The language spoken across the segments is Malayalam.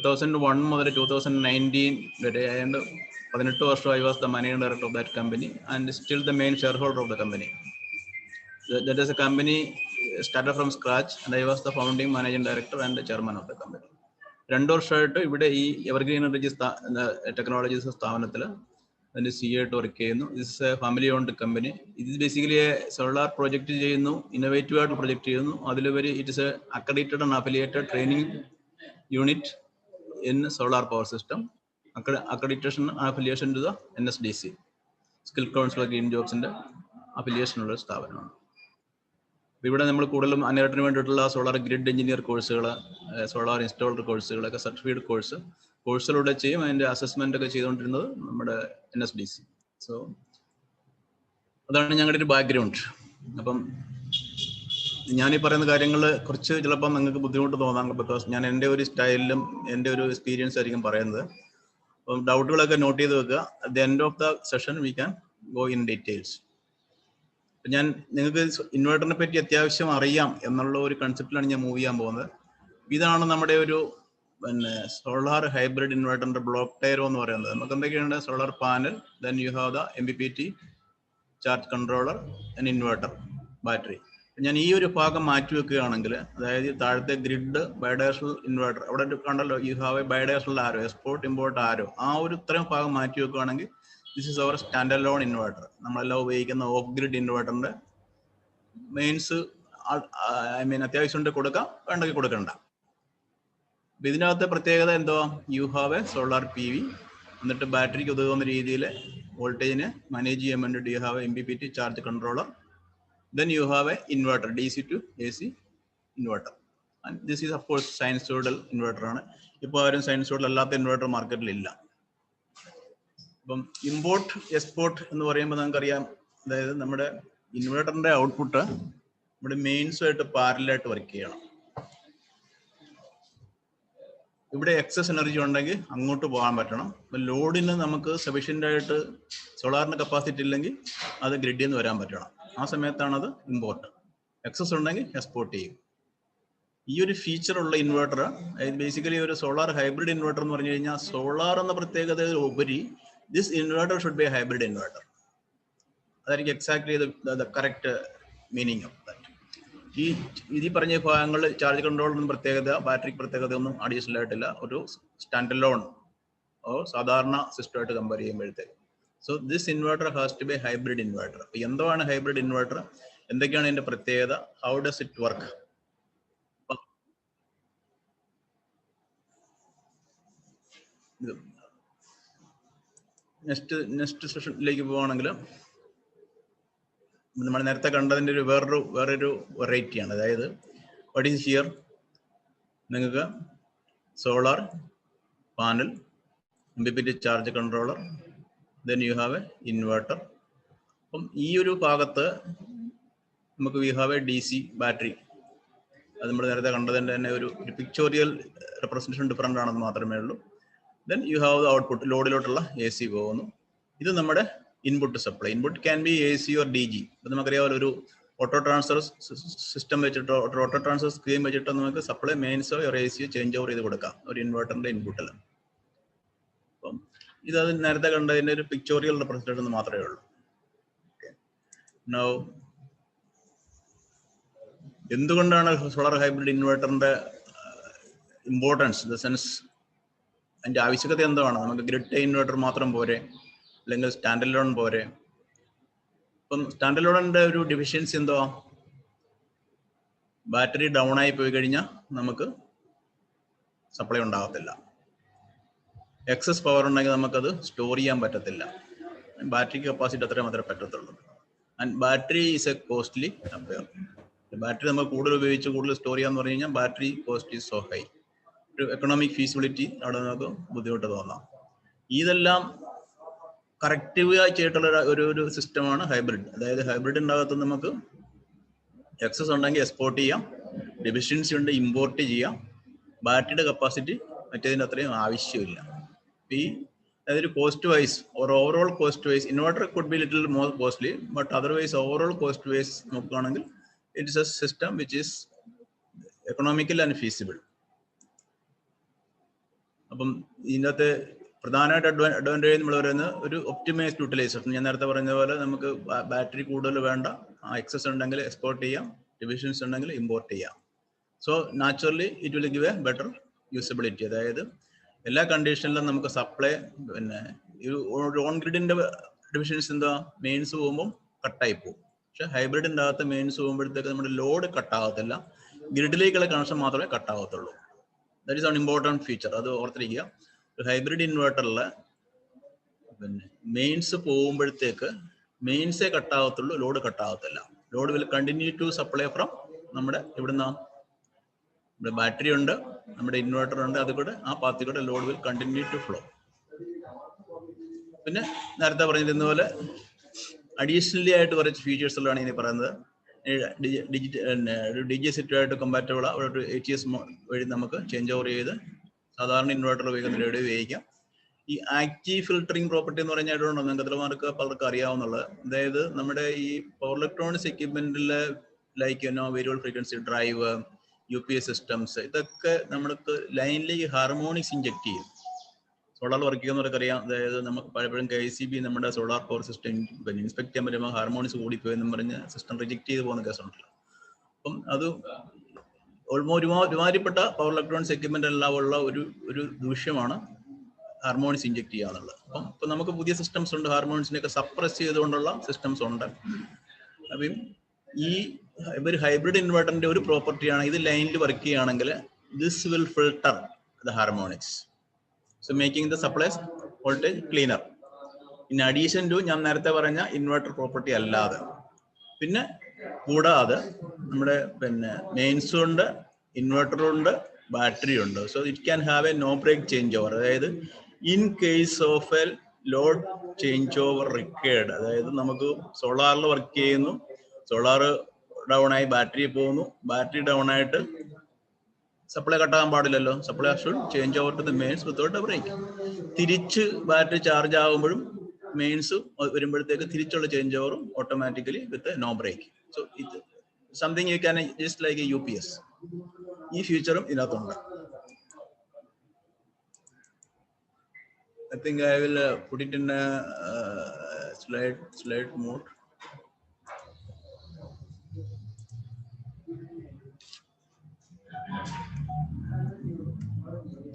2001 മുതൽ 2019 വരെ and 18 വർഷം I was the managing director of that company and still the main shareholder of the company. That is a company started from scratch and I was the founding managing director and the chairman of the company. 2 വർഷമായിട്ട് ഇവിടെ ഈ എവർഗ്രീൻ എനർജി ടെക്നോളജീസ് സ്ഥാപനത്തിൽ അതിൻ്റെ CEO ആയിട്ട് വർക്ക് ചെയ്യുന്നു. This A family owned company. ഇത് ബേസിക്കലി സോളാർ പ്രൊജക്റ്റ് ചെയ്യുന്നു, ഇന്നോവേറ്റീവ് ആയിട്ട് പ്രൊജക്റ്റ് ചെയ്യുന്നു. അതിലുപരി it is A accredited and affiliated training unit in solar power system, accreditation and affiliation to the NSDC, Skill Council of Green Jobs and affiliation ഉള്ള സ്ഥാപനമാണ്. ഇവിടെ നമ്മൾ കൂടുതലും അനേറത്തിന് വേണ്ടിയിട്ടുള്ള സോളാർ ഗ്രിഡ് എഞ്ചിനീയർ കോഴ്സുകൾ, സോളാർ ഇൻസ്റ്റാളർ കോഴ്സുകളൊക്കെ സർട്ടിഫൈഡ് കോഴ്സുകളിലൂടെ ചെയ്യും. അതിൻ്റെ അസസ്മെന്റ് ഒക്കെ ചെയ്തുകൊണ്ടിരുന്നത് നമ്മുടെ NSDC. സോ അതാണ് ഞങ്ങളുടെ ഒരു ബാക്ക്ഗ്രൗണ്ട്. അപ്പം ഞാൻ ഈ പറയുന്ന കാര്യങ്ങൾ കുറച്ച് ചിലപ്പോൾ നിങ്ങൾക്ക് ബുദ്ധിമുട്ട് തോന്നാം, ബിക്കോസ് ഞാൻ എൻ്റെ ഒരു സ്റ്റൈലിലും എൻ്റെ ഒരു എക്സ്പീരിയൻസ് ആയിരിക്കും പറയുന്നത്. അപ്പം ഡൗട്ടുകളൊക്കെ നോട്ട് ചെയ്ത് വെക്കുക. At the end of the session we can go in details. ഞാൻ നിങ്ങൾക്ക് ഇൻവേർട്ടറിനെ പറ്റി അത്യാവശ്യം അറിയാം എന്നുള്ള ഒരു കൺസെപ്റ്റിലാണ് ഞാൻ മൂവ് ചെയ്യാൻ പോകുന്നത്. ഇതാണ് നമ്മുടെ ഒരു സോളാർ ഹൈബ്രിഡ് ഇൻവേർട്ടറിന്റെ ബ്ലോക്ക് ഡയഗ്രം എന്ന് പറയുന്നത്. നമുക്ക് എന്തൊക്കെയുണ്ട്? Solar panel, then you have the MPPT charge controller and inverter, battery. ഞാൻ ഈ ഒരു ഭാഗം മാറ്റി വെക്കുകയാണെങ്കിൽ, അതായത് താഴത്തെ ഗ്രിഡ്, ബയോഡയറക്ഷണൽ ഇൻവേർട്ടർ, അവിടെ കണ്ടല്ലോ you have a bidirectional arrow, export import arrow, ആ ഒരു ഇത്രയും ഭാഗം മാറ്റി വെക്കുകയാണെങ്കിൽ this is our standalone inverter. നമ്മളെല്ലാം ഉപയോഗിക്കുന്ന ഓഫ് ഗ്രിഡ് ഇൻവേർട്ടറിന്റെ മെയിൻസ് അത്യാവശ്യം ഉണ്ട്, കൊടുക്കാം, വേണ്ടെങ്കിൽ കൊടുക്കണ്ട. ഇതിനകത്തെ പ്രത്യേകത എന്തോ, U have A solar PV, എന്നിട്ട് ബാറ്ററിക്ക് ഉതകുന്ന രീതിയിൽ വോൾട്ടേജിനെ മാനേജ് ചെയ്യാൻ വേണ്ടിയിട്ട് you have MPPT charge controller. Then you have a inverter, DC to AC inverter, and this is of course sinusoidal inverter ആണ്. ഇപ്പോൾ ആരും sinusoidal അല്ലാത്ത ഇൻവെർട്ടർ മാർക്കറ്റിൽ ഇല്ല. അപ്പം ഇമ്പോർട്ട് എക്സ്പോർട്ട് എന്ന് പറയുമ്പോൾ നമുക്കറിയാം, അതായത് നമ്മുടെ ഇൻവെർട്ടറിന്റെ ഔട്ട്പുട്ട് നമ്മുടെ മെയിൻസുമായിട്ട് പാരലായിട്ട് വർക്ക് ചെയ്യണം. ഇവിടെ എക്സസ് എനർജി ഉണ്ടെങ്കിൽ അങ്ങോട്ട് പോകാൻ പറ്റണം. ലോഡിന് നമുക്ക് സഫീഷ്യൻ്റ് ആയിട്ട് സോളാറിന് കപ്പാസിറ്റി ഇല്ലെങ്കിൽ അത് ഗ്രിഡിൽ നിന്ന് വരാൻ പറ്റണം. ആ സമയത്താണ് അത് ഇമ്പോർട്ട്. എക്സസ് ഉണ്ടെങ്കിൽ എക്സ്പോർട്ട് ചെയ്യും. ഈ ഒരു ഫീച്ചർ ഉള്ള ഇൻവെർട്ടർ, ബേസിക്കലി ഒരു സോളാർ ഹൈബ്രിഡ് ഇൻവെർട്ടർ എന്ന് പറഞ്ഞു കഴിഞ്ഞാൽ, സോളാർ എന്ന പ്രത്യേകത ഉപരി this inverter should be a hybrid inverter. അതായിരിക്കും exactly the correct meaning of that. ഈ പറഞ്ഞ ഭാഗങ്ങൾ ചാർജ് കൺട്രോളിന് പ്രത്യേകത, ബാറ്ററിക്ക് പ്രത്യേകത ഒന്നും അഡീഷണൽ ആയിട്ടില്ല. ഒരു സ്റ്റാൻഡ് അലോൺ സാധാരണ സിസ്റ്റമായിട്ട് കമ്പയർ ചെയ്യുമ്പോഴത്തേക്ക്. So this inverter has to be hybrid inverter. എന്താണ് ഹൈബ്രിഡ് ഇൻവെർട്ടർ, എന്തൊക്കെയാണ് ഇതിന്റെ പ്രത്യേകത, how does it work? Next സെഷനിലേക്ക് പോവുകയാണെങ്കിൽ, നമ്മൾ നേരത്തെ കണ്ടതിൻ്റെ ഒരു വേറൊരു വെറൈറ്റിയാണ്. അതായത് വാട്ട് ഈസ് ഹിയർ, നിങ്ങൾക്ക് solar panel, MPPT charge controller, then you have a inverter. അപ്പം ഈ ഒരു ഭാഗത്ത് നമുക്ക് we have a DC battery. അത് നമ്മൾ നേരത്തെ കണ്ടതിൻ്റെ തന്നെ ഒരു പിക്ചോറിയൽ റെപ്രസെൻറ്റേഷൻ ഡിഫറൻ്റ് ആണെന്ന് മാത്രമേ ഉള്ളൂ. Then you have the output, ലോഡിലോട്ടുള്ള AC പോകുന്നു. ഇത് നമ്മുടെ input supply. Input can be AC or DG. അപ്പം നമുക്കറിയാമല്ലോ, ഒരു ഓട്ടോ ട്രാൻസ്ഫർ സിസ്റ്റം വെച്ചിട്ടോ ഓട്ടോ ട്രാൻസ്ഫർ സ്കീം വെച്ചിട്ടോ നമുക്ക് സപ്ലൈ മെയിൻസോ ഓർ ACയോ ചേഞ്ച് ഓവർ ചെയ്ത് കൊടുക്കാം ഒരു ഇൻവെർട്ടറിന്റെ ഇൻപുട്ടിൽ. അപ്പം ഇത് നേരത്തെ കണ്ടതിൻ്റെ ഒരു പിക്ചോറിയൽ റെപ്രസെൻറ്റേഷൻ മാത്രമേ ഉള്ളൂ. നൗ എന്തുകൊണ്ടാണ് സോളാർ ഹൈബ്രിഡ് ഇൻവെർട്ടറിന്റെ ഇമ്പോർട്ടൻസ്, ദ സെൻസ് അതിന്റെ ആവശ്യകത എന്താണ്? നമുക്ക് ഗ്രിഡ് ഇൻവെർട്ടർ മാത്രം പോരെ, അല്ലെങ്കിൽ സ്റ്റാൻഡ് അലോൺ പോരെ? ഇപ്പം സ്റ്റാൻഡ് അലോണിന്റെ ഒരു ഡെഫിഷ്യൻസി എന്തോ, ബാറ്ററി ഡൗൺ ആയി പോയി കഴിഞ്ഞാൽ നമുക്ക് സപ്ലൈ ഉണ്ടാകത്തില്ല. എക്സസ് പവർ ഉണ്ടെങ്കിൽ നമുക്കത് സ്റ്റോർ ചെയ്യാൻ പറ്റത്തില്ല. ബാറ്ററിക്ക് കപ്പാസിറ്റി അത്രയും മാത്രമേ പറ്റത്തുള്ളൂ. And battery is A costly affair. Battery നമ്മൾ കൂടുതൽ ഉപയോഗിച്ച് കൂടുതൽ സ്റ്റോർ ചെയ്യാന്ന് പറഞ്ഞു കഴിഞ്ഞാൽ battery cost is so high. ഒരു എക്കണോമിക് ഫീസിബിലിറ്റി അവിടെ നമുക്ക് ബുദ്ധിമുട്ട് തോന്നാം. ഇതെല്ലാം കറക്റ്റീവ് ചെയ്തിട്ടുള്ള ഒരു സിസ്റ്റമാണ് ഹൈബ്രിഡ്. അതായത് ഹൈബ്രിഡിൻ്റെ അകത്ത് നമുക്ക് എക്സസ് ഉണ്ടെങ്കിൽ എക്സ്പോർട്ട് ചെയ്യാം, ഡെഫിഷ്യൻസി ഉണ്ട് ഇമ്പോർട്ട് ചെയ്യാം. ബാറ്ററിയുടെ കപ്പാസിറ്റി മറ്റേതിൻ്റെ അത്രയും ആവശ്യമില്ല. അതായത് cost wise overall cost wise inverter could be little more costly, but otherwise overall cost wise നോക്കുകയാണെങ്കിൽ it's a system which is economical and feasible. അപ്പം ഇതിനകത്ത് പ്രധാനമായിട്ട് അഡ്വാൻറ്റേജ് നമ്മൾ പറയുന്നത് ഒരു ഒപ്റ്റിമൈസ്ഡ് യൂട്ടിലൈസേഷൻ. ഞാൻ നേരത്തെ പറഞ്ഞ പോലെ നമുക്ക് ബാറ്ററി കൂടുതൽ വേണ്ട, എക്സസ് ഉണ്ടെങ്കിൽ എക്സ്പോർട്ട് ചെയ്യാം, ഡിവിഷൻസ് ഉണ്ടെങ്കിൽ ഇമ്പോർട്ട് ചെയ്യാം. So naturally it will give A better usability. അതായത് എല്ലാ കണ്ടീഷനിലും നമുക്ക് സപ്ലൈ, പിന്നെ ഓൺ ഗ്രിഡിന്റെ ഡിവിഷൻസ് എന്താ, മെയിൻസ് പോകുമ്പോൾ കട്ടായി പോകും. പക്ഷെ ഹൈബ്രിഡിന്റെ അകത്ത് മെയിൻസ് പോകുമ്പോഴത്തേക്ക് നമ്മുടെ ലോഡ് കട്ടാകത്തില്ല, ഗ്രിഡിലേക്കുള്ള കണക്ഷൻ മാത്രമേ കട്ടാകത്തുള്ളൂ. That is an important feature, അത് ഓർത്തിരിക്കുക. ഹൈബ്രിഡ് ഇൻവേർട്ടറിൽ പിന്നെ മെയിൻസ് പോകുമ്പോഴത്തേക്ക് മെയിൻസേ കട്ടാകത്തുള്ളൂ, ലോഡ് കട്ടാകത്തില്ല. Load will continue to supply from നമ്മുടെ ഇവിടുന്ന് നമ്മുടെ ബാറ്ററി ഉണ്ട്, നമ്മുടെ ഇൻവേർട്ടർ ഉണ്ട്, അത് കൂടെ ആ പാത്തിൽ കൂടെ load will continue to flow. പിന്നെ നേരത്തെ പറഞ്ഞിരുന്ന പോലെ അഡീഷണലി ആയിട്ട് കുറച്ച് ഫീച്ചേഴ്സുകളാണ് ഇനി പറയുന്നത്. DG-SIT കമ്പാറ്റബിൾ ഒരു ATS വഴി നമുക്ക് ചേഞ്ച് ഓവർ ചെയ്ത് സാധാരണ ഇൻവേർട്ടർ ഉപയോഗിക്കുന്ന റേഡിയോ ഉപയോഗിക്കാം. ഈ ആക്റ്റീവ് ഫിൽട്ടറിംഗ് പ്രോപ്പർട്ടി എന്ന് പറഞ്ഞാൽ നിങ്ങൾക്ക് എത്രമാർക്ക് പലർക്കും അറിയാവുന്നുള്ളത്. അതായത് നമ്മുടെ ഈ പവർ ഇലക്ട്രോണിക്സ് എക്യുപ്മെന്റിലെ like variable frequency drive, UPS systems, ഇതൊക്കെ നമ്മൾക്ക് ലൈനിലേക്ക് ഹാർമോണിക്സ് ഇഞ്ചെക്ട് ചെയ്യും. സോളാർ വർക്ക് ചെയ്യുന്നവർക്ക് അറിയാം. അതായത് നമുക്ക് പലപ്പോഴും KICB നമ്മുടെ സോളാർ പവർ സിസ്റ്റം ഇൻസ്പെക്ട് ചെയ്യാൻ വരുമ്പോൾ ഹാർമോണിക്സ് കൂടിപ്പോയെന്നും പറഞ്ഞ് സിസ്റ്റം റിജക്ട് ചെയ്ത് പോകുന്ന കേസുണ്ടല്ലോ. അപ്പം അത് ഒരുമാതിരിപ്പെട്ട പവർ ഇലക്ട്രോണിക്സ് എക്യുപ്മെന്റ് എല്ലാം ഉള്ള ഒരു ദൂഷ്യമാണ് ഹാർമോണിക്സ് ഇഞ്ചെക്ട് ചെയ്യുക എന്നുള്ളത്. അപ്പം ഇപ്പൊ നമുക്ക് പുതിയ സിസ്റ്റംസ് ഉണ്ട്, ഹാർമോണിക്സിനെയൊക്കെ സപ്രസ് ചെയ്തുകൊണ്ടുള്ള സിസ്റ്റംസ് ഉണ്ട്. അപ്പം ഈ ഒരു ഹൈബ്രിഡ് ഇൻവേർട്ടറിന്റെ ഒരു പ്രോപ്പർട്ടിയാണ്, ഇത് ലൈനിൽ വർക്ക് ചെയ്യുകയാണെങ്കിൽ this will filter the harmonics, so making the supplies voltage cleaner. In addition to ഞാൻ നേരത്തെ പറഞ്ഞ ഇൻവേർട്ടർ പ്രോപ്പർട്ടി അല്ലാതെ, പിന്നെ കൂടാതെ നമ്മുടെ പിന്നെ മെയിൻസും ഉണ്ട്, ഇൻവേർട്ടറും ഉണ്ട്, ബാറ്ററി ഉണ്ട്. So it can have a no break change over. അതായത് in case of a load change over required, അതായത് നമുക്ക് സോളാറിൽ വർക്ക് ചെയ്യുന്നു, സോളാർ ഡൗൺ ആയി ബാറ്ററി പോകുന്നു, ബാറ്ററി ഡൗൺ ആയിട്ട് സപ്ലൈ കട്ടാകാൻ പാടില്ലല്ലോ, supply should change over to the mains without a break. തിരിച്ച് ബാറ്ററി ചാർജ് ആകുമ്പോഴും മെയിൻസ് വരുമ്പോഴത്തേക്ക് തിരിച്ചുള്ള ചേഞ്ച് ഓവറും automatically with no break. So ഇത് something you can just like a UPS. ഈ ഫീച്ചറും ഇതിനകത്തുണ്ട്. I think I will put it in a slide mode.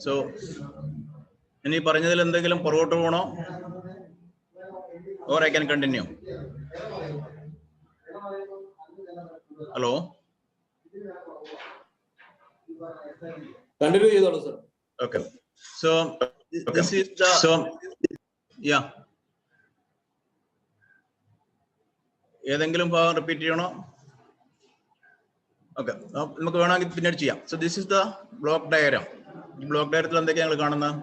So ഇനി പറഞ്ഞതിൽ എന്തെങ്കിലും പുറകോട്ട് പോകണോ, or I can continue? Hello, continue ചെയ്തോളൂ sir. Okay, so this is the yeah, ഏതെങ്കിലും ഭാഗം റിപ്പീറ്റ് ചെയ്യണോ? ഓക്കെ, നമുക്ക് വേണമെങ്കിൽ പിന്നീട് ചെയ്യാം. So this is the block diagram. ഈ ബ്ലോക്ക് ഡയഗ്രത്തിൽ എന്തൊക്കെയാണ് ഞങ്ങൾ കാണുന്നത്?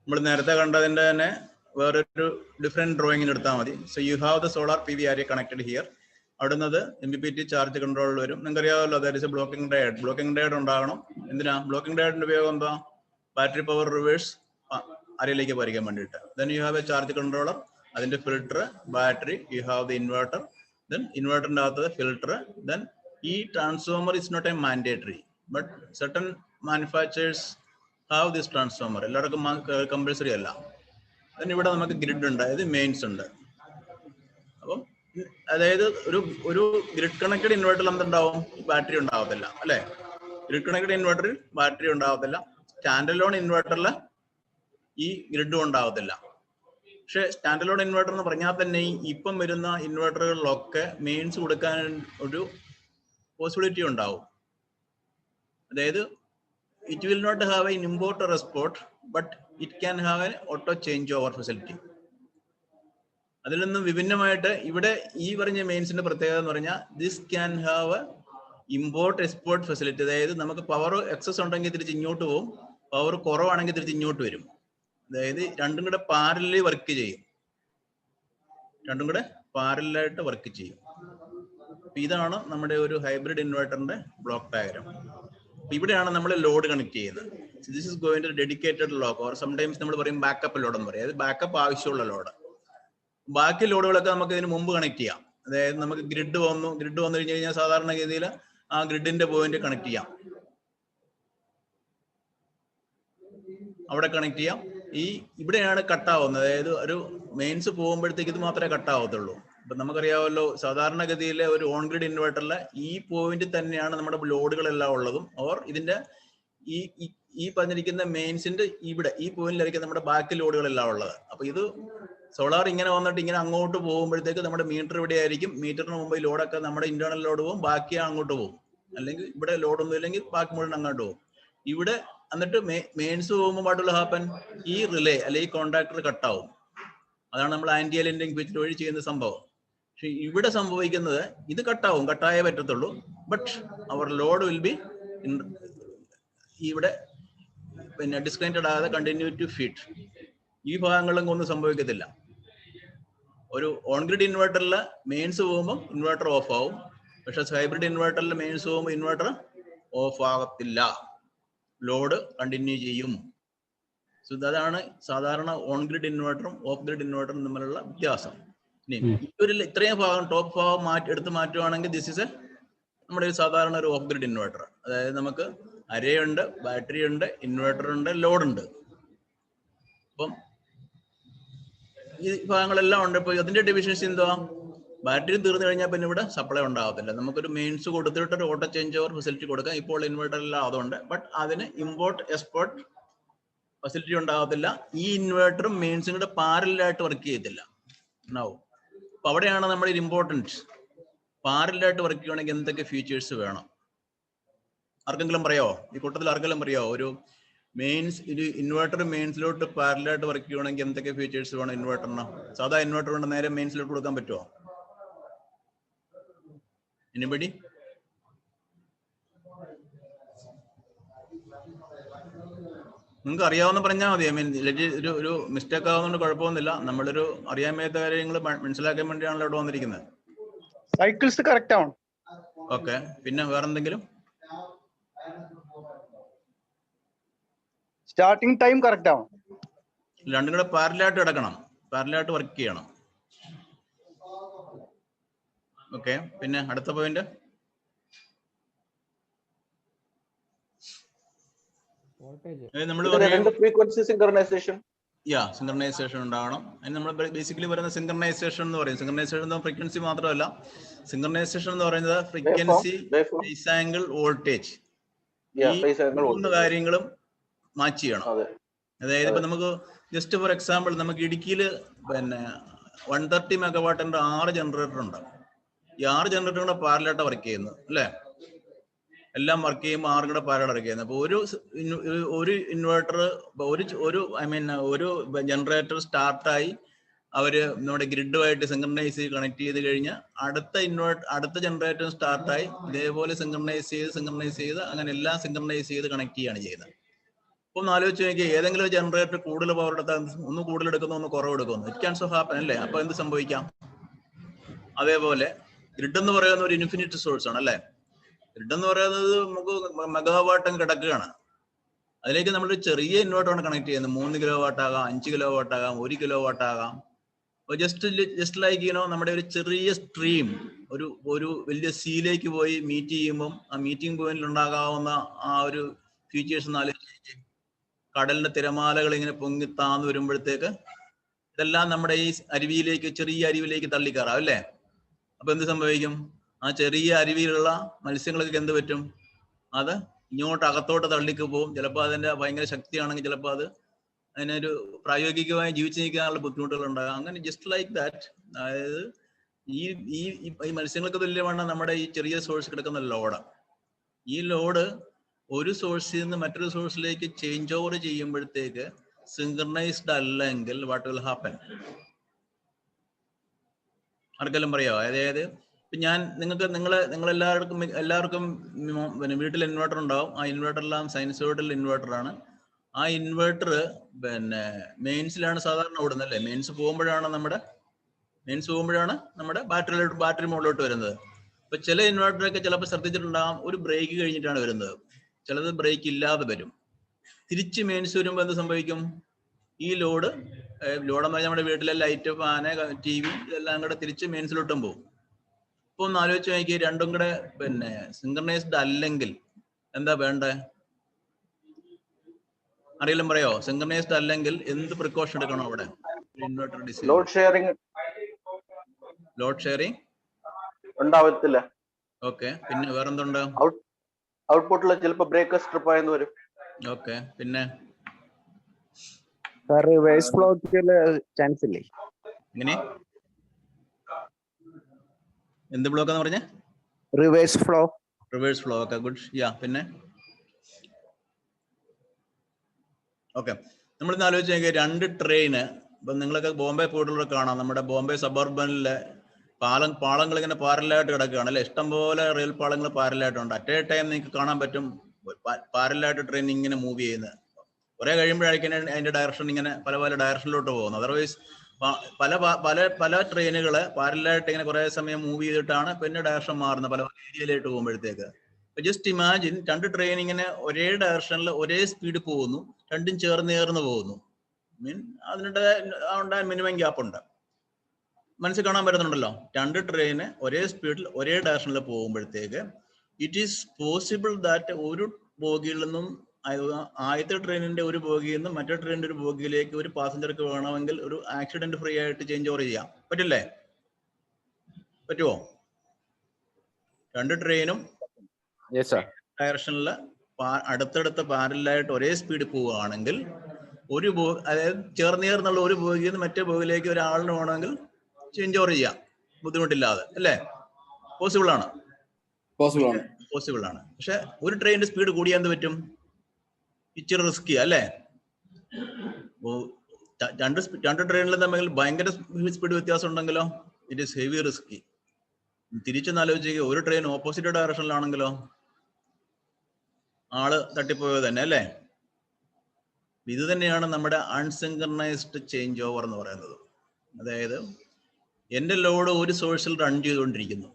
നമ്മൾ നേരത്തെ കണ്ടതിന്റെ തന്നെ വേറൊരു ഡിഫറെന്റ് ഡ്രോയിങ്ങിന് എടുത്താൽ മതി. So you have the solar PV array connected here. അവിടുന്നത് MPPT ചാർജ് കൺട്രോളിൽ വരും. നിങ്ങൾക്ക് അറിയാമല്ലോ, that is a blocking diode. Blocking diode ഉണ്ടാകണം. എന്തിനാ ബ്ലോക്കിംഗ് ഡയോഡിന്റെ ഉപയോഗം? എന്താ? ബാറ്ററി പവർ റിവേഴ്സ് അരയിലേക്ക് പരിക്കാൻ വേണ്ടിയിട്ട്. Then you have a charge controller, അതിന്റെ filter, battery, you have the inverter, then ഇൻവേർട്ടറിന്റെ അകത്ത് ഫിൽട്ടർ. ദെൻ ഈ transformer is not a mandatory, but certain manufacturers have this transformer. എല്ലാവർക്കും കമ്പൽസറി അല്ല. ദെൻ ഇവിടെ നമുക്ക് ഗ്രിഡ് ഉണ്ട്, അതായത് മെയിൻസ് ഉണ്ട്. അപ്പം അതായത് ഒരു ഗ്രിഡ് കണക്റ്റഡ് ഇൻവേർട്ടറിൽ എന്തുണ്ടാവും? ബാറ്ററി ഉണ്ടാവത്തില്ല, അല്ലെ? ഗ്രിഡ് കണക്റ്റഡ് ഇൻവേർട്ടറിൽ ബാറ്ററി ഉണ്ടാവത്തില്ല. സ്റ്റാൻഡ് അലോൺ ഇൻവേർട്ടറിൽ ഈ ഗ്രിഡും ഉണ്ടാവത്തില്ല. പക്ഷെ സ്റ്റാൻഡ് അലോൺ ഇൻവേർട്ടർ എന്ന് പറഞ്ഞാൽ തന്നെ ഇപ്പം വരുന്ന ഇൻവേർട്ടറുകളിലൊക്കെ മെയിൻസ് കൊടുക്കാൻ ഒരു പോസിബിലിറ്റി ഉണ്ടാവും. അതായത് it will not have an importer export, but it can have an auto change over facility. അതിൽ നിന്നും വിഭിന്നമായിട്ട് ഇവിടെ ഈ പറഞ്ഞ മെയിൻസിന്റെ പ്രത്യേകത എന്ന് പറഞ്ഞാൽ this can have import export facility. അതായത് നമുക്ക് പവർ എക്സസ് ഉണ്ടെങ്കിൽ തിരിച്ച് ഇങ്ങോട്ട് പോകും, പവർ കുറവാണെങ്കിൽ തിരിച്ച് ഇങ്ങോട്ട് വരും. അതായത് രണ്ടും കൂടെ പാരലലി വർക്ക് ചെയ്യും, രണ്ടും കൂടെ പാരലായിട്ട് വർക്ക് ചെയ്യും. ഇതാണ് നമ്മുടെ ഒരു ഹൈബ്രിഡ് ഇൻവേർട്ടറിന്റെ ബ്ലോക്ക് ഡയഗ്രാം. ഇവിടെയാണ് നമ്മൾ ലോഡ് കണക്ട് ചെയ്യുന്നത്. This is going to dedicated load, or sometimes നമ്മൾ പറയും ബാക്കപ്പ് ലോഡ് എന്ന് പറയും. അതായത് ബാക്കപ്പ് ആവശ്യമുള്ള ലോഡ്. ബാക്കി ലോഡുകളൊക്കെ നമുക്ക് ഇതിന് മുമ്പ് കണക്ട് ചെയ്യാം. അതായത് നമുക്ക് ഗ്രിഡ് വന്നു കഴിഞ്ഞു കഴിഞ്ഞാൽ സാധാരണഗതിയിൽ ആ ഗ്രിഡിന്റെ പോയിന്റ് കണക്ട് ചെയ്യാം. അവിടെ കണക്ട് ചെയ്യാം. ഇവിടെയാണ് കട്ടാവുന്നത്. അതായത് ഒരു മെയിൻസ് പോകുമ്പോഴത്തേക്ക് ഇത് മാത്രമേ കട്ടാവത്തുള്ളൂ. അപ്പൊ നമുക്കറിയാമല്ലോ, സാധാരണഗതിയിലെ ഒരു ഓൺ ഗ്രിഡ് ഇൻവേർട്ടറിലെ ഈ പോയിന്റ് തന്നെയാണ് നമ്മുടെ ലോഡുകളെല്ലാം ഉള്ളതും. ഓർ ഇതിന്റെ ഈ പറഞ്ഞിരിക്കുന്ന മെയിൻസിന്റെ ഇവിടെ ഈ പോയിന്റിലായിരിക്കും നമ്മുടെ ബാക്കി ലോഡുകളെല്ലാം ഉള്ളത്. അപ്പൊ ഇത് സോളാർ ഇങ്ങനെ വന്നിട്ട് ഇങ്ങനെ അങ്ങോട്ട് പോകുമ്പോഴത്തേക്ക് നമ്മുടെ മീറ്റർ ഇവിടെ ആയിരിക്കും. മീറ്ററിന് മുമ്പ് ലോഡൊക്കെ നമ്മുടെ ഇന്റേണൽ ലോഡ് പോകും, ബാക്കി അങ്ങോട്ട് പോകും. അല്ലെങ്കിൽ ഇവിടെ ലോഡൊന്നും ഇല്ലെങ്കിൽ ബാക്കി മുഴുവൻ അങ്ങോട്ട് പോകും. ഇവിടെ എന്നിട്ട് മെയിൻസ് പോകുമ്പോൾ പാട്ടുള്ള ഹാപ്പൻ ഈ റിലേ അല്ലെങ്കിൽ ഈ കോൺടാക്ടർ കട്ടാവും. അതാണ് നമ്മൾ ആന്റി അലിൻഡിങ് സ്വിച്ച് വഴി ചെയ്യുന്ന സംഭവം. പക്ഷെ ഇവിടെ സംഭവിക്കുന്നത് ഇത് കട്ടാവും, കട്ടായേ പറ്റത്തുള്ളൂ. ബട്ട് അവർ ലോഡ് വിൽ ബി ഇവിടെ പിന്നെ ഡിസ്കണക്റ്റഡ് ആകാതെ കണ്ടിന്യൂ ടു ഫീഡ്. ഈ ഭാഗങ്ങളിലും ഒന്നും സംഭവിക്കത്തില്ല. ഒരു ഓൺ ഗ്രിഡ് ഇൻവേർട്ടറിൽ മെയിൻസ് പോകുമ്പോൾ ഇൻവേർട്ടർ ഓഫ് ആവും. പക്ഷെ ഹൈബ്രിഡ് ഇൻവേർട്ടറിൽ മെയിൻസ് പോകുമ്പോൾ ഇൻവേർട്ടർ ഓഫ് ആകത്തില്ല, ലോഡ് കണ്ടിന്യൂ ചെയ്യും. സോ അതാണ് സാധാരണ ഓൺ ഗ്രിഡ് ഇൻവേർട്ടറും ഓഫ് ഗ്രിഡ് ഇൻവേർട്ടറും തമ്മിലുള്ള വ്യത്യാസം. ഇനി ഇത്രയും ഭാഗം ടോപ്പ് ഭാഗം എടുത്ത് മാറ്റുവാണെങ്കിൽ ദിസ് ഇസ് നമ്മുടെ ഒരു സാധാരണ ഒരു ഓഫ് ഗ്രിഡ് ഇൻവേർട്ടർ. അതായത് നമുക്ക് അരയുണ്ട്, ബാറ്ററി ഉണ്ട്, ഇൻവേർട്ടർ ഉണ്ട്, ലോഡ് ഉണ്ട്. അപ്പം ഈ ഭാഗങ്ങളെല്ലാം ഉണ്ട്. ഇപ്പൊ അതിന്റെ ഡിവിഷൻസ് എന്തുവാ? ബാറ്ററി തീർന്നു കഴിഞ്ഞാൽ പിന്നെ ഇവിടെ സപ്ലൈ ഉണ്ടാകത്തില്ല. നമുക്കൊരു മെയിൻസ് കൊടുത്തിട്ട് ഒരു ഓട്ടോ ചേഞ്ച് ഓവർ ഫെസിലിറ്റി കൊടുക്കാം. ഇപ്പോൾ ഇൻവേർട്ടറിലെല്ലാം അതുണ്ട്. ബട്ട് അതിന് ഇമ്പോർട്ട് എക്സ്പോർട്ട് ഫെസിലിറ്റി ഉണ്ടാകത്തില്ല. ഈ ഇൻവേർട്ടറും മെയിൻസും കൂടെ പാരലായിട്ട് വർക്ക് ചെയ്യത്തില്ല. അപ്പൊ അവിടെയാണ് നമ്മുടെ ഇമ്പോർട്ടൻസ്. പാരലായിട്ട് വർക്ക് ചെയ്യണമെങ്കിൽ എന്തൊക്കെ ഫീച്ചേഴ്സ് വേണം? ആർക്കെങ്കിലും പറയാമോ? ഈ കൂട്ടത്തിൽ ആർക്കെങ്കിലും പറയാമോ? ഒരു മെയിൻസ് ഒരു ഇൻവേർട്ടർ മെയിൻസിലോട്ട് പാരലായിട്ട് വർക്ക് ചെയ്യണമെങ്കിൽ എന്തൊക്കെ ഫീച്ചേഴ്സ് വേണം ഇൻവേർട്ടറിന്? സാധാ ഇൻവേർട്ടർ കൊണ്ട് നേരെ മെയിൻസിലോട്ട് കൊടുക്കാൻ പറ്റുമോ? എനിബഡി? നിങ്ങൾക്ക് അറിയാവുന്ന പറഞ്ഞാൽ മതി. ഐ മീൻ ഒരു മിസ്റ്റേക്ക് ആവുന്നതുകൊണ്ട് കുഴപ്പമൊന്നുമില്ല. നമ്മളൊരു അറിയാൻ മേത്ത കാര്യങ്ങൾ മനസ്സിലാക്കാൻ വേണ്ടിയാണല്ലോ ഇവിടെ വന്നിരിക്കുന്നത്. സൈക്കിൾസ് കറക്റ്റ് ആണ്. ഓക്കെ, പിന്നെ വേറെന്തെങ്കിലും? സ്റ്റാർട്ടിംഗ് ടൈം കറക്റ്റ് ആണ്. രണ്ടും കൂടെ പാരലായിട്ട് കിടക്കണം, പാരലായിട്ട് വർക്ക് ചെയ്യണം. ഓക്കെ, പിന്നെ അടുത്ത പോയിന്റ്. സിങ്ക്രണൈസേഷൻ ഉണ്ടാവണം. അതിന് നമ്മൾ ബേസിക്കലി പറയുന്ന സിങ്ക്രണൈസേഷൻ എന്ന് പറയും. സിങ്ക്രണൈസേഷൻ ഫ്രീക്വൻസി മാത്രമല്ല, സിങ്ക്രണൈസേഷൻ എന്ന് പറയുന്നത് ഫ്രീക്വൻസി, ഫേസ് ആംഗിൾ, വോൾട്ടേജ്, ഈ മൂന്ന് കാര്യങ്ങളും മാച്ച് ചെയ്യണം. അതായത് ഇപ്പൊ നമുക്ക് ജസ്റ്റ് ഫോർ എക്സാമ്പിൾ, നമുക്ക് ഇടുക്കിയിൽ പിന്നെ 130 മെഗാവാട്ടിന്റെ 6 ജനറേറ്റർ ഉണ്ട്. ഈ 6 ജനറേറ്റർ കൂടെ പാരലായിട്ട് വർക്ക് ചെയ്യുന്നു അല്ലേ? എല്ലാം വർക്ക് ചെയ്യുമ്പോൾ 6 കൂടെ പാരലായിട്ട് വർക്ക് ചെയ്യുന്നത്. അപ്പൊ ഒരു ഇൻവേർട്ടർ ഒരു ജനറേറ്റർ സ്റ്റാർട്ടായി അവര് നമ്മുടെ ഗ്രിഡുമായിട്ട് സിങ്ക്രണൈസ് ചെയ്ത് കണക്ട് ചെയ്ത് കഴിഞ്ഞാൽ അടുത്ത ജനറേറ്റർ സ്റ്റാർട്ടായി ഇതേപോലെ സിങ്ക്രണൈസ് ചെയ്ത് അങ്ങനെ എല്ലാം സിങ്ക്രണൈസ് ചെയ്ത് കണക്ട് ചെയ്യാണ് ചെയ്യുന്നത്. അപ്പൊ ഒന്ന് ആലോചിച്ച് നോക്കിയാൽ ഏതെങ്കിലും ജനറേറ്റർ കൂടുതൽ പവർ എടുത്താൽ ഒന്ന് കൂടുതൽ എടുക്കുന്നു, ഒന്ന് കുറവ് എടുക്കുന്നു. ഇറ്റ് ക്യാൻ സോ ഹാപ്പൻ അല്ലേ? അപ്പൊ എന്ത് സംഭവിക്കാം? അതേപോലെ ഗ്രിഡ് എന്ന് പറയുന്ന ഒരു ഇൻഫിനിറ്റ് സോഴ്സ് ആണ് അല്ലേ? ഗ്രിഡ് എന്ന് പറയുന്നത് നമുക്ക് മെഗാവാട്ടം കിടക്കുകയാണ്. അതിലേക്ക് നമ്മളൊരു ചെറിയ ഇൻവേർട്ടറാണ് കണക്ട് ചെയ്യുന്നത്. 3 കിലോ വാട്ട് ആകാം, 5 കിലോ വാട്ട് ആകാം, 1 കിലോ വാട്ട് ആകാം. ജസ്റ്റ് ലൈക്ക് നമ്മുടെ ഒരു ചെറിയ സ്ട്രീം ഒരു വലിയ സീയിലേക്ക് പോയി മീറ്റ് ചെയ്യുമ്പം ആ മീറ്റിംഗ് പോയിന്റിൽ ഉണ്ടാകാവുന്ന ആ ഒരു ഫീച്ചേഴ്സ് ഒന്ന് ആലോചിച്ച്, കടലിന്റെ തിരമാലകൾ ഇങ്ങനെ പൊങ്ങി താന്ന് വരുമ്പോഴത്തേക്ക് ഇതെല്ലാം നമ്മുടെ ഈ ചെറിയ അരുവിയിലേക്ക് തള്ളിക്കയറാം അല്ലേ? അപ്പൊ എന്ത് സംഭവിക്കും? ആ ചെറിയ അരുവിയിലുള്ള മത്സ്യങ്ങൾക്ക് എന്ത് പറ്റും? അത് ഇങ്ങോട്ട് അകത്തോട്ട് തള്ളിക്ക് പോകും. ചിലപ്പോൾ അതിന്റെ ഭയങ്കര ശക്തിയാണെങ്കിൽ ചിലപ്പോൾ അതിനൊരു പ്രായോഗികമായി ജീവിച്ചു നിൽക്കാനുള്ള ബുദ്ധിമുട്ടുകൾ ഉണ്ടാകാം. അങ്ങനെ ജസ്റ്റ് ലൈക്ക് ദാറ്റ്. അതായത് ഈ മത്സ്യങ്ങൾക്ക് തുല്യമാണ് നമ്മുടെ ഈ ചെറിയ സോഴ്സ് കിടക്കുന്ന ലോഡ്. ഈ ലോഡ് ഒരു സോഴ്സിൽ നിന്ന് മറ്റൊരു സോഴ്സിലേക്ക് ചേഞ്ച് ഓവർ ചെയ്യുമ്പോഴത്തേക്ക് സിങ്ക്രണൈസ്ഡ് അല്ലെങ്കിൽ വാട്ട് വിൽ ഹാപ്പൻ? ആർക്കെല്ലാം പറയാമോ? അതായത് ഇപ്പൊ എല്ലാവർക്കും പിന്നെ വീട്ടിൽ ഇൻവേർട്ടർ ഉണ്ടാവും. ആ ഇൻവേർട്ടറെല്ലാം സൈനസോയിഡൽ ഇൻവേർട്ടറാണ്. ആ ഇൻവേർട്ടർ പിന്നെ മെയിൻസിലാണ് സാധാരണ ഓടുന്നത് അല്ലേ? മെയിൻസ് പോകുമ്പോഴാണ് നമ്മുടെ ബാറ്ററി മോഡിലോട്ട് വരുന്നത്. ഇപ്പൊ ചില ഇൻവേർട്ടറൊക്കെ ചിലപ്പോൾ ശ്രദ്ധിച്ചിട്ടുണ്ടാകും, ഒരു ബ്രേക്ക് കഴിഞ്ഞിട്ടാണ് വരുന്നത്. ചിലത് ബ്രേക്ക് ഇല്ലാതെ വരും. തിരിച്ച് മെയിൻസ് വരുമ്പോൾ എന്ത് സംഭവിക്കും? ഈ ലോഡെന്ന് പറഞ്ഞാൽ നമ്മുടെ വീട്ടിലെ ലൈറ്റ്, ഫാന്, TV ഇതെല്ലാം കൂടെ തിരിച്ച് മെയിൻസിലോട്ടും പോകും. ഇപ്പൊ ഒന്ന് ആലോചിച്ച് നോക്കി, രണ്ടും കൂടെ പിന്നെ സിങ്ക്രണൈസ്ഡ് അല്ലെങ്കിൽ എന്താ വേണ്ടേ? ആരെങ്കിലും പറയോ? സിംഗ്രണൈസ്ഡ് അല്ലെങ്കിൽ എന്ത് പ്രിക്കോഷൻ എടുക്കണം അവിടെ? ഇൻവെർട്ടർ ഡിസൈൻ ലോഡ് ഷെയറിംഗ് ഉണ്ടാവത്തില്ല. ഓക്കെ, പിന്നെ വേറെന്തുണ്ട്? ഔട്ട്പുട്ടിൽ ചിലപ്പോൾ ബ്രേക്കർ സ്ട്രിപ്പ് ആയെന്ന് വരും. ഓക്കെ, പിന്നെ റിവേഴ്സ് ഫ്ലോക്ക് ചാൻസ് ഇല്ലേ? എങ്ങനെ? എന്ത് ബ്ലോക്ക് എന്ന് പറഞ്ഞ? Reverse flow. Reverse flow. Okay, good. Yeah, പിന്നെ ഓക്കെ, നമ്മളിന്ന് ആലോചിച്ച് നോക്കിയാൽ 2 ട്രെയിന്, ഇപ്പം നിങ്ങളൊക്കെ ബോംബെ പോയിട്ടുള്ളവർ കാണാം, നമ്മുടെ ബോംബെ സബർബനിലെ പാളങ്ങൾ ഇങ്ങനെ പാരലായിട്ട് കിടക്കുകയാണ് അല്ലെ? ഇഷ്ടംപോലെ rail Palangal പാരലായിട്ടുണ്ട്. At A time നിങ്ങൾക്ക് കാണാൻ പറ്റും പാരലായിട്ട് ട്രെയിൻ ഇങ്ങനെ മൂവ് ചെയ്യുന്നത്. കുറെ കഴിയുമ്പോഴായിരിക്കും അതിന്റെ ഡയറക്ഷൻ ഇങ്ങനെ പല പല ഡയറക്ഷനിലോട്ട് പോകുന്നത്. അതർവൈസ് പല പല പല ട്രെയിനുകൾ പാരലായിട്ട് ഇങ്ങനെ കുറെ സമയം മൂവ് ചെയ്തിട്ടാണ് പിന്നെ ഡയറക്ഷൻ മാറുന്നത് പല ഏരിയയിലേക്ക് പോകുമ്പോഴത്തേക്ക്. ജസ്റ്റ് ഇമാജിൻ 2 ട്രെയിൻ ഇങ്ങനെ ഒരേ ഡയറക്ഷനിൽ ഒരേ സ്പീഡ് പോകുന്നു, രണ്ടും ചേർന്ന് പോകുന്നു. അതിനുണ്ടായ മിനിമം ഗ്യാപ്പ് ഉണ്ട്. മനസ്സിൽ കാണാൻ പറ്റുന്നുണ്ടല്ലോ? 2 ട്രെയിന് ഒരേ സ്പീഡിൽ ഒരേ ഡയറക്ഷനിൽ പോകുമ്പോഴത്തേക്ക് ഇറ്റ് ഈസ് പോസിബിൾ ദാറ്റ് ഒരു ബോഗിയിൽ നിന്നും ആദ്യത്തെ ട്രെയിനിന്റെ ഒരു ബോഗിയിൽ നിന്നും മറ്റേ ട്രെയിനിന്റെ ഒരു ബോഗിയിലേക്ക് ഒരു പാസഞ്ചർക്ക് വേണമെങ്കിൽ ഒരു ആക്സിഡന്റ് ഫ്രീ ആയിട്ട് ചേഞ്ച് ഓവർ ചെയ്യാം. പറ്റില്ലേ? പറ്റുമോ? 2 ട്രെയിനും ഡയറക്ഷനിൽ അടുത്തടുത്ത പാരലായിട്ട് ഒരേ സ്പീഡ് പോവുകയാണെങ്കിൽ ഒരു അതായത് ചേർന്നുള്ള ഒരു ബോഗിയിൽ നിന്ന് മറ്റേ ബോഗിയിലേക്ക് ഒരാളിന് വേണമെങ്കിൽ ചേഞ്ച് ഓവർ ചെയ്യാം ബുദ്ധിമുട്ടില്ലാതെ, അല്ലേ? പോസിബിൾ ആണ്. പക്ഷെ ഒരു ട്രെയിനിന്റെ സ്പീഡ് കൂടിയാൽ എന്ത് പറ്റും? ഇച്ചിരി റിസ്കി അല്ലേ? 2 ട്രെയിനിലും തമ്മിൽ ഭയങ്കര സ്പീഡ് വ്യത്യാസം ഉണ്ടെങ്കിലോ ഇറ്റ് ഈസ് ഹെവി റിസ്കി. തിരിച്ചൊന്ന് ആലോചിക്കുക, ഒരു ട്രെയിൻ ഓപ്പോസിറ്റ് ഡയറക്ഷനിലാണെങ്കിലോ ആള് തട്ടിപ്പോയത് തന്നെ, അല്ലേ? ഇത് തന്നെയാണ് നമ്മുടെ അൺസിൻക്രണൈസ്ഡ് ചേഞ്ച് ഓവർ എന്ന് പറയുന്നത്. അതായത് എൻ്റെ ലോഡ് ഒരു സോഴ്സിൽ റൺ ചെയ്തുകൊണ്ടിരിക്കുന്നു,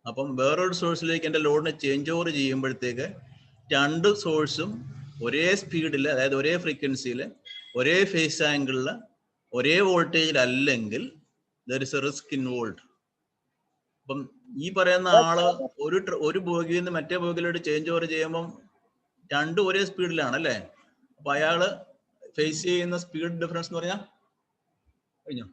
അപ്പം വേറൊരു സോഴ്സിലേക്ക് എൻ്റെ ലോഡിനെ ചേഞ്ച് ഓവർ ചെയ്യുമ്പോഴത്തേക്ക് 2 സോഴ്സും ഒരേ സ്പീഡിൽ, അതായത് ഒരേ ഫ്രീക്വൻസിയിൽ, ഒരേ ഫേസ് ആംഗിളിൽ, ഒരേ വോൾട്ടേജിൽ അല്ലെങ്കിൽ there is A risk involve. അപ്പം ഈ പറയുന്ന ആള് ഒരു ബോഗിയിൽ നിന്ന് മറ്റേ ബോഗിയിലോട്ട് ചേഞ്ച് ഓവർ ചെയ്യുമ്പം 2 ഒരേ സ്പീഡിലാണ്, അല്ലേ? അപ്പൊ അയാള് ഫേസ് ചെയ്യുന്ന സ്പീഡ് ഡിഫറൻസ് എന്ന് പറഞ്ഞാൽ കഴിഞ്ഞോ?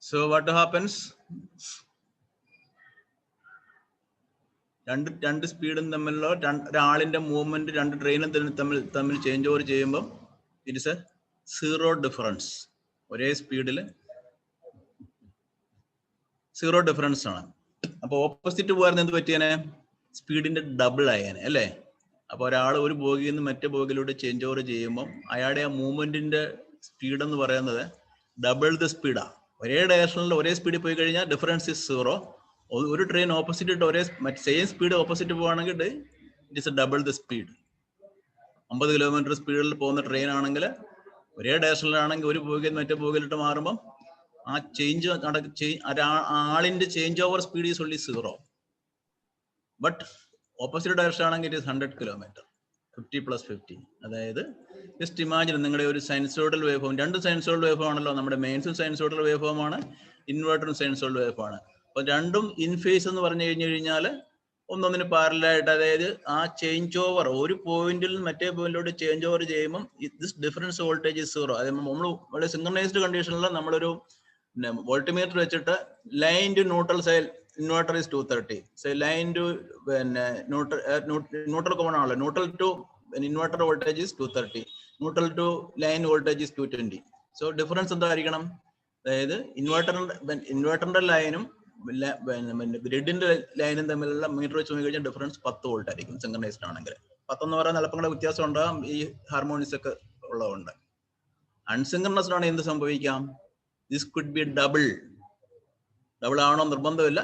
So what happens? രണ്ട് സ്പീഡും തമ്മിലുള്ള ഒരാളിന്റെ മൂവ്മെന്റ് 2 ട്രെയിനും തമ്മിൽ ചേഞ്ച് ഓവർ ചെയ്യുമ്പോൾ it is A zero difference. ഒരേ സ്പീഡിൽ സീറോ ഡിഫറൻസ് ആണ്. അപ്പൊ ഓപ്പോസിറ്റ് പോകാൻ എന്ത് പറ്റിയേനെ? സ്പീഡിന്റെ ഡബിൾ ആയേനെ, അല്ലേ? അപ്പൊ ഒരാൾ ഒരു ബോഗിയിൽ നിന്ന് മറ്റേ ബോഗിയിലൂടെ ചേഞ്ച് ഓവർ ചെയ്യുമ്പോൾ അയാളുടെ ആ മൂവ്മെന്റിന്റെ സ്പീഡ് എന്ന് പറയുന്നത് ഡബിൾ ദ സ്പീഡാ. ഒരേ ഡയറക്ഷനിൽ ഒരേ സ്പീഡിൽ പോയി കഴിഞ്ഞാൽ ഡിഫറൻസ് ഇസ് സീറോ. ഒരു ട്രെയിൻ ഓപ്പോസിറ്റ് ഒരേ സെയിം സ്പീഡ് ഓപ്പോസിറ്റ് പോവുകയാണെങ്കിൽ it is double the speed. 50 kilometre സ്പീഡിൽ പോകുന്ന ട്രെയിൻ ആണെങ്കിൽ ഒരേ ഡയറക്ഷനിലാണെങ്കിൽ ഒരു ബോഗിയിൽ മറ്റേ ബോഗിയിലിട്ട് മാറുമ്പോൾ ആ ആളിന്റെ change over speed is only 0. But opposite direction ആണെങ്കിൽ ഇറ്റ് ഈസ് 100 കിലോമീറ്റർ, 50 + 50. അതായത് ജസ്റ്റ് ഇമാജിൻ നിങ്ങളുടെ ഒരു sinusoidal wave form, 2 sinusoidal wave form ആണല്ലോ. നമ്മുടെ മെയിൻസും സൈനസോയ്ഡൽ വേവ് ഫോം ആണ്, ഇൻവേർട്ടറും സൈനസോയ്ഡൽ വേവ് ഫോം ആണ്. അപ്പൊ രണ്ടും ഇൻ ഫേസ് എന്ന് പറഞ്ഞു കഴിഞ്ഞാൽ ഒന്നൊന്നിന് പാരലായിട്ട്, അതായത് ആ ചേഞ്ച് ഓവർ ഒരു പോയിന്റിൽ നിന്ന് മറ്റേ പോയിന്റിലോട്ട് ചേഞ്ച് ഓവർ ചെയ്യുമ്പോൾ ദിസ് ഡിഫറൻസ് വോൾട്ടേജ് ഇസ് 0. അതായത് നമ്മൾ വളരെ സിംഗ്രണൈസ്ഡ് കണ്ടീഷനിൽ നമ്മളൊരു വോൾട്ട്മീറ്റർ വെച്ചിട്ട് ലൈൻ ടു ന്യൂട്രൽ സൈൽ ഇൻവെർട്ടർ ഇസ് 230, ലൈൻ ടു പിന്നെ ന്യൂട്രൽ കോമൺ ആണല്ലോ, neutral to inverter voltage is 230, neutral to line voltage is 220. So difference എന്തായിരിക്കണം? അതായത് ഇൻവെർട്ടറിന്റെ ലൈനും ഗ്രിഡിന്റെ ലൈനും തമ്മിലുള്ള മീറ്റർ വെച്ച് നോക്കി കഴിഞ്ഞാൽ ഡിഫറൻസ് 10 വോൾട്ട് ആയിരിക്കും സിംഗ്രണൈസ്ഡ് ആണെങ്കിൽ. 10 എന്ന് പറയുന്ന അല്പങ്ങളുടെ വ്യത്യാസം ഉണ്ടാകും, ഈ ഹാർമോണിക്സ് ഒക്കെ ഉള്ളതുകൊണ്ട്. അൺസിംഗ്രണൈസ്ഡ് ആണ് എന്ത് സംഭവിക്കാം? ദിസ് കുഡ് ബി ഡബിൾ ആണോ നിർബന്ധമില്ല.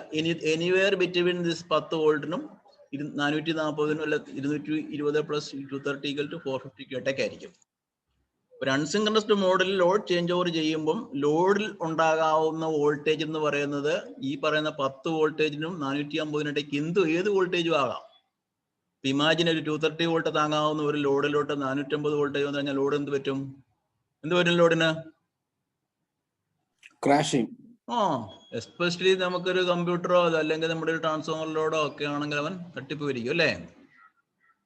എനിവേർ ബിറ്റ്വീൻ ദിസ് 10 വോൾട്ടിനും 440 അല്ല 220 + 230 = 450 ഇടയ്ക്കായിരിക്കും. ഒരു അൺസിൻക്രണസ്ഡ് മോഡിൽ ലോഡ് ചേഞ്ച് ഓവർ ചെയ്യുമ്പം ലോഡിൽ ഉണ്ടാകാവുന്ന വോൾട്ടേജ് എന്ന് പറയുന്നത് ഈ പറയുന്ന 10 വോൾട്ടേജിനും 450 ഏത് വോൾട്ടേജും ആകാം. ഇമാജിൻ ഒരു 230 വോൾട്ട് താങ്ങാവുന്ന ഒരു ലോഡിലോട്ട് 450 വോൾട്ടേജ് വന്നു കഴിഞ്ഞാൽ ലോഡ് എന്ത് പറ്റും? എന്ത് പറ്റും ലോഡിന്? ക്രാഷിംഗ്. എസ്പെഷ്യലി നമുക്കൊരു കമ്പ്യൂട്ടറോ അല്ലെങ്കിൽ നമ്മുടെ ഒരു ട്രാൻസ്ഫോമറിലോടോ ഒക്കെ ആണെങ്കിൽ അവൻ തട്ടിപ്പോയിരിക്കും അല്ലേ?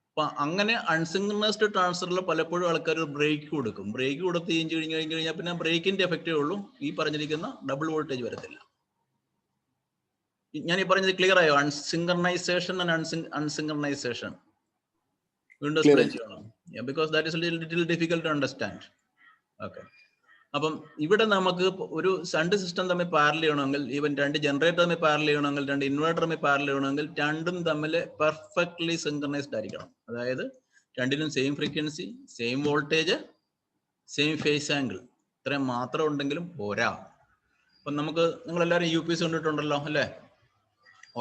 അപ്പൊ അങ്ങനെ അൺസിൻക്രണസ്ഡ് ട്രാൻസ്ഫറിൽ പലപ്പോഴും ആൾക്കാർ ബ്രേക്ക് കൊടുക്കും. ബ്രേക്ക് കൊടുത്ത് കഴിഞ്ഞാൽ പിന്നെ ബ്രേക്കിന്റെ എഫക്റ്റേ ഉള്ളൂ, ഈ പറഞ്ഞിരിക്കുന്ന ഡബിൾ വോൾട്ടേജ് വരത്തില്ല. ഞാൻ ഈ പറഞ്ഞത് ക്ലിയർ ആയോ? അൺസിൻക്രണൈസേഷൻ ആൻഡ് അൺസിൻക്രണൈസേഷൻ വീണ്ടും എക്സ്പ്ലെയിൻ ചെയ്യണം, because that is little difficult to understand. Okay, അപ്പം ഇവിടെ നമുക്ക് ഒരു രണ്ട് സിസ്റ്റം തമ്മിൽ പാരൽ ചെയ്യണമെങ്കിൽ, ഈവൻ രണ്ട് ജനറേറ്റർ തമ്മിൽ പാരൽ ചെയ്യണമെങ്കിൽ, രണ്ട് ഇൻവേർട്ടർ തമ്മിൽ പാരൽ ചെയ്യണമെങ്കിൽ രണ്ടും തമ്മിൽ പെർഫെക്റ്റ്ലി സിൻക്രണൈസ്ഡ് ആയിരിക്കണം. അതായത് രണ്ടിനും same frequency, same voltage, same phase angle, ഇത്രയും മാത്രം ഉണ്ടെങ്കിലും പോരാ. അപ്പം നമുക്ക് നിങ്ങളെല്ലാവരും UPS കണ്ടിട്ടുണ്ടല്ലോ അല്ലേ?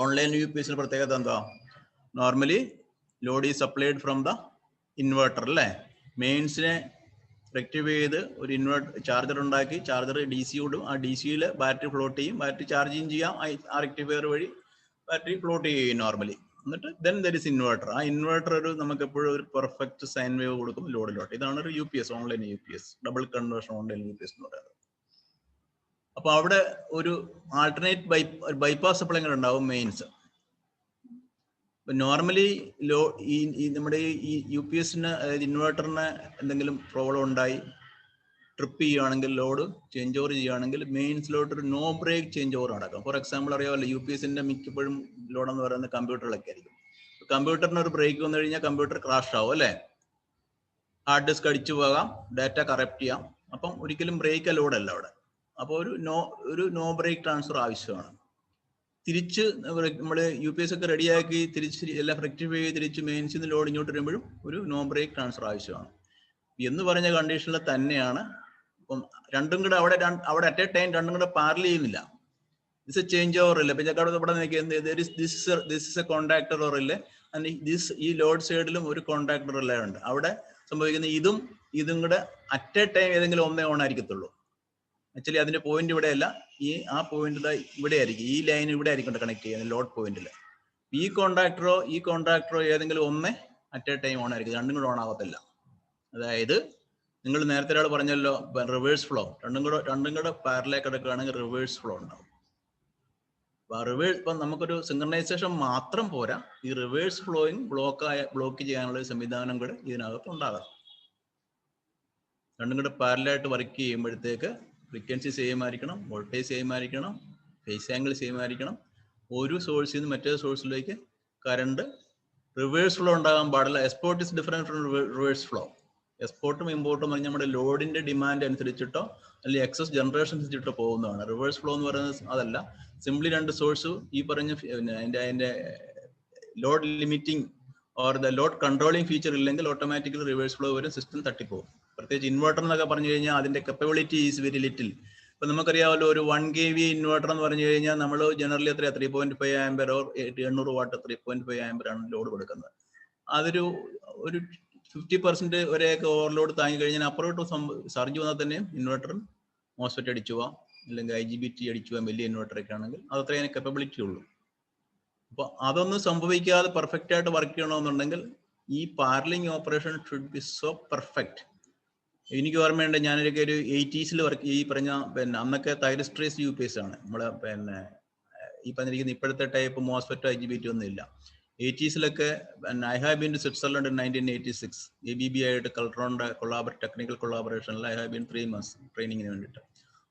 ഓൺലൈൻ UPS പ്രത്യേകത എന്താ? Normally Lord is supplied from the inverter അല്ലേ? മെയിൻസിനെ റെക്ടിഫൈ ചെയ്ത് ഒരു ഇൻവേർട്ടർ ചാർജർ ഉണ്ടാക്കി, ചാർജർ DC വിടും, ആ DCയിൽ ബാറ്ററി ഫ്ലോട്ട് ചെയ്യും, ബാറ്ററി ചാർജിങ് ചെയ്യാം, ആ റെക്ടിഫയർ വഴി ബാറ്ററി ഫ്ലോട്ട് ചെയ്യും നോർമലി. എന്നിട്ട് ദെൻ ദർ ഇസ് ഇൻവേർട്ടർ. ആ ഇൻവേർട്ടർ നമുക്ക് എപ്പോഴും ഒരു പെർഫെക്റ്റ് സൈൻ വേവ് കൊടുക്കും ലോഡിലോട്ട്. ഇതാണ് ഒരു UPS, online UPS, double conversion online UPS എന്ന് പറയുന്നത്. അപ്പൊ അവിടെ ഒരു ആൾട്ടർനേറ്റ് ബൈപ്പാസ് സപ്ലൈ ഉണ്ടാവും മെയിൻസ്. നോർമലി നമ്മുടെ ഈ UPSന് അതായത് ഇൻവേർട്ടറിന് എന്തെങ്കിലും പ്രോബ്ലം ഉണ്ടായി ട്രിപ്പ് ചെയ്യുകയാണെങ്കിൽ, ലോഡ് ചേഞ്ച് ഓവർ ചെയ്യുകയാണെങ്കിൽ മെയിൻസിലോട്ട് ഒരു നോ ബ്രേക്ക് ചേഞ്ച് ഓവർ നടക്കും. ഫോർ എക്സാമ്പിൾ അറിയാമല്ലോ, UPSന്റെ മിക്കപ്പോഴും ലോഡ് എന്ന് പറയുന്നത് കമ്പ്യൂട്ടറിലൊക്കെ ആയിരിക്കും. കമ്പ്യൂട്ടറിന് ഒരു ബ്രേക്ക് വന്നു കഴിഞ്ഞാൽ കമ്പ്യൂട്ടർ ക്രാഷ് ആവും അല്ലേ? ഹാർഡ് ഡിസ്ക് അടിച്ചു പോകാം, ഡാറ്റ കറപ്റ്റ് ചെയ്യാം. അപ്പം ഒരിക്കലും ബ്രേക്ക് ലോഡല്ല അവിടെ. അപ്പോൾ ഒരു നോ ബ്രേക്ക് ട്രാൻസ്ഫർ ആവശ്യമാണ്. തിരിച്ച് നമ്മൾ UPS ഒക്കെ റെഡിയാക്കി തിരിച്ച് എല്ലാം റെക്ടിഫൈ ചെയ്ത് തിരിച്ച് മെയിൻസിൽ നിന്ന് ലോഡ് ഇങ്ങോട്ട് വരുമ്പോഴും ഒരു നോ ബ്രേക്ക് ട്രാൻസ്ഫർ ആവശ്യമാണ് എന്ന് പറഞ്ഞ കണ്ടീഷനിൽ തന്നെയാണ്. അപ്പം രണ്ടും കൂടെ അവിടെ അറ്റ് എ ടൈം രണ്ടും കൂടെ പാരൽ ചെയ്യുന്നില്ല. ദിസ് ചേഞ്ച് ഓവർ ഇല്ല. This is A contactor or ഇല്ലേ, ഈ ലോഡ് സൈഡിലും ഒരു കോൺടാക്ടർ എല്ലാം ഉണ്ട്. അവിടെ സംഭവിക്കുന്ന ഇതും കൂടെ അറ്റ് എ ടൈം ഏതെങ്കിലും ഒന്നേ ഓൺ ആയിരിക്കത്തുള്ളൂ. ആക്ച്വലി അതിന്റെ പോയിന്റ് ഇവിടെ അല്ല, ആ പോയിന്റ് ഇവിടെ ആയിരിക്കും, ഈ ലൈൻ ഇവിടെ ആയിരിക്കും കണക്ട് ചെയ്യുന്നത് ലോഡ് പോയിന്റിൽ. ഈ കോൺട്രാക്ടറോ ഏതെങ്കിലും ഒന്നേ അറ്റ് എ ടൈം ഓൺ ആയിരിക്കും, രണ്ടും കൂടെ ഓൺ ആകത്തില്ല. അതായത് നിങ്ങൾ നേരത്തെ ഒരാൾ പറഞ്ഞല്ലോ റിവേഴ്സ് ഫ്ലോ, രണ്ടും കൂടെ പാരലേക്ക് കിടക്കുകയാണെങ്കിൽ റിവേഴ്സ് ഫ്ലോ ഉണ്ടാവും. ഇപ്പം നമുക്കൊരു സിൻക്രണൈസേഷൻ മാത്രം പോരാ, ഈ റിവേഴ്സ് ഫ്ലോയും ബ്ലോക്ക് ചെയ്യാനുള്ള ഒരു സംവിധാനം കൂടെ ഇതിനകത്ത് ഉണ്ടാകാം. രണ്ടും കൂടെ പാരലായിട്ട് വർക്ക് ചെയ്യുമ്പോഴത്തേക്ക് ഫ്രീക്വൻസി സെയിം ആയിരിക്കണം, വോൾട്ടേജ് സെയിം ആയിരിക്കണം, ഫേസ് ആംഗിൾ സെയിം ആയിരിക്കണം. ഒരു സോഴ്സിൽ നിന്ന് മറ്റേ സോഴ്സിലേക്ക് കറണ്ട് റിവേഴ്സ് ഫ്ലോ ഉണ്ടാകാൻ പാടില്ല. Export is different from reverse flow. എക്സ്പോർട്ടും ഇമ്പോർട്ടും പറഞ്ഞാൽ നമ്മുടെ ലോഡിന്റെ ഡിമാൻഡ് അനുസരിച്ചിട്ടോ അല്ലെങ്കിൽ എക്സസ് ജനറേഷൻ അനുസരിച്ചിട്ടോ പോകുന്നതാണ്. റിവേഴ്സ് ഫ്ലോ എന്ന് പറയുന്നത് അതല്ല. സിംപ്ലി രണ്ട് സോഴ്സ് ഈ പറഞ്ഞ അതിന്റെ load limiting or the load controlling feature ഇല്ലെങ്കിൽ ഓട്ടോമാറ്റിക്കലി റിവേഴ്സ് ഫ്ലോ വരും, സിസ്റ്റം തട്ടിപ്പോകും. പ്രത്യേകിച്ച് ഇൻവേർട്ടർ എന്നൊക്കെ പറഞ്ഞു കഴിഞ്ഞാൽ അതിന്റെ കപ്പബിലിറ്റി ഈസ് വെരി ലിറ്റിൽ. ഇപ്പൊ നമുക്കറിയാമല്ലോ, ഒരു 1 kV ഇൻവേർട്ടർ എന്ന് പറഞ്ഞു കഴിഞ്ഞാൽ നമ്മൾ generally 3.5 ampere or 800 what 3.5 ampere ആണ് ലോഡ് കൊടുക്കുന്നത്. അതൊരു 50% വരെയൊക്കെ ഓവർലോഡ് താങ്ങി കഴിഞ്ഞാൽ അപ്പുറത്തോട്ട് സർജ് വന്നാൽ തന്നെ ഇൻവേർട്ടറും മോസ്ഫെറ്റ് അടിച്ചു പോവാം, അല്ലെങ്കിൽ IGBT അടിച്ചു പോകാം. വലിയ ഇൻവേർട്ടറൊക്കെ ആണെങ്കിൽ അത് അത്രയും കപ്പബിലിറ്റി ഉള്ളൂ. അപ്പൊ അതൊന്നും സംഭവിക്കാതെ പെർഫെക്റ്റ് ആയിട്ട് വർക്ക് ചെയ്യണമെന്നുണ്ടെങ്കിൽ ഈ paralleling operation should be so perfect. എനിക്ക് ഓർമ്മയുണ്ട്, ഞാനൊക്കെ ഒരു 80s വർക്ക് ഈ പറഞ്ഞ അന്നൊക്കെ തൈറിസ്ട്രേസ് UPS ആണ് നമ്മളെ ഈ പറഞ്ഞിരിക്കുന്ന ഇപ്പോഴത്തെ ടൈപ്പ് മോസ്ഫെറ്റ് IGBT ഒന്നും ഇല്ല. 80s I have been to Switzerland in 1986 ABB ആയിട്ട് കളട്രോണിന്റെ ടെക്നിക്കൽ കൊളാബറേഷനിൽ ഐ ഹാവ് ബീൻ 3 months ട്രെയിനിങ്ങിന് വേണ്ടിയിട്ട്.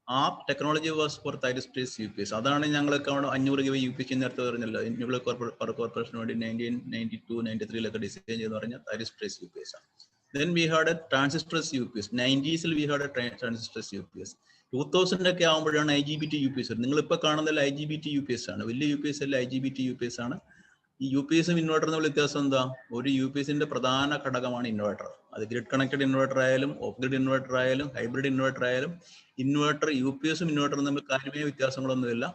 ആ technology was for thyristors UPS. അതാണ് ഞങ്ങളൊക്കെ 500 kV UPS നേരത്തെ പറഞ്ഞല്ലോ, ന്യൂക്ലിയർ പവർ കോർപ്പറേഷന് വേണ്ടി 1992-93 ഡിസൈൻ ചെയ്ത് പറഞ്ഞ തൈറിസ്ട്രേസ് UPS ആണ്. Then we had a transistor UPS. 90s we had a transistor UPS. 2000 ഒക്കെ ആകുമ്പോഴാണ് IGBT UPS. നിങ്ങൾ ഇപ്പൊ കാണുന്നതിൽ IGBT UPS ആണ്. വലിയ UPS അല്ല, IGBT UPS ആണ്. ഈ UPSും ഇൻവേർട്ടറും തമ്മിൽ വ്യത്യാസം എന്താ? ഒരു UPSന്റെ പ്രധാന ഘടകമാണ് ഇൻവേർട്ടർ. അത് ഗ്രിഡ് കണക്റ്റഡ് ഇൻവേർട്ടർ ആയാലും ഓഫ് ഗ്രിഡ് ഇൻവേർട്ടർ ആയാലും ഹൈബ്രിഡ് ഇൻവേർട്ടർ ആയാലും UPSും ഇൻവേർട്ടറും തമ്മിൽ കാര്യമായ വ്യത്യാസങ്ങളൊന്നുമില്ല.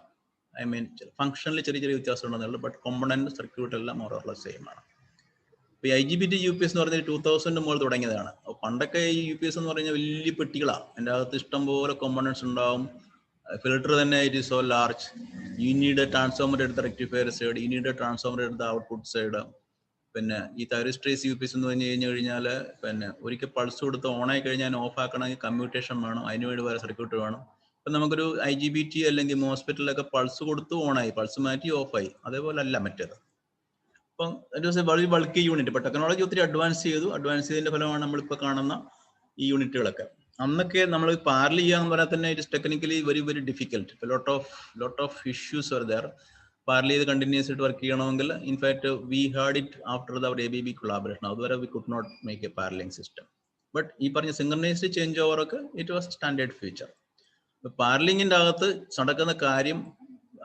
ഐ മീൻ ഫംഗ്ഷനിൽ ചെറിയ വ്യത്യാസം ഉണ്ടെന്നുള്ളൂ. ബട്ട് കോമ്പണന്റ് സർക്യൂട്ട് എല്ലാം മോർ ഓർ ലെസ് സെയിം ആണ്. ഈ IGBT UPS എന്ന് പറഞ്ഞാൽ 2000 മുതൽ തുടങ്ങിയതാണ്. പണ്ടൊക്കെ ഈ UPS എന്ന് പറഞ്ഞാൽ വലിയ പെട്ടികളാണ്. അതിൻ്റെ അകത്ത് ഇഷ്ടംപോലെ കോമ്പണൻസ് ഉണ്ടാവും. ഫിൽട്ടർ തന്നെ it is so large. You need a transformer എടുത്ത rectifier side, you need a transformer എടുത്ത ഔട്ട്പുട്ട് സൈഡ്. പിന്നെ ഈ തൈറിസ്ട്രേസ് UPS എന്ന് പറഞ്ഞു കഴിഞ്ഞാൽ പിന്നെ ഒരിക്കൽ പൾസ് കൊടുത്ത് ഓണായി കഴിഞ്ഞാൽ ഓഫ് ആക്കണമെങ്കിൽ കമ്മ്യൂട്ടേഷൻ വേണം, അതിനുവേണ്ടി വേറെ സർക്യൂട്ട് വേണം. ഇപ്പം നമുക്കൊരു IGBT അല്ലെങ്കിൽ മോസ്ഫെറ്റിലൊക്കെ പൾസ് കൊടുത്ത് ഓണായി, പൾസ് മാറ്റി ഓഫായി. അതേപോലെ അല്ല മറ്റേത്. അപ്പം ഇറ്റ് വാസ് എ വളരെ ബൾക്കി യൂണിറ്റ്. ഇപ്പം ടെക്നോളജി ഒത്തിരി അഡ്വാൻസ് ചെയ്തതിന്റെ ഫലമാണ് നമ്മളിപ്പോൾ കാണുന്ന ഈ യൂണിറ്റുകളൊക്കെ. അന്നൊക്കെ നമ്മൾ പാരൽ ചെയ്യാന്ന് പറഞ്ഞാൽ തന്നെ it is technically very very difficult. Lot of issues are there. Parallel ചെയ്ത് കണ്ടിന്യൂസ് ആയിട്ട് വർക്ക് ചെയ്യണമെങ്കിൽ in fact we had it after our ABB collaboration. അതുവരെ we could not make a paralleling system. But ഈ പറഞ്ഞ സിംഗർണൈസ്ഡ് ചേഞ്ച് ഓവറൊക്കെ ഇറ്റ് വാസ് സ്റ്റാൻഡേർഡ് ഫീച്ചർ. പാരലിങ്ങിന്റെ അകത്ത് നടക്കുന്ന കാര്യം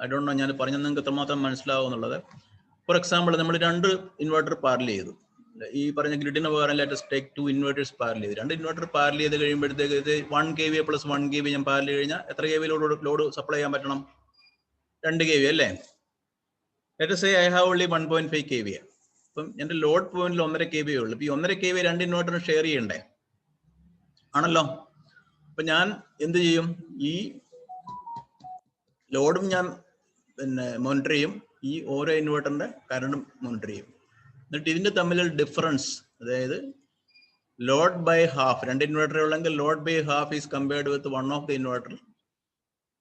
ഐ ഡോണ്ട് നോ, ഞാൻ പറഞ്ഞത് നിങ്ങൾക്ക് എത്രമാത്രം മനസ്സിലാവും എന്നുള്ളത്. ഫോർ എക്സാമ്പിൾ, നമ്മൾ 2 ഇൻവെർട്ടർ പാരൽ ചെയ്തു. ഈ പറഞ്ഞ ഗ്രിഡിന് പകരം ലേറ്റസ്റ്റ് ടേക്ക് 2 ഇൻവെർട്ടേഴ്സ് പാരൽ ചെയ്തു. 2 ഇൻവെർട്ടർ പാരൽ ചെയ്ത് കഴിയുമ്പോഴത്തേക്ക് ഇത് 1 kVA പ്ലസ് 1 kV ഞാൻ പാരൽ കഴിഞ്ഞാൽ എത്ര kV ലോഡ് സപ്ലൈ ചെയ്യാൻ പറ്റണം? 2 kV അല്ലേ? Let say I have only 1.5 kVA. അപ്പം എന്റെ ലോഡ് പോയിന്റിൽ 1.5 kVA ഉള്ളൂ. ഇപ്പൊ ഈ 1.5 kVA 2 ഇൻവെർട്ടറിന് ഷെയർ ചെയ്യണ്ടേ? ആണല്ലോ. അപ്പൊ ഞാൻ എന്ത് ചെയ്യും? ഈ ലോഡും ഞാൻ പിന്നെ മോണിറ്റർ ചെയ്യും, ഈ ഓരോ ഇൻവെർട്ടറിന്റെ കറണ്ടും മോണിറ്റർ ചെയ്യും. എന്നിട്ട് ഇതിന്റെ തമ്മിലുള്ള ഡിഫറൻസ്, അതായത് ലോഡ് ബൈ ഹാഫ്, 2 ഇൻവെർട്ടർ ഉള്ളെങ്കിൽ load by half is compared with one of the inverter.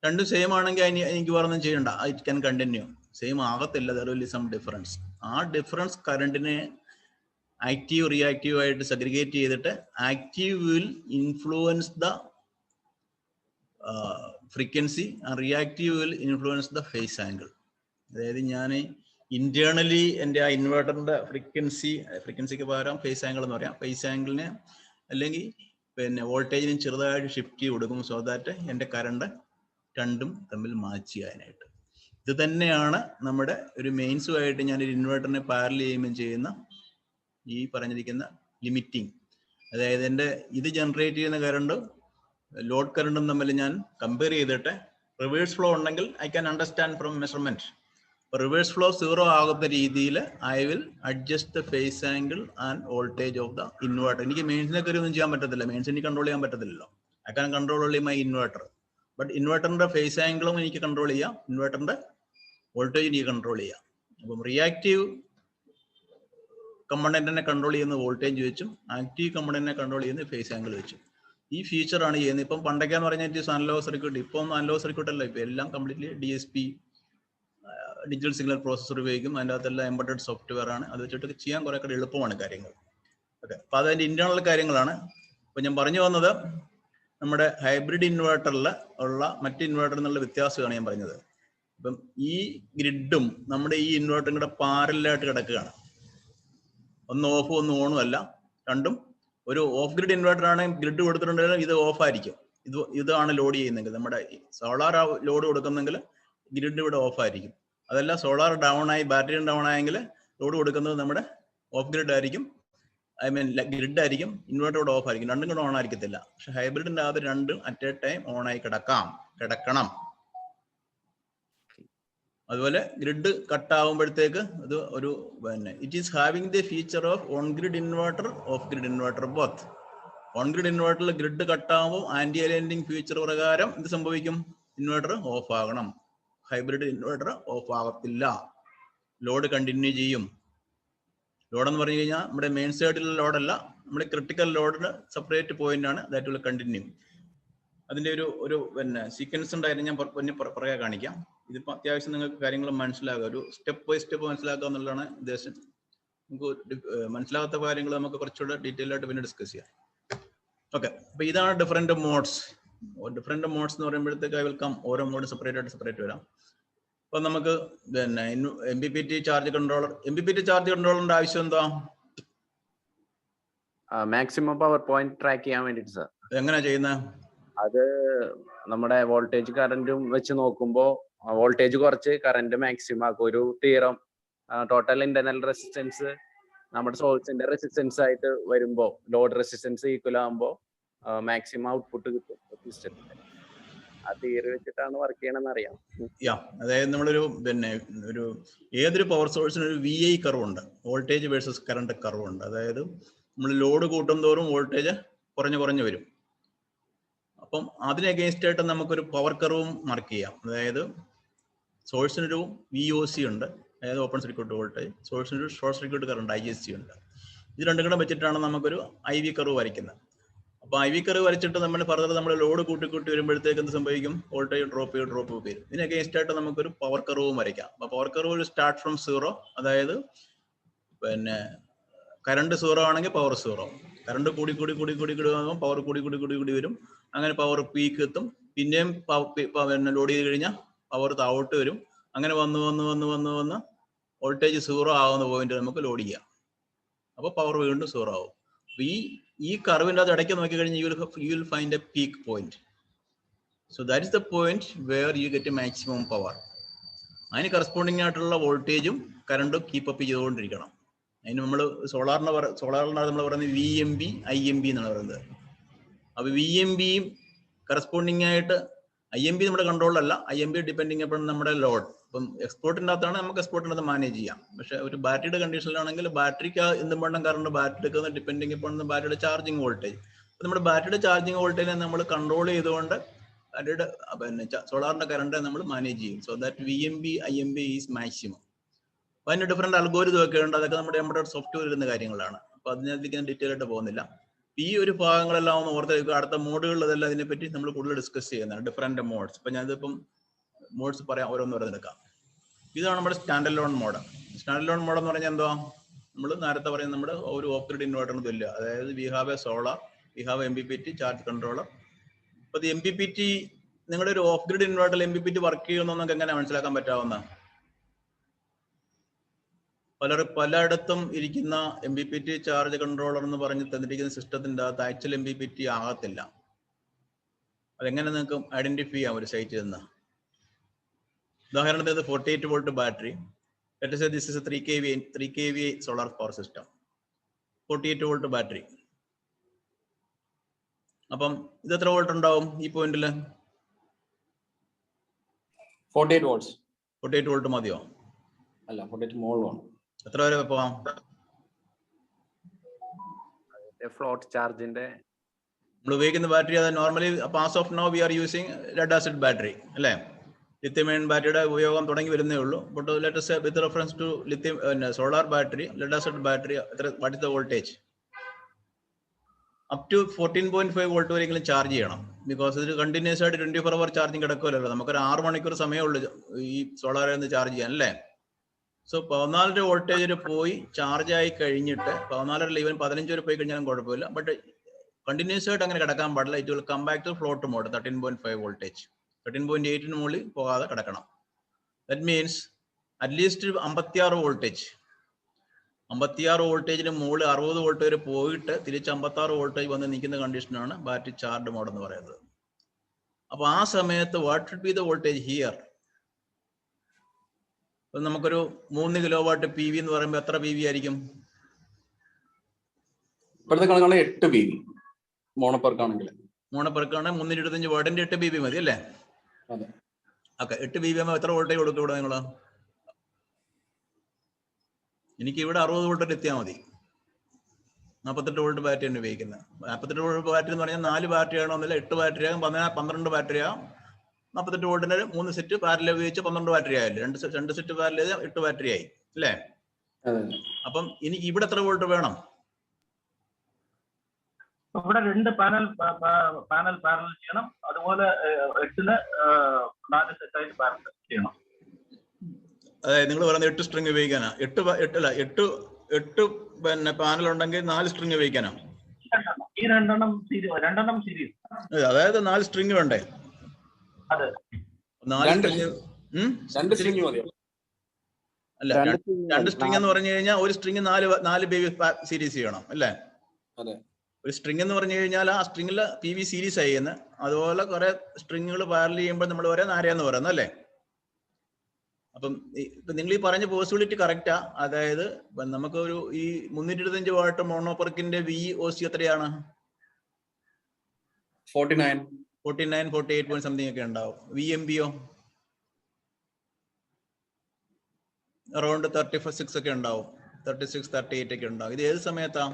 രണ്ടും സെയിം ആണെങ്കിൽ എനിക്ക് വേറൊന്നും ചെയ്യണ്ട, ഇറ്റ് ക്യാൻ കണ്ടിന്യൂ. സെയിം ആകത്തില്ല, there will be some difference. ആ ഡിഫറൻസ് കറണ്ടിനെ ആക്റ്റീവ് റിയാക്റ്റീവ് ആയിട്ട് സെഗ്രിഗേറ്റ് ചെയ്തിട്ട് active will influence the frequency, reactive will influence the phase angle. അതായത് ഞാൻ ഇന്റേണലി എൻ്റെ ആ ഇൻവെർട്ടറിന്റെ ഫ്രീക്വൻസിക്ക് പകരം ഫേസ് ആംഗിൾ എന്ന് പറയാം. ഫേസ് ആംഗിളിനെ അല്ലെങ്കിൽ പിന്നെ വോൾട്ടേജിനും ചെറുതായിട്ട് ഷിഫ്റ്റ് ചെയ്ത് കൊടുക്കും, സോ ദാറ്റ് എൻ്റെ കറണ്ട് രണ്ടും തമ്മിൽ മാച്ച് ചെയ്യാനായിട്ട്. ഇത് തന്നെയാണ് നമ്മുടെ ഒരു മെയിൻസുമായിട്ട് ഞാനൊരു ഇൻവെർട്ടറിനെ പാരൽ ചെയ്യുമ്പോൾ ചെയ്യുന്ന ഈ പറഞ്ഞിരിക്കുന്ന ലിമിറ്റിംഗ്. അതായത് എൻ്റെ ഇത് ജനറേറ്റ് ചെയ്യുന്ന കറണ്ട് ലോഡ് കറണ്ടും തമ്മിൽ ഞാൻ കമ്പയർ ചെയ്തിട്ട് റിവേഴ്സ് ഫ്ലോ ഉണ്ടെങ്കിൽ I can understand from measurement. Reverse flow 0 ആകുന്ന രീതിയിൽ I will adjust the phase angle and voltage of the inverter. എനിക്ക് മെയിൻസിനെ കയറി ഒന്നും ചെയ്യാൻ പറ്റത്തില്ല, മെയിൻസ് എനിക്ക് കൺട്രോൾ ചെയ്യാൻ പറ്റത്തില്ലല്ലോ. I can control only my inverter. But ഇൻവെർട്ടറിന്റെ ഫേസ് ആംഗിളും എനിക്ക് കൺട്രോൾ ചെയ്യാം, ഇൻവെർട്ടറിന്റെ വോൾട്ടേജ് എനിക്ക് കൺട്രോൾ ചെയ്യാം. അപ്പം റിയാക്റ്റീവ് കമ്പണന്റിനെ കൺട്രോൾ ചെയ്യുന്ന വോൾട്ടേജ് വെച്ചും ആക്റ്റീവ് കമ്പണന്റിനെ കൺട്രോൾ ചെയ്യുന്ന ഫേസ് ആംഗിൾ വെച്ചും ഈ ഫീച്ചറാണ് ചെയ്യുന്നത്. ഇപ്പം പണ്ടൊക്കെയെന്ന് പറഞ്ഞാൽ അനലോഗ് സർക്യൂട്ട്, ഇപ്പം അനലോഗ് സർക്യൂട്ട് അല്ല, ഇപ്പം എല്ലാം completely DSP digital signal processor ഉപയോഗിക്കും. അതിൻ്റെ അകത്തെല്ലാം എംബഡഡ് സോഫ്റ്റ്വെയർ ആണ്. അത് വെച്ചിട്ട് ചെയ്യാൻ കുറെ കൂടെ എളുപ്പമാണ് കാര്യങ്ങൾ. ഓക്കെ, അപ്പം അതിൻ്റെ ഇന്റേണൽ കാര്യങ്ങളാണ്. അപ്പം ഞാൻ പറഞ്ഞു വന്നത് നമ്മുടെ ഹൈബ്രിഡ് ഇൻവേർട്ടറിൽ ഉള്ള മറ്റ് ഇൻവേർട്ടറിൽ നിന്നുള്ള വ്യത്യാസമാണ് ഞാൻ പറഞ്ഞത്. അപ്പം ഈ ഗ്രിഡും നമ്മുടെ ഈ ഇൻവേർട്ടറും കൂടെ പാരലായിട്ട് കിടക്കുകയാണ്. ഒന്ന് ഓഫും ഒന്ന് ഓണും അല്ല, രണ്ടും. ഒരു ഓഫ് ഗ്രിഡ് ഇൻവേർട്ടർ ആണെങ്കിൽ ഗ്രിഡ് കൊടുത്തിട്ടുണ്ടെങ്കിൽ ഇത് ഓഫ് ആയിരിക്കും. ഇതാണ് ലോഡ് ചെയ്യുന്നെങ്കിൽ, നമ്മുടെ സോളാർ ലോഡ് കൊടുക്കുന്നെങ്കിൽ ഗ്രിഡ് ഇവിടെ ഓഫ് ആയിരിക്കും. അതല്ല സോളാർ ഡൗൺ ആയി ബാറ്ററി ഡൗൺ ആയെങ്കിൽ ലോഡ് കൊടുക്കുന്നത് നമ്മുടെ ഓഫ് ഗ്രിഡ് ആയിരിക്കും, ഐ മീൻ ഗ്രിഡ് ആയിരിക്കും, ഇൻവേർട്ടർ ഇവിടെ ഓഫ് ആയിരിക്കും. രണ്ടും കൂടെ ഓൺ ആയിരിക്കത്തില്ല. പക്ഷെ ഹൈബ്രിഡിന്റെ അകത്ത് രണ്ടും അറ്റ് എ ടൈം ഓൺ ആയി കിടക്കണം. അതുപോലെ ഗ്രിഡ് കട്ട് ആകുമ്പോഴത്തേക്ക് ഇത് ഒരു പിന്നെ it is having the feature of on grid inverter, off grid inverter both. On grid ഇൻവേർട്ടറിൽ ഗ്രിഡ് കട്ട് ആകുമ്പോൾ ആന്റി അലൈനിങ് ഫീച്ചർ പ്രകാരം എന്ത് സംഭവിക്കും? ഇൻവേർട്ടർ ഓഫ് ആകണം. ഹൈബ്രിഡ് ഇൻവേർട്ടർ ഓഫ് ആകത്തില്ല, ലോഡ് കണ്ടിന്യൂ ചെയ്യും. ലോഡെന്ന് പറഞ്ഞു കഴിഞ്ഞാൽ നമ്മുടെ മെയിൻ സൈഡിലുള്ള ലോഡല്ല, നമ്മുടെ ക്രിട്ടിക്കൽ ലോഡിന് സെപ്പറേറ്റ് പോയിന്റ് ആണ്, ദാറ്റ് വിൽ കണ്ടിന്യൂ. അതിന്റെ ഒരു പിന്നെ സീക്വൻസ് ഉണ്ടായിരുന്നു, ഞാൻ പുറകെ കാണിക്കാം. ഇതിപ്പോൾ അത്യാവശ്യം നിങ്ങൾക്ക് കാര്യങ്ങൾ മനസ്സിലാകുക, ഒരു സ്റ്റെപ്പ് ബൈ സ്റ്റെപ്പ് മനസ്സിലാക്കുക എന്നുള്ളതാണ് ഉദ്ദേശം. നമുക്ക് മനസ്സിലാകാത്ത കാര്യങ്ങൾ നമുക്ക് കുറച്ചുകൂടെ ഡീറ്റെയിൽ ആയിട്ട് പിന്നെ ഡിസ്കസ് ചെയ്യാം. ഓക്കെ, അപ്പൊ ഇതാണ് ഡിഫറെന്റ് മോഡ്സ്. ഡിഫറെന്റ് മോഡ്സ് എന്ന് പറയുമ്പോഴത്തേക്ക് ഐ വിൽ കം ഓരോ മോഡ് സെപ്പറേറ്റ് വരാം. അപ്പൊ നമുക്ക് പിന്നെ MPPT ചാർജ് കൺട്രോളറിന്റെ ആവശ്യം എന്താ? മാക്സിമം പവർ പോയിന്റ് ട്രാക്ക് ചെയ്യാൻ വേണ്ടിട്ട് സാർ. എങ്ങനെയാ ചെയ്യുന്നത്? അത് നമ്മുടെ വോൾട്ടേജ് കറന്റും വെച്ച് നോക്കുമ്പോൾ വോൾട്ടേജ് കുറച്ച് കറന്റ് മാക്സിമം ആക്കും. ഒരു തിയറം ടോട്ടൽ ഇന്റർണൽ റെസിസ്റ്റൻസ് നമ്മുടെ സോഴ്സിന്റെ റെസിസ്റ്റൻസ് ആയിട്ട് വരുമ്പോൾ ലോഡ് റെസിസ്റ്റൻസ് ഈക്വൽ ആകുമ്പോൾ മാക്സിമം ഔട്ട്പുട്ട് കിട്ടും സിസ്റ്റത്തിന്. ആ തിയറി വെച്ചിട്ടാണ് വർക്ക് ചെയ്യണമെന്ന് അറിയാം. യാ, അതായത് നമ്മളൊരു ഒരു ഏതൊരു പവർ സോഴ്സിന് ഒരു VI കർവ് ഉണ്ട്, വോൾട്ടേജ് വേഴ്സസ് കറണ്ട് കർവ് ഉണ്ട്. അതായത് നമ്മൾ ലോഡ് കൂട്ടും തോറും വോൾട്ടേജ് കുറഞ്ഞു വരും. അപ്പം അതിന് അഗേൻസ്റ്റ് ആയിട്ട് നമുക്കൊരു പവർ കർവും മാർക്ക് ചെയ്യാം. അതായത് സോഴ്സിനൊരു VOC ഉണ്ട്, അതായത് ഓപ്പൺ സർക്യൂട്ട് വോൾട്ടേജ്, സോഴ്സിനൊരു ഷോർട്ട് സർക്യൂട്ട് കറണ്ട് ISC ഉണ്ട്. ഇത് രണ്ടും കൂടെ വെച്ചിട്ടാണ് നമുക്കൊരു IV കർവ് വരയ്ക്കുന്നത്. അപ്പോൾ IV കർവ് വരച്ചിട്ട് നമ്മൾ ഫർദർ നമ്മൾ ലോഡ് കൂട്ടി വരുമ്പോഴത്തേക്ക് എന്ത് സംഭവിക്കും? വോൾട്ടേജ് ഡ്രോപ്പ് വരും. ഇതിന് അഗേൻസ്റ്റ് ആയിട്ട് നമുക്കൊരു പവർ കർവും വരയ്ക്കാം. അപ്പോൾ പവർ കർവ് ഒരു സ്റ്റാർട്ട് ഫ്രം 0, അതായത് കറണ്ട് 0 ആണെങ്കിൽ പവർ 0, കറണ്ട് കൂടി പവർ കൂടി വരും. അങ്ങനെ പവർ പീക്ക് എത്തും, പിന്നെയും ലോഡ് ചെയ്ത് കഴിഞ്ഞാൽ പവർ താഴോട്ട് വരും. അങ്ങനെ വന്ന് വോൾട്ടേജ് 0 ആവുന്ന പോയിന്റ് നമുക്ക് ലോഡ് ചെയ്യാം. അപ്പോൾ പവർ വീണ്ടും 0 ആവും. ഈ കർവിൻ്റെ അത് ഇടയ്ക്ക് നോക്കി കഴിഞ്ഞാൽ you will find a peak point. So that is the point where you get a maximum power. അതിന് കറസ്പോണ്ടിങ് ആയിട്ടുള്ള വോൾട്ടേജും കറണ്ടും കീപ്പപ്പ് ചെയ്തുകൊണ്ടിരിക്കണം. അതിന് നമ്മൾ സോളാറിനാണ് നമ്മൾ പറയുന്നത് VMB IMB എന്നാണ് പറയുന്നത്. അപ്പോൾ VMBയും കറസ്പോണ്ടിങ് ആയിട്ട് IMB നമ്മുടെ കൺട്രോളിലല്ല, IMB ഡിപ്പെൻഡിങ് അപ്പോൾ നമ്മുടെ ലോഡ്. അപ്പം എക്സ്പോർട്ടിൻ്റെ അകത്താണ് നമുക്ക് എക്സ്പോർട്ടിനകത്ത് മാനേജ് ചെയ്യാം. പക്ഷെ ഒരു ബാറ്ററിയുടെ കണ്ടീഷനിലാണെങ്കിൽ ബാറ്ററിക്ക് എന്തും വേണം കറണ്ട് ബാറ്ററി എടുക്കുന്ന ഡിപ്പെൻഡിങ് അപ്പോൾ ബാറ്ററിയുടെ ചാർജിങ് വോൾട്ടേജ്. അപ്പോൾ നമ്മുടെ ബാറ്ററിയുടെ ചാർജിങ് വോൾട്ടേജിനെ നമ്മൾ കൺട്രോൾ ചെയ്തുകൊണ്ട് ബാറ്ററിയുടെ സോളാറിന്റെ കറണ്ട് നമ്മൾ മാനേജ് ചെയ്യും. So that VMB IMB is maximum. അപ്പോൾ അതിന് ഡിഫറെന്റ് അൽഗോരിതം ഒക്കെ ഉണ്ട്, അതൊക്കെ നമ്മുടെ എംബഡഡ് സോഫ്റ്റ്വെയർ ഇരുന്ന കാര്യങ്ങളാണ്. അപ്പോൾ അതിനകത്തേക്ക് ഞാൻ ഡീറ്റെയിൽ ആയിട്ട് പോകുന്നില്ല. ഈ ഒരു ഭാഗങ്ങളെല്ലാം ഒന്ന് ഓർത്തേക്ക്, അടുത്ത മോഡുകളിൽ അതെല്ലാം ഇതിനെപ്പറ്റി നമ്മൾ കൂടുതൽ ഡിസ്കസ് ചെയ്യുന്നതാണ്, ഡിഫറെന്റ് മോഡ്സ്. ഇപ്പം ഞാനിതിപ്പം മോഡ്സ് പറയാം, ഓരോന്നെടുക്കാം. ഇതാണ് നമ്മുടെ stand alone mode. Stand alone mode എന്ന് പറഞ്ഞാൽ എന്തുവാ? നമ്മൾ നേരത്തെ പറയുന്നത് നമ്മുടെ ഒരു ഓഫ് ഗ്രിഡ് ഇൻവേർട്ടറിന് തുല്യ. അതായത് V have A solar, we have MPPT charge controller. അപ്പോൾ MPPT നിങ്ങളുടെ ഒരു ഓഫ് ഗ്രിഡ് ഇൻവേർട്ടറിൽ MPPT വർക്ക് ചെയ്യുമെന്ന് നമുക്ക് എങ്ങനെ മനസ്സിലാക്കാൻ പറ്റാവുന്ന? പലയിടത്തും ഇരിക്കുന്ന MPPT ചാർജ് കൺട്രോളർ എന്ന് പറഞ്ഞ് തന്നിരിക്കുന്ന സിസ്റ്റത്തിന്റെ അകത്ത് ആക്ച്വൽ MPPT ആകത്തില്ല. അതെങ്ങനെ നിങ്ങൾക്ക് ഐഡന്റിഫൈ ചെയ്യാം ഒരു സൈറ്റിൽ നിന്ന്? ഉദാഹരണത്തിന് 48 volt battery, let us say this is a 3 kVA solar power system, 48 volt battery. അപ്പം ഇത് എത്ര വോൾട്ട് ഉണ്ടാവും ഈ പോയിന്റിൽ? 48 വോൾട്ട്സ്. 48 വോൾട്ട് മതിയോ? അല്ല, 48 മോളാണ്. എത്ര വരെ പോവാം? ഫ്ലോട്ട് ചാർജിന്റെ നമ്മൾ ഉപയോഗിക്കുന്ന ബാറ്ററി അത് normally pass of no we are using lead acid battery അല്ലേ? ലിഥിയം അയൺ ബാറ്ററിയുടെ ഉപയോഗം തുടങ്ങി വരുന്നേ ഉള്ളൂ. But let us say with reference to lithium solar battery, lead acid battery, what is the voltage? Up to 14.5 volt വരെയെങ്കിലും ചാർജ് ചെയ്യണം. ബിക്കോസ് ഇത് കണ്ടിന്യൂസ് ആയിട്ട് 24 അവർ ചാർജിങ് കിടക്കുമല്ലോ. നമുക്കൊരു 6 മണിക്കൂർ സമയമുള്ളൂ ഈ സോളാറിൽ നിന്ന് ചാർജ് ചെയ്യാൻ അല്ലേ? സോ 14 വോൾട്ടേജിൽ പോയി ചാർജ് ആയി കഴിഞ്ഞിട്ട് 14 ഈവൻ 15 വരെ പോയി കഴിഞ്ഞാലും കുഴപ്പമില്ല. ബട്ട് കണ്ടിന്യൂസ് ആയിട്ട് അങ്ങനെ കിടക്കാൻ പാടില്ല. It will come back to float mode 13.5 voltage. 13.8 മുകളിൽ പോകാതെ കിടക്കണം. That means at least 56 voltage. 56 വോൾട്ടേജിന് മുകളിൽ 60 വോൾട്ട് വരെ പോയിട്ട് തിരിച്ച് 56 വോൾട്ടേജ് വന്ന് നിൽക്കുന്ന കണ്ടീഷനാണ് ബാറ്ററി ചാർജ് മോഡ് എന്ന് പറയുന്നത്. അപ്പൊ ആ സമയത്ത് what should be the voltage here? നമുക്കൊരു 3 കിലോവാട്ട് PV എന്ന് പറയുമ്പോൾ എത്ര PV ആയിരിക്കും? ഇപ്പോഴത്തെ കണക്കാണ് 8 PV മോണോപെർക്കാണെങ്കിൽ. മോണോപെർക്കാണെങ്കിൽ 325 വാട്ടിന്റെ 8 PV മതി അല്ലേ? ഓക്കെ, 8 PV ആകുമ്പോൾ എത്ര വോൾട്ടേജ് കൊടുക്കും ഇവിടെ നിങ്ങൾ? എനിക്ക് ഇവിടെ 60 വോൾട്ടിൽ എത്തിയാൽ മതി. 48 വോൾട്ട് ബാറ്ററിയാണ് ഉപയോഗിക്കുന്നത്. 48 വോൾട്ട് ബാറ്ററി എന്ന് പറഞ്ഞാൽ 4 ബാറ്ററി ആകണമെന്നില്ല, 8 ബാറ്ററി ആകും, 12 ബാറ്ററി ആകും. 48 വോൾട്ടിന് 3 സെറ്റ് പാരലൽ ഉപയോഗിച്ച് 12 ബാറ്ററി ആയില്ലേ? 2 സെറ്റ് പാരലൽ 8 ബാറ്ററി ആയി അല്ലേ? അപ്പം എനിക്ക് ഇവിടെ എത്ര വോൾട്ട് വേണം? ഇവിടെ 2 പാനൽ പാരലൽ ചെയ്യണം. അതുപോലെ 8ന് 4 സെറ്റായിട്ട് പാരലൽ ചെയ്യണം. അതായത് നിങ്ങൾ പറയുന്നത് 8 സ്ട്രിങ് ഉപയോഗിക്കാനാ? 8 പിന്നെ പാനൽ ഉണ്ടെങ്കിൽ 4 സ്ട്രിങ് ഉപയോഗിക്കാനാ? ഈ രണ്ടെണ്ണം സീരീസ്. അതായത് 4 സ്ട്രിങ് വേണ്ടേ? അതെ, 2 സ്ട്രിങ് മതിയോ? അല്ല, 2 സ്ട്രിങ് എന്ന് പറഞ്ഞു കഴിഞ്ഞാൽ ഒരു സ്ട്രിങ് 4 PV സീരീസ് ചെയ്യണം അല്ലേ? അതെ. ഒരു സ്ട്രിങ് എന്ന് പറഞ്ഞു കഴിഞ്ഞാൽ ആ സ്ട്രിങ്ങിൽ PV സീരീസ് ആയിരുന്നു. അതുപോലെ കുറെ സ്ട്രിങ്ങുകൾ പാരലൽ ചെയ്യുമ്പോൾ നമ്മൾ ഒരേ നാരയെന്ന് പറയുന്നത് അല്ലേ? അപ്പം ഇപ്പൊ നിങ്ങൾ ഈ പറഞ്ഞ പോസിബിലിറ്റി കറക്റ്റാ. അതായത് നമുക്ക് ഒരു ഈ 325 വാട്ട് മോണോപെർക്കിന്റെ VOC എത്രയാണ്? 49. 49, 48 പോയിന്റ് സംതിങ് ഒക്കെ ഉണ്ടാവും. VMBയോ അറൌണ്ട് 36 ഒക്കെ ഉണ്ടാവും, 36, 38 ഒക്കെ ഉണ്ടാവും. ഇത് ഏത് സമയത്താ?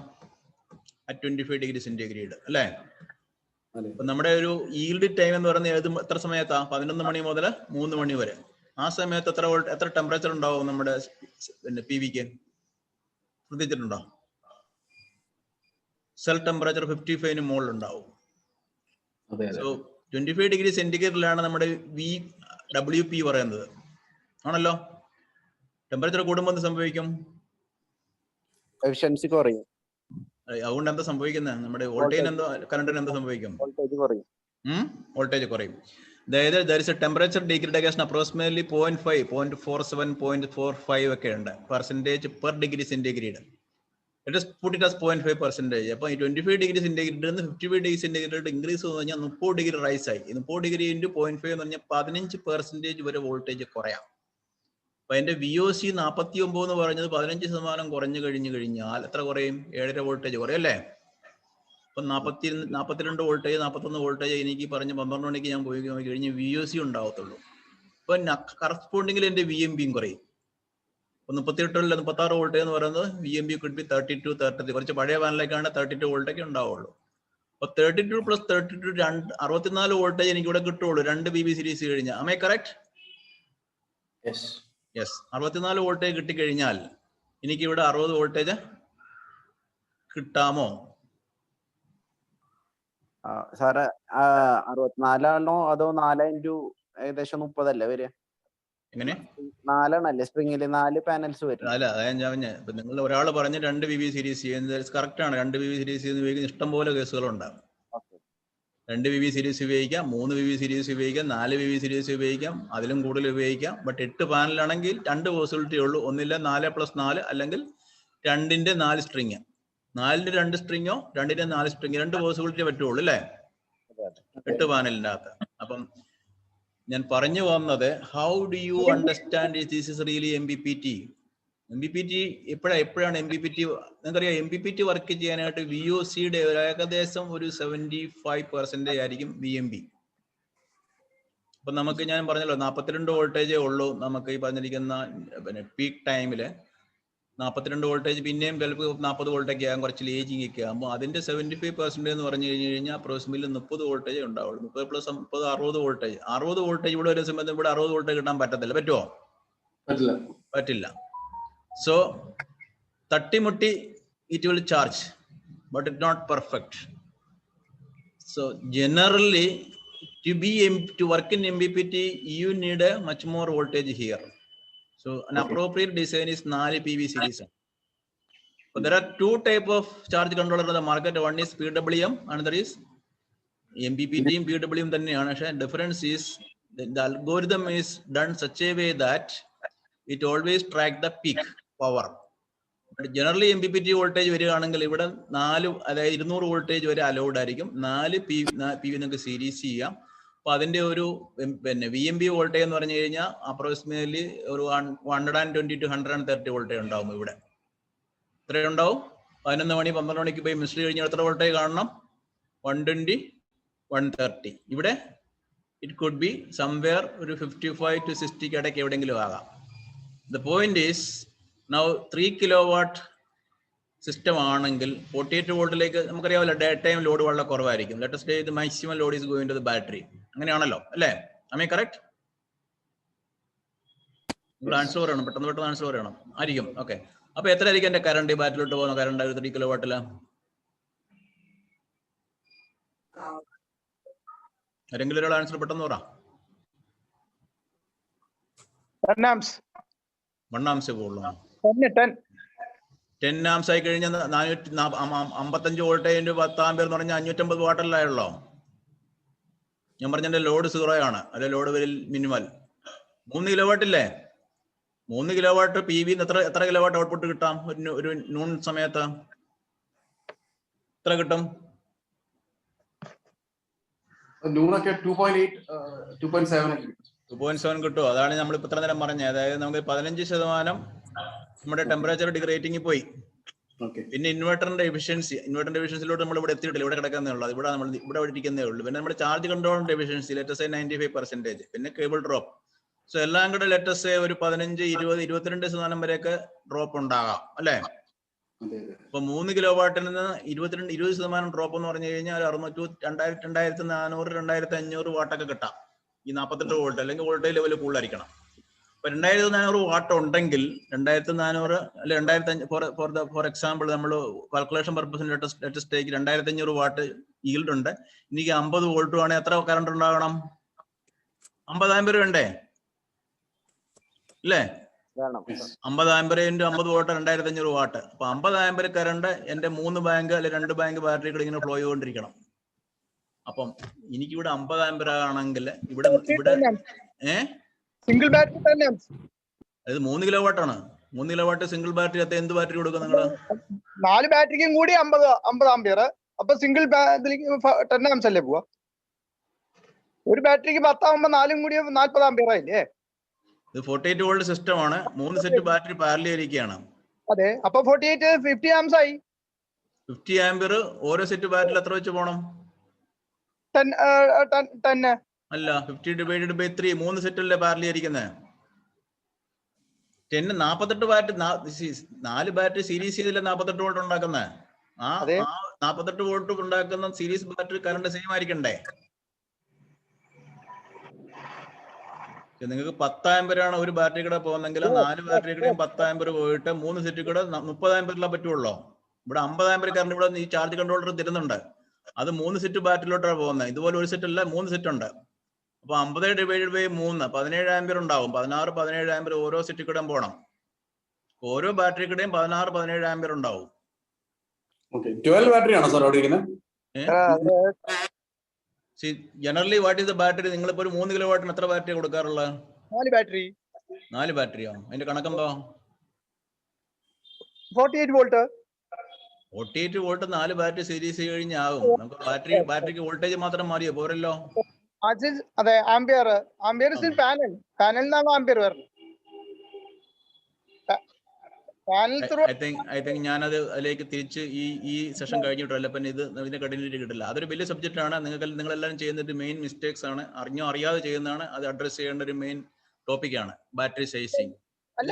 at 25 ഡിഗ്രി സെന്റിഗ്രേഡ് അല്ലേ? അപ്പൊ നമ്മുടെ ഒരു ഈൽഡ് ടൈം എന്ന് പറയുന്നത് എത്ര സമയത്താ? 11 മണി മുതൽ 3 മണി വരെ. ആ സമയത്ത് എത്ര ടെമ്പറേച്ചർ ഉണ്ടാവും നമ്മുടെ പിന്നെ PVക്ക്? ശ്രദ്ധിച്ചിട്ടുണ്ടോ? സെൽ ടെമ്പറേച്ചർ 55 മുകളിൽ ഉണ്ടാവും. സോ 25 ഡിഗ്രി സെന്റിഗ്രേഡിലാണ് നമ്മുടെ WP പറയുന്നത്, ആണല്ലോ. ടെമ്പറേച്ചർ കൂടുമ്പോൾ എന്ത് സംഭവിക്കും? എഫിഷ്യൻസി കുറയും. അതുകൊണ്ട് എന്താ സംഭവിക്കുന്നത്? നമ്മുടെ വോൾട്ടേജിന് എന്തോ, കറണ്ടിന് എന്താ സംഭവിക്കും? വോൾട്ടേജ് കുറയും. വോൾട്ടേജ് കുറയും. അതായത് there is a temperature degradation approximately 0.5, 0.47, 0.45 ഒക്കെ ഉണ്ട് percentage per degree centigrade. Let us put it as 0.5%. അപ്പൊ ഈ 25 degree centigrade 55 degree centigrade increase എന്ന് പറഞ്ഞാൽ 30 ഡിഗ്രി റൈസ് ആയി. 30 ഡിഗ്രി ഇൻറ്റു 0.5 എന്ന് പറഞ്ഞാൽ 15% വരെ വോൾട്ടേജ് കുറയാം. അപ്പൊ അതിന്റെ VOC 49 എന്ന് പറഞ്ഞത് 15% കുറഞ്ഞു കഴിഞ്ഞാൽ എത്ര കുറയും? 7.5 വോൾട്ടേജ് കുറയും അല്ലേ? അപ്പൊ 42 വോൾട്ടേജ്, 41 വോൾട്ടേജ് എനിക്ക് പറഞ്ഞ് 12 മണിക്ക് ഞാൻ പോയി കഴിഞ്ഞ് VOC ഉണ്ടാവത്തുള്ളൂ. അപ്പൊ കറസ്പോണ്ടിങ്ങിൽ എന്റെ VMBയും കുറയും. 38 36 വോൾട്ടേജ് എന്ന് പറയുന്നത് VMB കുഡ് ബി 32, 33. കുറച്ച് പഴയ പാനലിലേക്കാണ് 32 വോൾട്ടേജ് ഉണ്ടാവുള്ളൂ. അപ്പൊ 32 + 32 64 വോൾട്ടേജ് എനിക്ക് ഇവിടെ കിട്ടുള്ളൂ 2 BB സീരീസ് കഴിഞ്ഞാൽ. am I correct? Yes. 64 voltage കിട്ടിക്കഴിഞ്ഞാൽ എനിക്ക് ഇവിടെ 60 വോൾട്ടേജ് കിട്ടാമോ? സാറ് 64 ആണോ അതോ 4 × ഏകദേശം 30 അല്ലേ വരിക? എങ്ങനെ? 4 ആണല്ലേ സ്പ്രിങ്ങില് 4 പാനൽസ് വരും. അല്ല, അതായത് ഞാൻ ഇപ്പൊ നിങ്ങൾ ഒരാൾ പറഞ്ഞ് 2 BB സീരീസ് ചെയ്യുന്നത് കറക്റ്റ് ആണ്. 2 BB സീരീസ് ചെയ്യുന്ന ഉപയോഗിക്കുന്ന ഇഷ്ടംപോലെ കേസുകളുണ്ടാകും. 2 BB സീരീസ് ഉപയോഗിക്കാം, 3 BB സീരീസ് ഉപയോഗിക്കാം, 4 BB സീരീസ് ഉപയോഗിക്കാം, അതിലും കൂടുതൽ ഉപയോഗിക്കാം. ബട്ട് 8 പാനലാണെങ്കിൽ 2 പോസിബിലിറ്റി ഉള്ളൂ. ഒന്നില്ല 4 + 4 അല്ലെങ്കിൽ 2ന്റെ 4 സ്ട്രിങ്, 4ന്റെ 2 സ്ട്രിങ്ങോ 2ന്റെ 4 സ്ട്രിങ്, 2 പോസിബിലിറ്റി പറ്റുള്ളൂ അല്ലേ 8 പാനലിന്റെ അകത്ത്. അപ്പം ഞാൻ പറഞ്ഞു വന്നത്, how do you understand this is really MPPT? എപ്പോഴാണ് MPPT? നിങ്ങൾക്കറിയാം MPPT വർക്ക് ചെയ്യാനായിട്ട് VOCയുടെ ഏകദേശം ഒരു 75% ആയിരിക്കും VMB. അപ്പൊ നമുക്ക് ഞാൻ പറഞ്ഞല്ലോ 42 വോൾട്ടേജേ ഉള്ളൂ നമുക്ക് ഈ പറഞ്ഞിരിക്കുന്ന പിന്നെ പീക്ക് ടൈമില്. 42 വോൾട്ടേജ് പിന്നെയും ചിലപ്പോൾ 40 വോൾട്ടേജ് ആകും, കുറച്ച് ലേജിങ് ഒക്കെ ആകുമ്പോൾ അതിന്റെ 75% എന്ന് പറഞ്ഞു കഴിഞ്ഞാൽ അപ്രോക്സിമേറ്റ്ലി 30 വോൾട്ടേജ് ഉണ്ടാവുള്ളൂ. 30 + 30 60 വോൾട്ടേജ്. 60 വോൾട്ടേജ് ഇവിടെ ഒരു സമയത്ത് ഇവിടെ 60 വോൾട്ടേജ് കിട്ടാൻ പറ്റത്തില്ല. പറ്റുമോ? പറ്റില്ല. സോ തട്ടിമുട്ടി it will charge, but it not perfect. So generally to work in MPPT you need a much more voltage here. So an appropriate design is 4 PV series. So there are 2 type of charge controller in the market. One is PWM, another is MPPT. PWM തന്നെയാണ്. പക്ഷേ difference is the algorithm is done such a way that it always track the peak power. But generally MPPT voltage വരികയാണെങ്കിൽ ഇവിടെ 4 അതായത് 200 വോൾട്ടേജ് വരെ അലൗഡ് ആയിരിക്കും. 4 PV നിങ്ങൾക്ക് സീരീസ് ചെയ്യാം. അപ്പൊ അതിന്റെ ഒരു പിന്നെ VMB വോൾട്ടേജ് എന്ന് പറഞ്ഞു കഴിഞ്ഞാൽ അപ്രോക്സിമേറ്റ്ലി ഒരു 120 to 130 വോൾട്ടേജ് ഉണ്ടാവും. ഇവിടെ എത്രയുണ്ടാവും? 11 മണി 12 മണിക്ക് പോയി മിസ് കഴിഞ്ഞാൽ എത്ര വോൾട്ടേജ് കാണണം? 120, 130. ഇവിടെ ഇറ്റ് കുഡ് ബി സംവെയർ ഒരു 55 to 60 ഇടയ്ക്ക് എവിടെയെങ്കിലും ആകാം. The point is now 3 kilowatt system ആണെങ്കിൽ 48 വോൾട്ടിലേക്ക് നമുക്കറിയാമല്ലോ ഡേ ടൈം ലോഡ് വളരെ കുറവായിരിക്കും. Let us say the maximum load is going to the battery. അങ്ങനെയാണല്ലോ അല്ലേ? am I correct? നിങ്ങൾ ആൻസർ പറയണം, പെട്ടെന്ന് ആൻസർ പറയണം. ആയിരിക്കും. ഓക്കെ. അപ്പൊ എത്ര ആയിരിക്കും എന്റെ കറണ്ട് ഈ ബാറ്ററിലോട്ട് പോകുന്ന കറണ്ട് 3 കിലോവാട്ടില്? ആരെങ്കിലും ഒരാൾ ആൻസർ പെട്ടെന്ന് പറ. 1 amps. 1 amps പോകുള്ളൂ. 10 amps ആയി കഴിഞ്ഞാൽ 455 വോൾട്ടേജ് 10 ആമ്പിയർ എന്ന് പറഞ്ഞാൽ 550 വാട്ടല്ലായുള്ളോ? ഞാൻ പറഞ്ഞ ലോഡ് 0 ആണ്, അല്ലെ ലോഡ് വരിൽ മിനിമൽ. 3 കിലോവാട്ട് ഇല്ലേ? 3 കിലോവാട്ട് PV എത്ര കിലോവാട്ട് ഔട്ട്പുട്ട് കിട്ടാം ഒരു നൂൺ സമയത്ത്? എത്ര കിട്ടും? 2.7 കിട്ടുമോ? അതാണ് നമ്മൾ ഇപ്പൊ ഇത്ര നേരം പറഞ്ഞത്. അതായത് നമുക്ക് 15% നമ്മുടെ ടെമ്പറേച്ചർ ഡിഗ്രേറ്റിംഗ് പോയി. ഓക്കെ. പിന്നെ ഇൻവെർട്ടറിന്റെ എഫിഷ്യൻസിലോട്ട് നമ്മൾ ഇവിടെ എത്തിയിട്ടില്ല, ഇവിടെ കിടക്കുന്നേ ഉള്ളൂ. ഇവിടെ നമ്മൾ ഇവിടെ ഇരിക്കുന്നേ ഉള്ളൂ. പിന്നെ നമ്മുടെ ചാർജ് കൺട്രോളിന്റെ എഫിഷ്യൻസി ലെറ്റസ് 95%, പിന്നെ കേബിൾ ഡ്രോപ്പ്. സോ എല്ലാം കൂടെ ലെറ്റസ് ഒരു 15, 20, 22% വരെയൊക്കെ ഡ്രോപ്പ് ഉണ്ടാകാം അല്ലേ? അതെ. ഇപ്പൊ 3 കിലോ വാട്ടിൽ നിന്ന് 20% ഡ്രോപ്പ് എന്ന് പറഞ്ഞു കഴിഞ്ഞാൽ 2400, 2500 വാട്ടൊക്കെ കിട്ടാം ഈ 48 വോൾട്ട്, അല്ലെങ്കിൽ വോൾട്ടേജ് ലെവൽ കൂടുതലായിരിക്കണം. ഇപ്പൊ 2400 വാട്ട് ഉണ്ടെങ്കിൽ 2400 അല്ലെ 2500, ഫോർ എക്സാമ്പിൾ നമ്മൾ കാൽക്കുലേഷൻ പർപ്പസിന് ലെറ്റസ്റ്റ് ടേക്ക് 2500 വാട്ട് ഈൽഡ് ഉണ്ട്. എനിക്ക് 50 വോൾട്ട് ആണെങ്കിൽ എത്ര കറണ്ട് ഉണ്ടാകണം? 50 ആമ്പയർ വേണ്ടേ അല്ലേ? 50 ആമ്പയർ ഇൻറ്റു 50 വാട്ട് 2500 വാട്ട്. അപ്പൊ 50 ആമ്പയർ കറണ്ട് എന്റെ 3 ബാങ്ക് അല്ലെ 2 ബാങ്ക് ബാറ്ററികൾ ഇങ്ങനെ ഫ്ലോ ചെയ്തുകൊണ്ടിരിക്കണം. അപ്പം എനിക്കിവിടെ 50 ആമ്പയർ ആണെങ്കിൽ ഇവിടെ സിംഗിൾ ബാറ്ററി തന്നെ അതായത് 3 കിലോ വാട്ടാണ്. 3 കിലോ വാട്ട് സിംഗിൾ ബാറ്ററി. എന്ത് ബാറ്ററി കൊടുക്കും നിങ്ങള്? 4 ബാറ്ററിക്കും കൂടി 50 ആംപിയർ. അപ്പൊ സിംഗിൾ 10 ആംസ് അല്ലേ പോവാ? ഒരു ബാറ്ററിക്ക് 10 ആവുമ്പോ 4 കൂടി 40 ആംപിയർ ആയില്ലേ? ഇത് 48 വോൾട്ട് സിസ്റ്റം ആണ്. 3 സെറ്റ് ബാറ്ററി പാരലൽ ഇരിക്കുകയാണ്. അതെ, അപ്പൊ 48 50 ആംസ് ആയി. 50 ആംപിയർ ഓരോ സെറ്റ് ബാറ്ററിൽ എത്ര വെച്ച് പോകണം? 10 അല്ല, 50 ഡിവൈഡഡ് ബൈ 3. 3 സെറ്റല്ലേ പാരലൽ ഇരിക്കുന്നത്. 10 48 ബാറ്ററി, 4 ബാറ്ററി സീരീസ് ചെയ്തില്ല 48 വോൾട്ട് ഉണ്ടാക്കുന്നത്. ആ 48 വോൾട്ട് ഉണ്ടാക്കുന്ന സീരീസ് ബാറ്ററി കറണ്ട് സെയിം ആയിരിക്കണ്ടേ? നിങ്ങൾക്ക് 10 ആമ്പയർ ആണ് ഒരു ബാറ്ററി കൂടെ പോകുന്നെങ്കിൽ 4 ബാറ്ററി കൂടെയും 10 ആമ്പയർ പോയിട്ട് 3 സെറ്റ് കൂടെ 30 ആമ്പയറിലെ പറ്റുള്ളൂ. ഇവിടെ 50 ആമ്പയർ കറണ്ട് ഇവിടെ ഈ ചാർജ് കൺട്രോളർ തരുന്നുണ്ട്. അത് 3 സെറ്റ് ബാറ്ററിയിലോട്ടാണ് പോകുന്നത്. ഇതുപോലെ ഒരു സെറ്റ് അല്ല, 3 സെറ്റ് ഉണ്ട്. അപ്പൊ 50 ഡിവൈഡഡ് ബൈ 3 17 ആമ്പയർ ഉണ്ടാവും. 17 ആമ്പയർ ഓരോ സെറ്റ് കൂടെ പോകണം. ഓരോ ബാറ്ററി കൂടെയും 17 ആമ്പയർ ഉണ്ടാവും. 12 ബാറ്ററി ആണോ സാർ അവിടെ ഇരിക്കുന്നത്? Generally what is the battery? നിങ്ങളിപ്പോ ഒരു 3 കിലോ വാട്ടിന് എത്ര ബാറ്ററി കൊടുക്കാറുള്ളത്? 4 ബാറ്ററി. 4 ബാറ്ററിയോ? അതിന്റെ കണക്കെന്തോ? 48 വോൾട്ട്. 48 വോൾട്ട് 4 ബാറ്ററി സീരീസ് കഴിഞ്ഞാകും. നമുക്ക് ബാറ്ററിക്ക് വോൾട്ടേജ് മാത്രം മാറിയോ? പോരല്ലോ. അതെ, ആംപിയർ പാനൽ നിന്നാണ് ആംപിയർ വരുന്നത്. ഐ തിങ്ക് ഞാനത് അതിലേക്ക് തിരിച്ച് ഈ സെഷൻ കഴിഞ്ഞിട്ടല്ല, പിന്നെ ഇതിന്റെ കണ്ടിന്യൂറ്റി കിട്ടില്ല. അതൊരു വലിയ സബ്ജക്റ്റ് ആണ്. നിങ്ങളെല്ലാവരും ചെയ്യുന്നത് മെയിൻ മിസ്റ്റേക്സ് ആണ്. അറിഞ്ഞോ അറിയാതെ ചെയ്യുന്നതാണ്. അത് അഡ്രസ് ചെയ്യേണ്ട ഒരു മെയിൻ ടോപ്പിക് ആണ് ബാറ്ററി സൈസിങ്. അല്ല,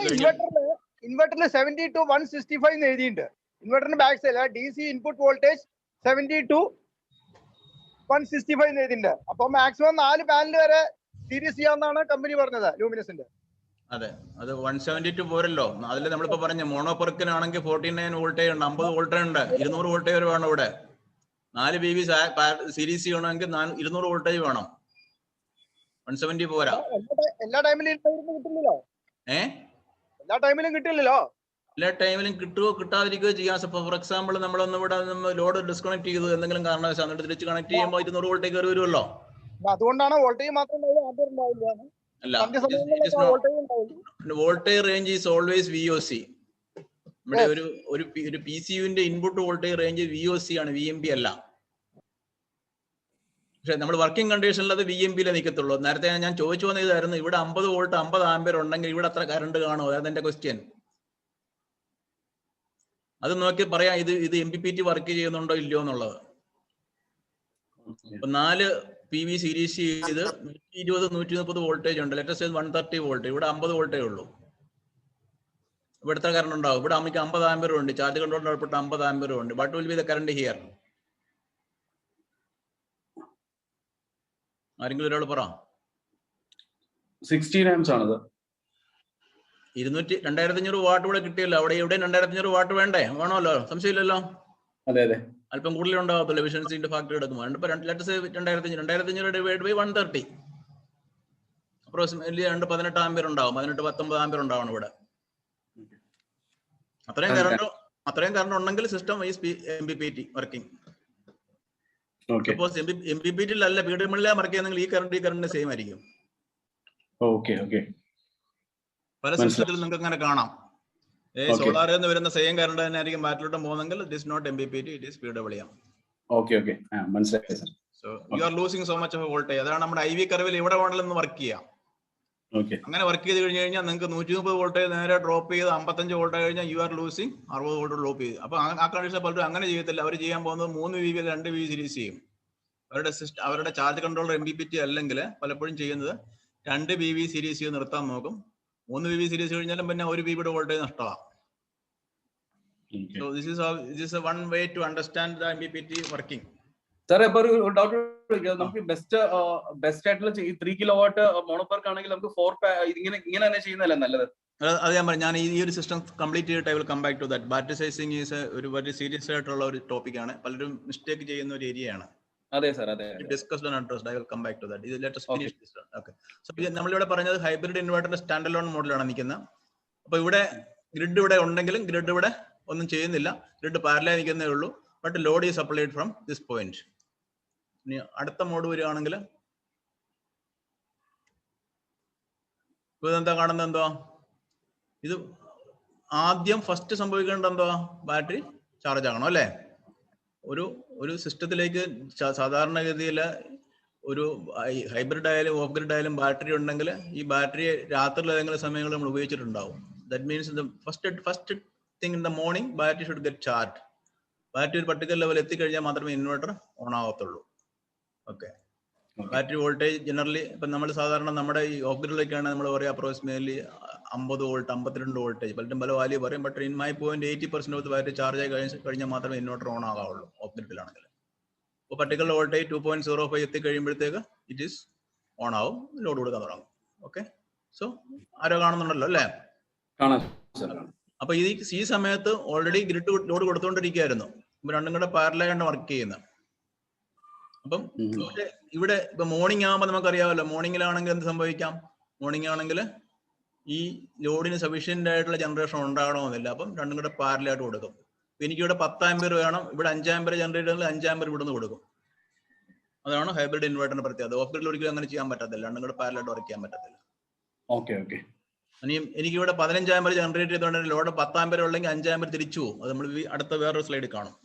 ഇൻവെർട്ടറിൽ 70 to 165 എന്ന് എഴുതിയിട്ടുണ്ട്. ഇൻവെർട്ടറിന്റെ back side DC input voltage 70 to 165 എന്ന് എഴുതിയിട്ടുണ്ട്. അപ്പൊ മാക്സിമം 4 പാനൽ വരെ സീരീസ് ചെയ്യാന്നാണ് കമ്പനി പറഞ്ഞത്, ലൂമിനസിന്റെ. അതെ, അത് 172 പോരല്ലോ. അതിൽ നമ്മളിപ്പോ പറഞ്ഞ മോണോപെർക്കിനാണെങ്കിൽ 49 വോൾട്ടേജ് ഉണ്ട്, 50 വോൾട്ടേജ് ഉണ്ട്, 200 വോൾട്ടേജ് വരെ വേണം. ഇവിടെ 4 BV സീരീസ് ചെയ്യണമെങ്കിൽ 200 വോൾട്ടേജ് വേണം. 170 പോരാ. എല്ലാ ടൈമിലും കിട്ടില്ലല്ലോ. എല്ലാ ടൈമിലും കിട്ടില്ലല്ലോ. എല്ലാ ടൈമിലും കിട്ടുകയോ കിട്ടാതിരിക്കുകയോ ചെയ്യാം. ഫോർ എക്സാമ്പിൾ നമ്മളൊന്നിവിടെ ലോഡ് ഡിസ്കണക്ട് ചെയ്തു എന്തെങ്കിലും കാരണവശാൽ, എന്നിട്ട് തിരിച്ച് കണക്ട് ചെയ്യുമ്പോൾ 200 വോൾട്ടേജ് കയറി വരുമല്ലോ. അതുകൊണ്ടാണ് വോൾട്ടേജ് മാത്രം ഉണ്ടാവില്ല. അല്ല, voltage range is always VOC. നമ്മുടെ ഒരു PCUവിന്റെ ഇൻപുട്ട് വോൾട്ടേജ് റേഞ്ച് VOC ആണ്, VMP അല്ല. പക്ഷെ നമ്മൾ വർക്കിംഗ് കണ്ടീഷനിൽ അത് VMP-യിലെ നിൽക്കത്തുള്ളൂ. നേരത്തെ ഞാൻ ചോദിച്ചു വന്ന ഇതായിരുന്നു, ഇവിടെ 50 വോൾട്ട് 50 ആമ്പയർ ഉണ്ടെങ്കിൽ ഇവിടെ അത്ര കറണ്ട് കാണുമോ? അതാണ് എന്റെ ക്വസ്റ്റ്യൻ. അത് നോക്കി പറയാം ഇത് MPPT വർക്ക് ചെയ്യുന്നുണ്ടോ ഇല്ലയോ എന്നുള്ളത്. ഇപ്പൊ 4 PV സീരീസ് ചെയ്ത് 120-130 വോൾട്ടേജ് ഉണ്ട്. Latest 130 volt. ഇവിടെ 50 വോൾട്ടേജ് ഉള്ളൂ. ഇവിടുത്തെ കറണ്ട് ഉണ്ടാവും. ഇവിടെ നമുക്ക് 50 ആമ്പയർ ഉണ്ട്. ചാർജ് കൺട്രോളിൽ ഉൾപ്പെട്ട 50 ആമ്പയർ ഉണ്ട്. What will be the current here? ആരെങ്കിലും ഒരാൾ പറ. 16 ആംസ് ആണത്. 2500 വാട്ട് ഇവിടെ കിട്ടിയല്ലോ. അവിടെ ഇവിടെ 2500 വാട്ട് വേണ്ടേ? വേണമല്ലോ, സംശയമില്ലല്ലോ. അതെ അതെ, അല്പം കൂടുതൽ ഉണ്ടാകത്തുള്ളൂ എഫിഷ്യൻസിന്റെ ഫാക്ടർ എടുക്കുമ്പോൾ. 2500 ഡിവൈഡ് ബൈ 130 അപ്രോക്സിമേറ്റ്ലി 18 ആമ്പയർ ഉണ്ടാവും. 18-19 ആമ്പയർ ഉണ്ടാവണം ഇവിടെ. അത്രയും കറണ്ട് ഉണ്ടെങ്കിൽ system is MPPT working. Suppose MPPT-ൽ PWM-ലെ വർക്ക് ചെയ്യുന്നെങ്കിൽ ഈ കറണ്ട് സെയിം ആയിരിക്കും. പല സിസ്റ്റത്തിലും നിങ്ങൾക്ക് അങ്ങനെ കാണാം. സോളാറിൽ നിന്ന് വരുന്ന സെയിം കറണ്ട് തന്നെ ആയിരിക്കും ബാറ്ററിലോട്ട് പോകുന്നെങ്കിൽ it is not MPPT, it is PWM. മനസ്സിലായി sir. So you are losing so much of voltage. അതാണ് നമ്മുടെ IV കർവിൽ ഇവിടെ വേണമെന്ന് വർക്ക് ചെയ്യാം. ഓക്കെ അങ്ങനെ വർക്ക് ചെയ്ത് കഴിഞ്ഞാൽ നിങ്ങൾക്ക് 130 വോൾട്ടേജ് നേരെ ഡ്രോപ്പ് ചെയ്ത് 55 വോൾട്ട് കഴിഞ്ഞാൽ U are losing 60 volt drop ചെയ്ത്. അപ്പൊ ആ കണ്ടീഷൻ പലരും അങ്ങനെ ചെയ്യത്തില്ല. അവർ ചെയ്യാൻ പോകുന്നത് 3 VV 2 VV സീരീസ് ചെയ്യും. അവരുടെ ചാർജ് കൺട്രോളർ MPPT അല്ലെങ്കിൽ പലപ്പോഴും ചെയ്യുന്നത് 2 VV സീരീസ് ചെയ്ത് നിർത്താൻ നോക്കും. 3 VV സീരീസ് കഴിഞ്ഞാലും പിന്നെ 1 VV വോൾട്ടേജ് നഷ്ടമാണ്. So this is a one way to understand the MPPT working. സാറേ ഇപ്പൊ ഒരു ഡൗട്ട് നമുക്ക് ബെസ്റ്റ് ആയിട്ടുള്ള 3 കിലോവാട്ട് മോണോപാർക്ക് ആണെങ്കിൽ നമുക്ക് 4 ഇങ്ങനെ തന്നെ ചെയ്യുന്നതല്ലേ നല്ലത്? അത് ഞാൻ പറഞ്ഞു. ഞാൻ ഈ ഒരു സിസ്റ്റം കംപ്ലീറ്റ് ചെയ്തിട്ട് I will come back to that. Battery sizing is ഒരു വളരെ സീരിയസ് ആയിട്ടുള്ള ഒരു ടോപ്പിക്കാണ്. പലരും മിസ്റ്റേക്ക് ചെയ്യുന്ന ഒരു ഏരിയയാണ്. അതെ സാർ, അതെ. Discussed and addressed. I will come back to that. ഇത് let us finish this one. Okay. സോ നമ്മളിവിടെ പറഞ്ഞത് ഹൈബ്രിഡ് ഇൻവെർട്ടറിന്റെ സ്റ്റാൻഡ് അലോൺ മോഡലാണ് നിൽക്കുന്നത്. അപ്പൊ ഇവിടെ ഗ്രിഡ് ഇവിടെ ഉണ്ടെങ്കിലും ഗ്രിഡ് ഇവിടെ ഒന്നും ചെയ്യുന്നില്ല. ഗ്രിഡ് പാരലൽ നിൽക്കുന്നേ ഉള്ളൂ. But Lord is supplied from this point. ഇനി അടുത്ത മോഡ് വരികയാണെങ്കിൽ ഇതെന്താ കാണുന്നത്? എന്തോ ഇത് ആദ്യം ഫസ്റ്റ് സംഭവിക്കേണ്ടത് എന്തോ ബാറ്ററി ചാർജ് ആകണം അല്ലേ? ഒരു സിസ്റ്റത്തിലേക്ക് സാധാരണഗതിയിൽ ഒരു ഹൈബ്രിഡ് ആയാലും ഓഫ് ഗ്രിഡ് ആയാലും ബാറ്ററി ഉണ്ടെങ്കിൽ ഈ ബാറ്ററി രാത്രിയിൽ ഏതെങ്കിലും സമയങ്ങളിൽ നമ്മൾ ഉപയോഗിച്ചിട്ടുണ്ടാവും. That means first thing in the morning battery should get charge. Battery ഒരു പർട്ടിക്കുലർ ലെവൽ എത്തിക്കഴിഞ്ഞാൽ മാത്രമേ ഇൻവെർട്ടർ ഓൺ ആവത്തുള്ളൂ. ഓക്കെ. ബാറ്ററി വോൾട്ടേജ് ജനറലി ഇപ്പം നമ്മൾ സാധാരണ നമ്മുടെ ഈ ഓഫ് ഗ്രിഡിലൊക്കെയാണ് നമ്മൾ പറയുക അപ്രോക്സിമേറ്റ്ലി 50 വോൾട്ട് 52 വോൾട്ടേജ് പലരും പല വാല്യൂ പറയും. But in my point 80% of battery charge ആയി കഴിഞ്ഞാൽ മാത്രമേ ഇൻവെർട്ടർ ഓൺ ആകാവുള്ളൂ ഓഫ് ഗ്രിഡിലാണെങ്കിൽ. അപ്പോൾ പർട്ടിക്കുലർ വോൾട്ടേജ് 2.05 എത്തിക്കഴിയുമ്പോഴത്തേക്ക് ഇറ്റ് ഈസ് ഓൺ ആവും, ലോഡ് കൊടുക്കാൻ തുടങ്ങും. ഓക്കെ. സോ ആരോ കാണുന്നുണ്ടല്ലോ അല്ലേ? അപ്പൊ ഈ സമയത്ത് ഓൾറെഡി ഗ്രിഡ് ലോഡ് കൊടുത്തുകൊണ്ടിരിക്കുകയായിരുന്നു. ഇപ്പൊ രണ്ടും കൂടെ പാരലായിട്ടാണ് വർക്ക് ചെയ്യുന്നത്. അപ്പം ഇവിടെ ഇപ്പൊ മോർണിംഗ് ആകുമ്പോൾ നമുക്കറിയാമല്ലോ, മോർണിംഗിലാണെങ്കിൽ എന്ത് സംഭവിക്കാം? മോർണിംഗ് ആണെങ്കിൽ ഈ ലോഡിന് സഫീഷ്യന്റ് ആയിട്ടുള്ള ജനറേഷൻ ഉണ്ടാകണമെന്നില്ല. അപ്പം രണ്ടും കൂടെ പാരലായിട്ട് കൊടുക്കും. എനിക്കിവിടെ 10 ആംപിയർ വേണം, ഇവിടെ 5 ആംപിയർ ജനറേറ്റ് ചെയ്താൽ 5 ആംപിയർ ഇവിടുന്ന് കൊടുക്കും. അതാണ് ഹൈബ്രിഡ് ഇൻവെർട്ടറിന്റെ പ്രത്യേകത. ഓഫ് ഗ്രിഡിൽ ഒരിക്കലും അങ്ങനെ ചെയ്യാൻ പറ്റത്തില്ല, രണ്ടും കൂടെ പാരലായിട്ട് വർക്ക് ചെയ്യാൻ പറ്റത്തില്ല. എനിക്കിവിടെ 15 ആംപിയർ ജനറേറ്റ് ചെയ്തുകൊണ്ട് ലോഡ് 10 ആംപിയർ ഉള്ളെങ്കിൽ 5 ആംപിയർ തിരിച്ചു പോകും. അത് നമ്മൾ അടുത്ത വേറൊരു സ്ലൈഡിൽ കാണും.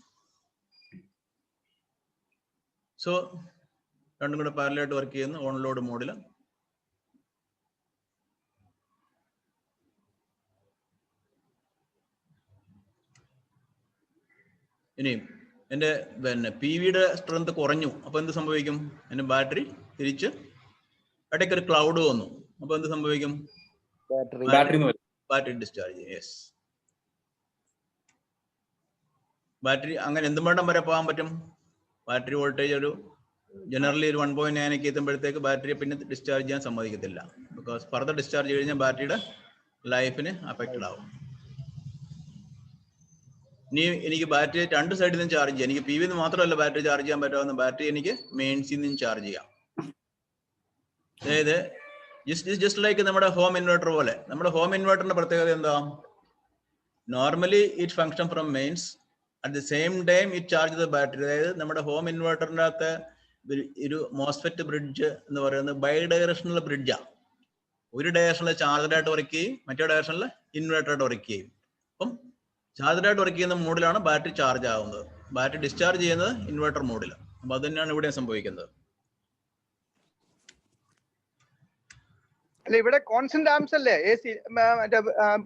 സോ രണ്ടും കൂടെ പാരലായിട്ട് വർക്ക് ചെയ്യുന്ന ഓൺ ലോഡ് മോഡിൽ. ഇനിയും എൻ്റെ PVയുടെ സ്ട്രെങ്ത് കുറഞ്ഞു. അപ്പൊ എന്ത് സംഭവിക്കും? എൻ്റെ ബാറ്ററി തിരിച്ച് ഇടയ്ക്ക് ഒരു ക്ലൗഡ് വന്നു. അപ്പൊ എന്ത് സംഭവിക്കും? ബാറ്ററി ഡിസ്ചാർജ് ചെയ്യും. യെസ്, ബാറ്ററി അങ്ങനെ എന്തും വേണ്ടം വരെ പോകാൻ പറ്റും. ബാറ്ററി വോൾട്ടേജ് ഒരു ജനറലി ഒരു 1.9 ഒക്കെ എത്തുമ്പോഴത്തേക്ക് ബാറ്ററിയെ പിന്നെ ഡിസ്ചാർജ് ചെയ്യാൻ സമ്മതിക്കത്തില്ല. ബിക്കോസ് ഫർദർ ഡിസ്ചാർജ് കഴിഞ്ഞാൽ ബാറ്ററിയുടെ ലൈഫിന് അഫക്റ്റഡ് ആവും. ഇനി എനിക്ക് ബാറ്ററി രണ്ട് സൈഡിൽ നിന്നും ചാർജ് ചെയ്യാം. എനിക്ക് PV മാത്രമല്ല ബാറ്ററി ചാർജ് ചെയ്യാൻ പറ്റാവുന്ന ബാറ്ററി എനിക്ക് മെയിൻസിൽ നിന്നും ചാർജ് ചെയ്യാം. അതായത് ജസ്റ്റ് ലൈക്ക് നമ്മുടെ ഹോം ഇൻവെർട്ടർ പോലെ. നമ്മുടെ ഹോം ഇൻവെർട്ടറിന്റെ പ്രത്യേകത എന്താ? Normally it function from mains, at the same time it charge the battery. അതായത് നമ്മുടെ ഹോം ഇൻവെർട്ടറിൻ്റെ അകത്ത് ഒരു മോസ്ഫെറ്റ് ബ്രിഡ്ജ് എന്ന് പറയുന്നത് ബൈ ഡയറക്ഷണൽ ബ്രിഡ്ജാണ്. ഒരു ഡയറക്ഷനിൽ ചാർജറായിട്ട് വർക്ക് ചെയ്യും, മറ്റേ ഡയറക്ഷനിൽ ഇൻവെർട്ടറായിട്ട് വർക്ക് ചെയ്യും. അപ്പം ചാർജറായിട്ട് വർക്ക് ചെയ്യുന്ന മോഡിലാണ് ബാറ്ററി ചാർജ് ആവുന്നത്. ബാറ്ററി ഡിസ്ചാർജ് ചെയ്യുന്നത് ഇൻവെർട്ടർ മോഡിൽ. അപ്പൊ അത് തന്നെയാണ് ഇവിടെ സംഭവിക്കുന്നത്. അല്ല, ഇവിടെ കോൺസ്റ്റന്റ് ആംസ് അല്ലേ AC മറ്റേ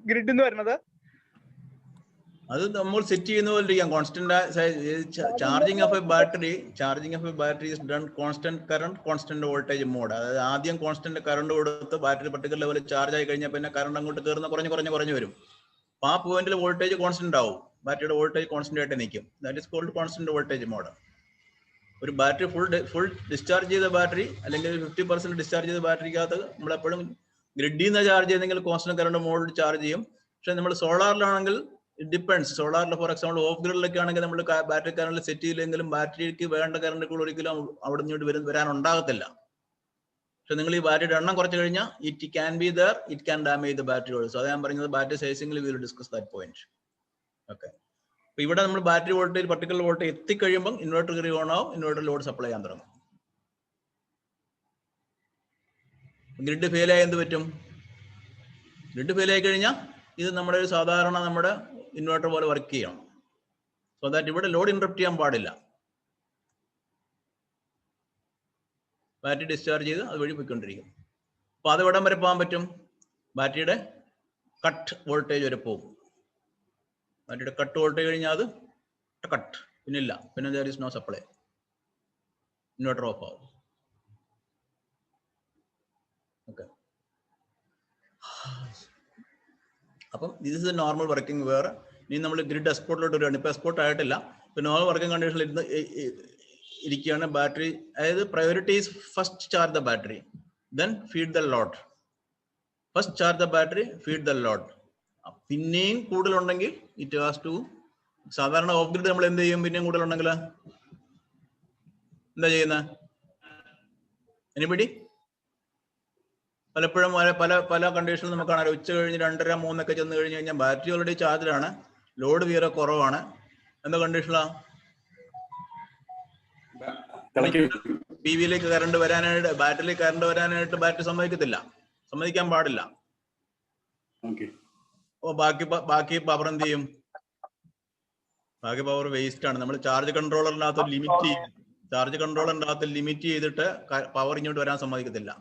ഗ്രിഡ് എന്ന് വരുന്നത്? അത് നമ്മൾ സെറ്റ് ചെയ്യുന്ന പോലെ ഇരിക്കാം. Constant charging of a battery is done constant current constant voltage mode. അതായത് ആദ്യം കോൺസ്റ്റന്റ് കറണ്ട് കൊടുത്ത് ബാറ്ററി പർട്ടിക്കുലർ ലെവലിൽ ചാർജ് ആയി കഴിഞ്ഞാൽ പിന്നെ കറണ്ട് അങ്ങോട്ട് കയറുന്ന കുറഞ്ഞു വരും. അപ്പൊ ആ പോയിന്റിൽ വോൾട്ടേജ് കോൺസ്റ്റന്റ് ആവും. ബാറ്ററിയുടെ വോൾട്ടേജ് കോൺസ്റ്റന്റ് ആയിട്ട് നിൽക്കും. That is called constant voltage mode. ഒരു ബാറ്ററി ഫുൾ ഡിസ്ചാർജ് ചെയ്ത ബാറ്ററി അല്ലെങ്കിൽ 50% ഡിസ്ചാർജ് ചെയ്ത ബാറ്ററിക്കകത്ത് നമ്മളെപ്പോഴും ഗ്രിഡിൽ നിന്ന് ചാർജ് ചെയ്തെങ്കിൽ കോൺസ്റ്റന്റ് കറണ്ട് മോഡിൽ ചാർജ് ചെയ്യും. പക്ഷെ നമ്മൾ സോളാറിലാണെങ്കിൽ ഇറ്റ് ഡിപ്പെൻഡ്സ്. സോളാറിൽ ഫോർ എക്സാമ്പിൾ ഓഫ് ഗ്രിഡിലൊക്കെ ആണെങ്കിൽ നമ്മൾ ബാറ്ററി കറണ്ട് സെറ്റ് ചെയ്യില്ലെങ്കിലും ബാറ്ററിക്ക് വേണ്ട കറണ്ട് ഒരിക്കലും അവിടെ നിന്ന് വരാനുണ്ടാകത്തില്ല. പക്ഷെ നിങ്ങൾ ഈ ബാറ്ററിയുടെ എണ്ണം കുറച്ച് കഴിഞ്ഞാൽ it can be there, it can damage the battery also. അത് ഞാൻ പറഞ്ഞത് ബാറ്ററി സൈസിംഗിൽ we will discuss that point. Okay. അപ്പൊ ഇവിടെ നമ്മൾ ബാറ്ററി വോൾട്ടേജ് പർട്ടിക്കുലർ വോൾട്ടേജ് എത്തിക്കഴിയുമ്പോൾ ഇൻവെർട്ടർ കയറി ഓൺ ആവും, ഇൻവെർട്ടർ ലോഡ് സപ്ലൈ ചെയ്യാൻ തുടങ്ങും. ഗ്രിഡ് ഫെയിൽ ആയി എന്ത് പറ്റും? ഗ്രിഡ് ഫെയിൽ ആയി കഴിഞ്ഞാൽ ഇത് നമ്മുടെ ഒരു സാധാരണ നമ്മുടെ ഇൻവെർട്ടർ പോലെ വർക്ക് ചെയ്യണം. സോ ദാറ്റ് ഇവിടെ ലോഡ് ഇന്ററപ്റ്റ് ചെയ്യാൻ പാടില്ല. ബാറ്ററി ഡിസ്ചാർജ് ചെയ്ത് അതുവഴി പോയിക്കൊണ്ടിരിക്കും. അപ്പൊ അത് എവിടം വരെ പോകാൻ പറ്റും? ബാറ്ററിയുടെ കട്ട് വോൾട്ടേജ് വരെ പോകും. ബാറ്ററിയുടെ കട്ട് വോൾട്ടേജ് കഴിഞ്ഞാൽ അത് കട്ട്, പിന്നില്ല, പിന്നെ there is no supply, inverter off ആവും. ഓക്കെ, അപ്പം this is A normal working. വേറെ ഇനി നമ്മൾ ഗ്രിഡ് എക്സ്പോർട്ടിലോട്ട് വരികയാണ്. ഇപ്പൊ എക്സ്പോർട്ട് ആയിട്ടില്ല. ഇപ്പൊ നോർമൽ വർക്കിംഗ് കണ്ടീഷനിൽ ഇരിക്കുകയാണ്. ബാറ്ററി, അതായത് priority is first charge the battery, then feed the load. First charge the battery, feed the load. പിന്നെയും കൂടുതലുണ്ടെങ്കിൽ ഇറ്റ് ഹാസ് ടു, സാധാരണ ഓഫ് ഗ്രിഡ് നമ്മൾ എന്ത് ചെയ്യും? പിന്നെയും കൂടുതലുണ്ടെങ്കിൽ എന്താ ചെയ്യുന്നത്? എനിബഡി? പലപ്പോഴും പല പല കണ്ടീഷനിൽ നമുക്ക് കാണാം. ഉച്ച കഴിഞ്ഞ് 2:30, 3 ചെന്ന് കഴിഞ്ഞ് കഴിഞ്ഞാൽ ബാറ്ററി ഓൾറെഡി ചാർജിലാണ്, ലോഡ് തീരെ കുറവാണ്. എന്താ കണ്ടീഷനാ? പി വിയിലേക്ക് കറണ്ട് വരാനായിട്ട്, ബാറ്ററിയിലേക്ക് കറണ്ട് വരാനായിട്ട് ബാറ്ററി സമ്മതിക്കാൻ പാടില്ല. അപ്പൊ ബാക്കി പവർ എന്ത് ചെയ്യും? ബാക്കി പവർ വേസ്റ്റ് ആണ്. നമ്മൾ ചാർജ് കൺട്രോളറിനകത്ത് ലിമിറ്റ് ചെയ്തിട്ട് പവർ ഇങ്ങോട്ട് വരാൻ സമ്മതിക്കത്തില്ല.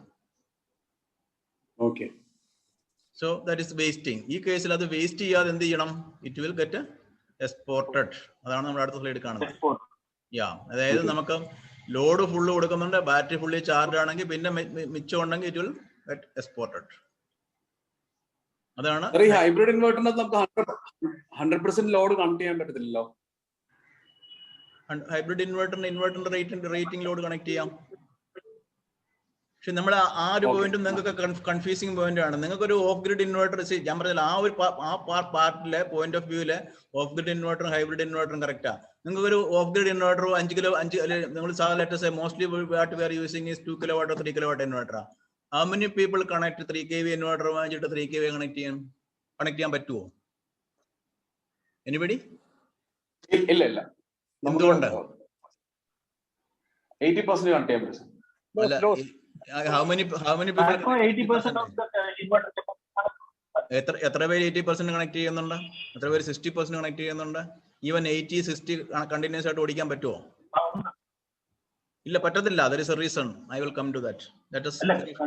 So that is wasting. ഈ കേസിൽ അത് വേസ്റ്റ് ചെയ്യാതെ എന്ത് ചെയ്യണം? It will get exported. അതാണ് നമ്മുടെ അടുത്ത സ്ലൈഡ് കാണുന്നത്. അതായത് നമുക്ക് ലോഡ് ഫുള്ള് കൊടുക്കുന്നുണ്ട്, ബാറ്ററി ഫുള്ളി ചാർജ് ആണെങ്കിൽ പിന്നെ മിച്ചം ഉണ്ടെങ്കിൽ ഇറ്റ് വിൽ ഗെറ്റ് എക്സ്പോർട്ടഡ്. അതാണ് ഹൈബ്രിഡ് ഇൻവെർട്ടറിന് നമുക്ക് 100% ലോഡ് കണക്ട് ചെയ്യാൻ പറ്റത്തില്ലല്ലോ. ഹൈബ്രിഡ് ഇൻവെർട്ടറിന്റെ റേറ്റിംഗ് ലോഡ് കണക്ട് ചെയ്യാം. പക്ഷെ നമ്മൾ ആ ഒരു പോയിന്റും നിങ്ങൾക്ക് കൺഫ്യൂസിങ് പോയിന്റ് ആണ്. നിങ്ങൾക്ക് ഒരു ഓഫ് ഗ്രിഡ് ഇൻവെർട്ടർ, ഞാൻ പറഞ്ഞില്ല, ആ പാർട്ടിലെ പോയിന്റ് ഓഫ് വ്യൂവിലെ ഓഫ് ഗ്രിഡ് ഇൻവെർട്ടറും ഹൈബ്രിഡ് ഇൻവെർട്ടറും കറക്റ്റാ. നിങ്ങൾക്ക് ഒരു ഓഫ് ഗ്രിഡ് ഇൻവെർട്ടർ 5 കിലോ നിങ്ങൾ let's mostly watt we are using is 2 kilo watt 3 kilo watt ഇൻവെർട്ടറാ. How many people connect 3 kV inverter വാങ്ങിച്ചിട്ട് 3 kV കണക്ട് ചെയ്യാൻ പറ്റുമോ? എനിബഡി? ഇല്ല. എന്തുകൊണ്ട്? 80% കണക്ട് ചെയ്യാൻ പറ്റും. How many people? 80% of the inverter. എത്ര പേര് 80% കണക്ട് ചെയ്യുന്നുണ്ട്? എത്ര പേര് 60% കണക്ട് ചെയ്യുന്നുണ്ട്? ഈവൻ 80-60 കണ്ടിന്യൂസ് ആയിട്ട് ഓടിക്കാൻ പറ്റുമോ? ഇല്ല, പറ്റത്തില്ല. There is a reason. I will come to that. Let us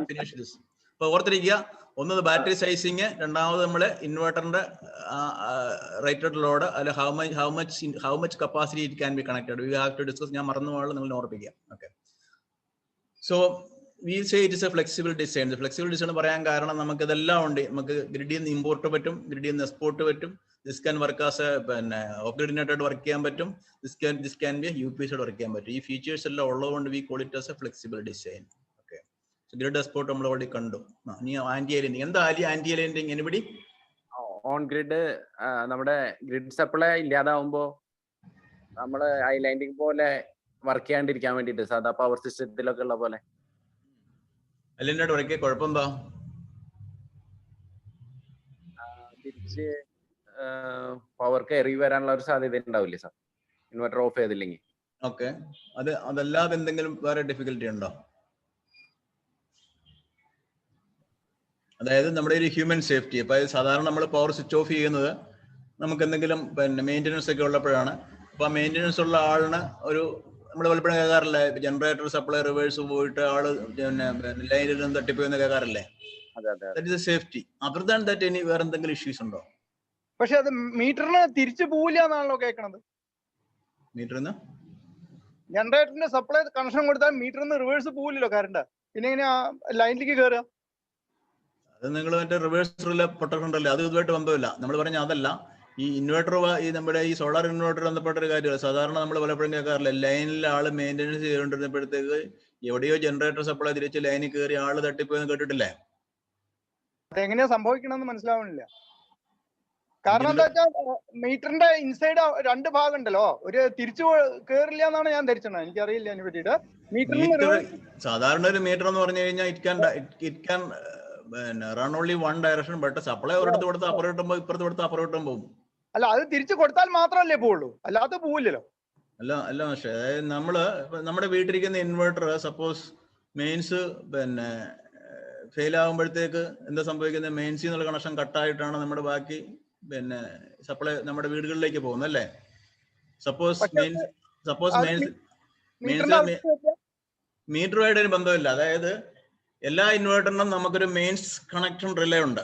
finish this. അപ്പൊ ഓർത്തിരിക്കുക, ഒന്ന് ബാറ്ററി സൈസിങ്, രണ്ടാമത് നമ്മള് ഇൻവെർട്ടറിന്റെ റേറ്റഡ് ലോഡ്, അല്ലെ how much capacity it can be connected. We have to discuss. ഞാൻ മറന്നു പോകാനുള്ള നിങ്ങൾ ഓർപ്പിക്കുക. Okay, so we say it is a flexible design. Flexible design പറയാൻ കാരണം നമുക്ക് ഇതെല്ലാം ഉണ്ട്. നമുക്ക് ഗ്രിഡിൽ നിന്ന് ഇമ്പോർട്ട് പറ്റും, ഗ്രിഡിൽ നിന്ന് എക്സ്പോർട്ട് പറ്റും. ദിസ് ക്യാൻ വർക്ക് ആസ് പിന്നെ ഓഫ് ഗ്രിഡിനായിട്ട് വർക്ക് ചെയ്യാൻ പറ്റും. This can be UPS work ചെയ്യാൻ പറ്റും. ഈ ഫീച്ചേഴ്സ് എല്ലാം ഉള്ളതുകൊണ്ട് we call it as a flexible design. Okay, grid export നമ്മൾ ഓൾറെഡി കണ്ടു. ഇനി ആന്റി അലൈനിങ്. എന്താ ആന്റി അലൈനിങ്? എനിബഡി? ഓൺ ഗ്രിഡ് നമ്മുടെ ഗ്രിഡ് സപ്ലൈ ഇല്ലാതാവുമ്പോ നമ്മള് ഐലൈനിങ് പോലെ വർക്ക് ചെയ്യാണ്ടിരിക്കാൻ വേണ്ടിട്ട് സാധാ പവർ സിസ്റ്റത്തിലൊക്കെ ഉള്ള പോലെ അലൈനായിട്ട് വർക്ക് ചെയ്യാൻ കുഴപ്പമെന്താ? തിരിച്ച് പവർ കയറി വരാനുള്ള ഒരു സാധ്യത ഉണ്ടാവില്ലേ സാർ, ഇൻവെർട്ടർ ഓഫ് ചെയ്തില്ലെങ്കിൽ? ഓക്കെ, അതല്ലാതെ എന്തെങ്കിലും വേറെ ഡിഫിക്കൽട്ടി ഉണ്ടോ? അതായത് നമ്മുടെ ഒരു ഹ്യൂമൻ സേഫ്റ്റി. അപ്പൊ സാധാരണ നമ്മൾ പവർ സ്വിച്ച് ഓഫ് ചെയ്യുന്നത് നമുക്ക് എന്തെങ്കിലും പിന്നെ മെയിൻ്റനൻസ് ഒക്കെ ഉള്ളപ്പോഴാണ്. അപ്പൊ ആ മെയിൻ്റനൻസ് ഉള്ള ആളിന് ഒരു നമ്മൾ പലപ്പോഴും കേൾക്കാറില്ലേ, ജനറേറ്റർ സപ്ലൈ റിവേഴ്സ് പോയിട്ട് ആള് പിന്നെ ലൈനിൽ നിന്ന് തട്ടിപ്പോയെന്ന് കേൾക്കാറില്ലേ? സേഫ്റ്റി. അതർ ദാൻ ദാറ്റ് ഇനി വേറെ എന്തെങ്കിലും ഇഷ്യൂസ് ഉണ്ടോ? പക്ഷെ അത് മീറ്ററിന് തിരിച്ചു പോവില്ല എന്നാണല്ലോ കേൾക്കണത്. മീറ്ററിന്ന് ജനറേറ്ററിന്റെ സപ്ലൈ കണക്ഷൻ കൊടുത്താൽ മീറ്ററിന്ന് റിവേഴ്സ് പോവില്ലല്ലോ കറണ്ട്. പിന്നെ എങ്ങനെയാ ലൈനിലേക്ക് കയറുക? അത് നിങ്ങൾ മറ്റേ റിവേഴ്സ് റിലേ പ്രൊട്ടക്ഷൻ ഉണ്ടല്ലേ, അത് ഇതുമായിട്ട് ബന്ധമില്ല. നമ്മൾ പറഞ്ഞ അതല്ല. ഈ ഇൻവെർട്ടർ, ഈ നമ്മുടെ ഈ സോളാർ ഇൻവെർട്ടർ ബന്ധപ്പെട്ട ഒരു കാര്യമല്ല. സാധാരണ നമ്മൾ പലപ്പോഴും കേൾക്കാറില്ല, ലൈനിൽ ആള് മെയിൻ്റെനൻസ് ചെയ്തുകൊണ്ടിരുന്നപ്പോഴത്തേക്ക് എവിടെയോ ജനറേറ്റർ സപ്ലൈ തിരിച്ച് ലൈനിൽ കയറി ആള് തട്ടിപ്പോയെന്ന് കേട്ടിട്ടില്ലേ? അതെങ്ങനെയാ സംഭവിക്കണമെന്ന് മനസ്സിലാവണില്ല. കാരണം എന്താ വെച്ചാൽ മീറ്ററിന്റെ ഇൻസൈഡ് 2 ഭാഗം ഉണ്ടല്ലോ, ഒരു തിരിച്ചു കയറില്ല എന്നാണ് ഞാൻ ധരിച്ചത്. എനിക്കറിയില്ല അതിനെ പറ്റിയിട്ട്. മീറ്റർ സാധാരണ ഒരു മീറ്റർ എന്ന് പറഞ്ഞു കഴിഞ്ഞാൽ it can run only one direction. But supply ഒരിടത്ത് കൊടുത്ത് അപ്പുറം ഇപ്പുറത്ത് കൊടുത്ത് അപ്പുറം പോകും. അല്ല, അത് തിരിച്ചു കൊടുത്താൽ മാത്രമല്ലേ പോവുള്ളൂ, അല്ലാതെ പോവില്ലല്ലോ. അല്ല പക്ഷേ അതായത് നമ്മുടെ വീട്ടിലിരിക്കുന്ന ഇൻവെർട്ടർ സപ്പോസ് മെയിൻസ് പിന്നെ ഫെയിൽ ആകുമ്പോഴത്തേക്ക് എന്താ സംഭവിക്കുന്നത്? മെയിൻസിൽ നിന്നുള്ള കണക്ഷൻ കട്ടായിട്ടാണ് നമ്മുടെ ബാക്കി പിന്നെ സപ്ലൈ നമ്മുടെ വീടുകളിലേക്ക് പോകുന്നത് അല്ലേ? സപ്പോസ് മീറ്ററുമായിട്ട് ഒരു ബന്ധമില്ല. അതായത് എല്ലാ ഇൻവേർട്ടറിനും നമുക്കൊരു മെയിൻസ് കണക്ഷൻ റിലേ ഉണ്ട്,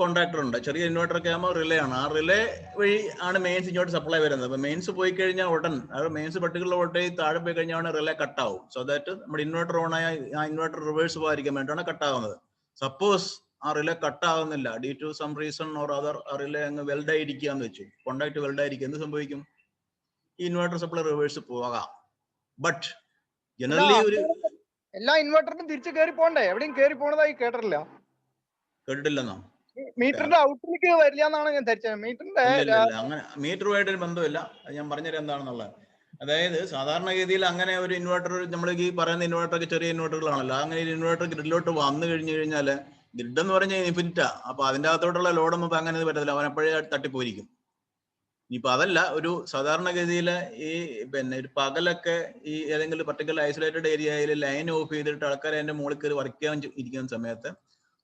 കോൺട്രാക്ടർ ഉണ്ട്. ചെറിയ ഇൻവേർട്ടർ ഒക്കെ ആകുമ്പോൾ റിലേ ആണ്. ആ റിലേ വഴി ആണ് മെയിൻസ് ഇങ്ങോട്ട് സപ്ലൈ വരുന്നത്. അപ്പൊ മെയിൻസ് പോയി കഴിഞ്ഞാൽ ഉടൻ അത് മെയിൻസ് പർട്ടിക്കുലർ വോൾട്ടേജ് താഴെ പോയി കഴിഞ്ഞാൽ റിലേ കട്ടാവും. സോ ദാറ്റ് നമ്മുടെ ഇൻവേർട്ടർ ഓൺ ആയ ആ ഇൻവേർട്ടർ റിവേഴ്സ് പോകാതിരിക്കാൻ വേണ്ടിയാണ് കട്ടാവുന്നത്. സപ്പോസ് ആ റിലേ കട്ടാവുന്നില്ല, due to some reason or other, ആ റിലേ അങ്ങ് വെൽഡായിരിക്കാന്ന് വെച്ചു, കോണ്ടാക്ട് വെൽഡായിരിക്കും, എന്ത് സംഭവിക്കും? ഈ ഇൻവേർട്ടർ സപ്ലൈ റിവേഴ്സ് പോകാം. ബട്ട് ജനറലി ഒരു എല്ലാ ഇൻവെർട്ടറിനും തിരിച്ചു കയറി പോണ്ടേ? എവിടെയും കയറി പോണതായി കേട്ടിട്ടില്ല. കേട്ടിട്ടില്ലെന്നോ? മീറ്ററിന്റെ ഔട്ടിലേക്ക് വരില്ല എന്നാണ് ഞാൻ ധരിച്ചത്. മീറ്ററിന്റെ അങ്ങനെ മീറ്ററുമായിട്ടൊരു ബന്ധമില്ല. അത് ഞാൻ പറഞ്ഞുതരാം എന്താണെന്നുള്ളത്. അതായത് സാധാരണഗതിയിൽ അങ്ങനെ ഒരു ഇൻവേർട്ടർ, നമ്മൾ ഈ പറയുന്ന ഇൻവേർട്ടർ ചെറിയ ഇൻവേർട്ടറുകളാണല്ലോ, അങ്ങനെ ഒരു ഇൻവേർട്ടർ ഗ്രിഡിലോട്ട് വന്നു കഴിഞ്ഞു കഴിഞ്ഞാൽ, ഗ്രിഡ് എന്ന് പറഞ്ഞാൽ ഇൻഫിനിറ്റാ. അപ്പൊ അതിന്റെ അകത്തോട്ടുള്ള ലോഡൊന്നും ഇപ്പൊ അങ്ങനെ പറ്റത്തില്ല, അവൻ എപ്പോഴേ തട്ടിപ്പോയിരിക്കും. ഇനിയിപ്പൊ അതല്ല, ഒരു സാധാരണഗതിയില് ഈ ഒരു പകലൊക്കെ ഈ ഏതെങ്കിലും പർട്ടിക്കുലർ ഐസൊലേറ്റഡ് ഏരിയയിൽ ലൈൻ ഓഫ് ചെയ്തിട്ട് ആൾക്കാർ അതിന്റെ മുകളിൽ കയറി വർക്ക് ചെയ്യാൻ ഇരിക്കുന്ന സമയത്ത്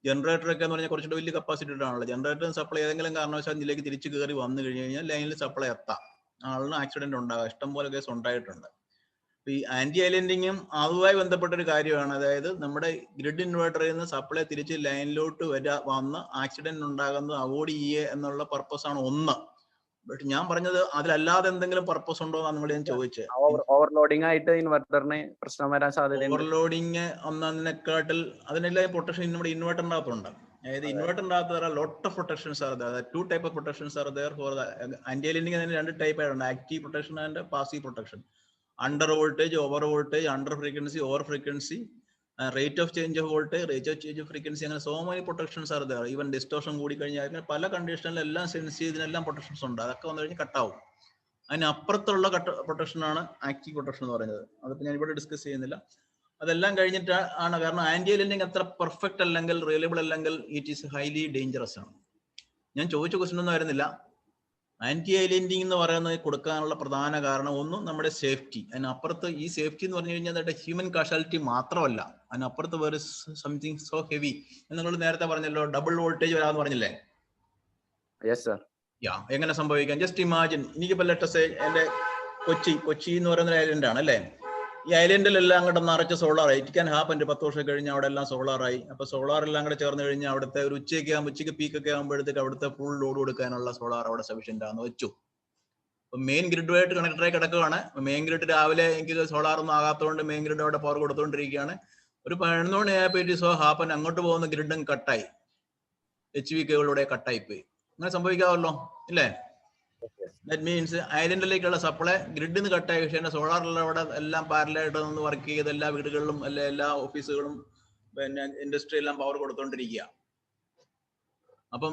ജനറേറ്റർ ഒക്കെ എന്ന് പറഞ്ഞാൽ കുറച്ചുകൂടി വലിയ കപ്പാസിറ്റി ആണല്ലോ. ജനറേറ്റർ സപ്ലൈ ഏതെങ്കിലും കാരണവശാൽ ഇതിലേക്ക് തിരിച്ചു കയറി വന്നു കഴിഞ്ഞു കഴിഞ്ഞാൽ ലൈനിൽ സപ്ലൈ എത്താം, ആളിന് ആക്സിഡന്റ് ഉണ്ടാകാം. ഇഷ്ടംപോലെ കേസ് ഉണ്ടായിട്ടുണ്ട്. ഈ ആന്റി ഐലൻഡിങ്ങും അതുമായി ബന്ധപ്പെട്ട ഒരു കാര്യമാണ്. അതായത് നമ്മുടെ ഗ്രിഡ് ഇൻവേർട്ടറിൽ നിന്ന് സപ്ലൈ തിരിച്ച് ലൈനിലോട്ട് വന്ന് ആക്സിഡന്റ് ഉണ്ടാകുന്നത് അവോയ്ഡ് ചെയ്യുക എന്നുള്ള പർപ്പസ് ആണ് ഒന്ന്. ബട്ട് ഞാൻ പറഞ്ഞത് അതിലല്ലാതെ എന്തെങ്കിലും പർപ്പസ് ഉണ്ടോ എന്നാണ് ഇവിടെ ഞാൻ ചോദിച്ചത്. ഓവർലോഡിംഗ് ആയിട്ട് ഇൻവെർട്ടറിന് പ്രശ്നം വരാൻ സാധ്യത. ഓവർലോഡിങ് ഒന്നതിനെക്കാട്ടിൽ അതിനെല്ലാം പ്രൊട്ടക്ഷൻ നമ്മുടെ ഇൻവെർട്ടറിന്റെ അകത്തുണ്ട്. അതായത് ഇൻവെർട്ടറിന്റെ അകത്ത് lot of protections are there. Two type of protections are there for anti islanding. അതിന് രണ്ട് ടൈപ്പ് ആയിട്ടുണ്ട്, active protection and passive protection. Under voltage, over voltage, under frequency, over frequency, rate of change of voltage, rate of change of frequency, അങ്ങനെ so many protections are there. Even distortion കൂടി കഴിഞ്ഞാൽ അങ്ങനെ പല കണ്ടീഷനിലെല്ലാം സെൻസ് ചെയ്തതിനെല്ലാം പ്രൊട്ടക്ഷൻസ് ഉണ്ട്. അതൊക്കെ വന്നു കഴിഞ്ഞാൽ കട്ടാവും. അതിനപ്പുറത്തുള്ള പ്രൊട്ടക്ഷനാണ് ആക്റ്റീവ് പ്രൊട്ടക്ഷൻ എന്ന് പറയുന്നത്. അതിപ്പോൾ ഞാൻ ഇവിടെ ഡിസ്കസ് ചെയ്യുന്നില്ല. അതെല്ലാം കഴിഞ്ഞിട്ട് ആണ്, കാരണം ആന്റി ഐലൻഡിങ് അത്ര പെർഫെക്റ്റ് അല്ലെങ്കിൽ റിയലബിൾ അല്ലെങ്കിൽ ഇറ്റ് ഈസ് ഹൈലി ഡേഞ്ചറസ് ആണ്. ഞാൻ ചോദിച്ച ക്വസ്റ്റ്യൻ ഒന്നും വരുന്നില്ല. ആന്റി ഐലൻഡിങ് എന്ന് പറയുന്നത് കൊടുക്കാനുള്ള പ്രധാന കാരണം ഒന്ന് നമ്മുടെ സേഫ്റ്റി. അതിനപ്പുറത്ത് ഈ സേഫ്റ്റി എന്ന് പറഞ്ഞു കഴിഞ്ഞാൽ ഹ്യൂമൻ കാഷ്വാലിറ്റി മാത്രമല്ല, അതിനപ്പുറത്ത് വേറെ സംതിങ് സോ ഹെവി. നിങ്ങൾ നേരത്തെ പറഞ്ഞല്ലോ ഡബിൾ വോൾട്ടേജ് വരാമെന്ന് പറഞ്ഞില്ലേ? Yes sir. എങ്ങനെ സംഭവിക്കാം? ജസ്റ്റ് ഇമാജിൻ, എനിക്കിപ്പോൾ ലെറ്റസ് എന്റെ കൊച്ചി എന്ന് പറയുന്ന ഐലൻഡ് ആണ് അല്ലേ? ഈ ഐലൻഡിലെല്ലാം അങ്ങോട്ട് നിറച്ച് സോളാറായി. It can happen. 10 വർഷം കഴിഞ്ഞാൽ അവിടെ എല്ലാം സോളാറായി. അപ്പൊ സോളാറെല്ലാം കൂടെ ചേർന്ന് കഴിഞ്ഞാൽ അവിടുത്തെ ഒരു ഉച്ചയ്ക്ക് പീക്കൊക്കെ ആകുമ്പോഴത്തേക്ക് അവിടുത്തെ ഫുൾ ലോഡ് കൊടുക്കാനുള്ള സോളാർ അവിടെ സഫീഷ്യന്റ് ആണെന്ന് വെച്ചു. അപ്പൊ മെയിൻ ഗ്രിഡുമായിട്ട് കണക്ടറായി കിടക്കുകയാണ്. മെയിൻ ഗ്രിഡ് രാവിലെ എനിക്ക് സോളാർ ഒന്നും ആകാത്തതുകൊണ്ട് മെയിൻ ഗ്രിഡ് അവിടെ പവർ കൊടുത്തുകൊണ്ടിരിക്കുകയാണ്. ഒരു 11 മണിയായപ്പോൾ സോ ഹാപ്പൻ അങ്ങോട്ട് പോകുന്ന ഗ്രിഡും കട്ടായി, HV കേബിളിലൂടെ കട്ടായി പോയി. അങ്ങനെ സംഭവിക്കാമല്ലോ ഇല്ലേ? ദാറ്റ് മീൻസ് ഐലൻഡിലേക്കുള്ള സപ്ലൈ ഗ്രിഡിൽ നിന്ന് കട്ടായി. പക്ഷേ സോളാറിലുള്ള അവിടെ എല്ലാം പാരലായിട്ട് നിന്ന് വർക്ക് ചെയ്ത് എല്ലാ വീടുകളിലും എല്ലാ ഓഫീസുകളും ഇൻഡസ്ട്രി എല്ലാം പവർ കൊടുത്തോണ്ടിരിക്കുക. അപ്പം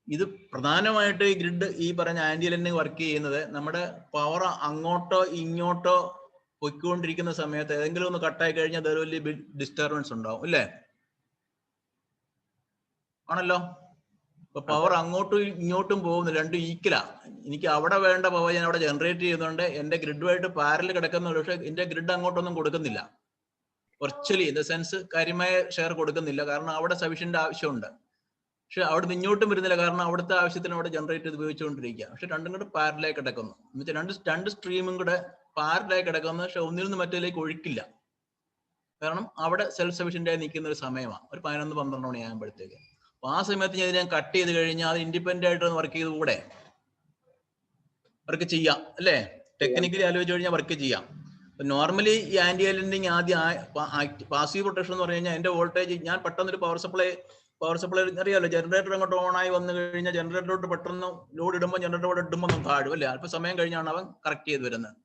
ഇത് പ്രധാനമായിട്ട് ഈ ഗ്രിഡ് ഈ പറഞ്ഞ ആന്റി ഐലൻഡിങ് വർക്ക് ചെയ്യുന്നത് നമ്മുടെ പവർ അങ്ങോട്ടോ ഇങ്ങോട്ടോ പൊയ്ക്കൊണ്ടിരിക്കുന്ന സമയത്ത് ഏതെങ്കിലും ഒന്ന് കട്ടായി കഴിഞ്ഞാൽ അതൊരു വലിയ ഡിസ്റ്റർബൻസ് ഉണ്ടാവും ഇല്ലേ? ആണല്ലോ. ഇപ്പൊ പവർ അങ്ങോട്ടും ഇങ്ങോട്ടും പോകുന്നു, രണ്ടും ഈക്വലാ. എനിക്ക് അവിടെ വേണ്ട പവർ ഞാൻ അവിടെ ജനറേറ്റ് ചെയ്യുന്നുണ്ട്, എന്റെ ഗ്രിഡുമായിട്ട് പാരലിൽ കിടക്കുന്നുണ്ട്. പക്ഷെ എന്റെ ഗ്രിഡ് അങ്ങോട്ടൊന്നും കൊടുക്കുന്നില്ല, വെർച്വലി ഇൻ ദ സെൻസ് കാര്യമായ ഷെയർ കൊടുക്കുന്നില്ല. കാരണം അവിടെ സഫീഷ്യന്റ് ആവശ്യമുണ്ട്. പക്ഷെ അവിടെ ഇങ്ങോട്ടും വരുന്നില്ല, കാരണം അവിടുത്തെ ആവശ്യത്തിന് അവിടെ ജനറേറ്റ് ചെയ്ത് ഉപയോഗിച്ചുകൊണ്ടിരിക്കുക. പക്ഷെ രണ്ടും കൂടെ പാരലായി കിടക്കുന്നു. എന്നുവെച്ചാൽ രണ്ട് സ്ട്രീമും കൂടെ പാരലായി കിടക്കുന്നു. പക്ഷെ ഒന്നിൽ നിന്ന് മറ്റേലേക്ക് ഒഴുക്കില്ല. കാരണം അവിടെ സെൽഫ് സഫീഷ്യന്റ് ആയി നിൽക്കുന്ന ഒരു സമയമാണ്, ഒരു 11-12 മണി ആകുമ്പോഴത്തേക്ക്. അപ്പൊ ആ സമയത്ത് ഞാൻ കട്ട് ചെയ്ത് കഴിഞ്ഞാൽ അത് ഇൻഡിപെൻഡന്റ് ആയിട്ട് വർക്ക് ചെയ്ത് കൂടെ വർക്ക് ചെയ്യാം അല്ലേ? ടെക്നിക്കലി ആലോചിച്ച് കഴിഞ്ഞാൽ വർക്ക് ചെയ്യാം. നോർമലി ഈ ആന്റി ഐലൻഡിങ് ആദ്യം പാസീവ് പ്രൊട്ടക്ഷൻ എന്ന് പറഞ്ഞു കഴിഞ്ഞാൽ എന്റെ വോൾട്ടേജ് ഞാൻ പെട്ടെന്നൊരു പവർ സപ്ലൈ അറിയാമല്ലോ, ജനറേറ്റർ അങ്ങോട്ട് ഓൺ ആയി വന്നു കഴിഞ്ഞാൽ ജനറേറ്ററോട്ട് പെട്ടെന്ന് ലോഡ് ഇടുമ്പോൾ താഴും അല്ലേ? അല്പസമയം കഴിഞ്ഞാണ് അവൻ കറക്റ്റ് ചെയ്ത് വരുന്നത്.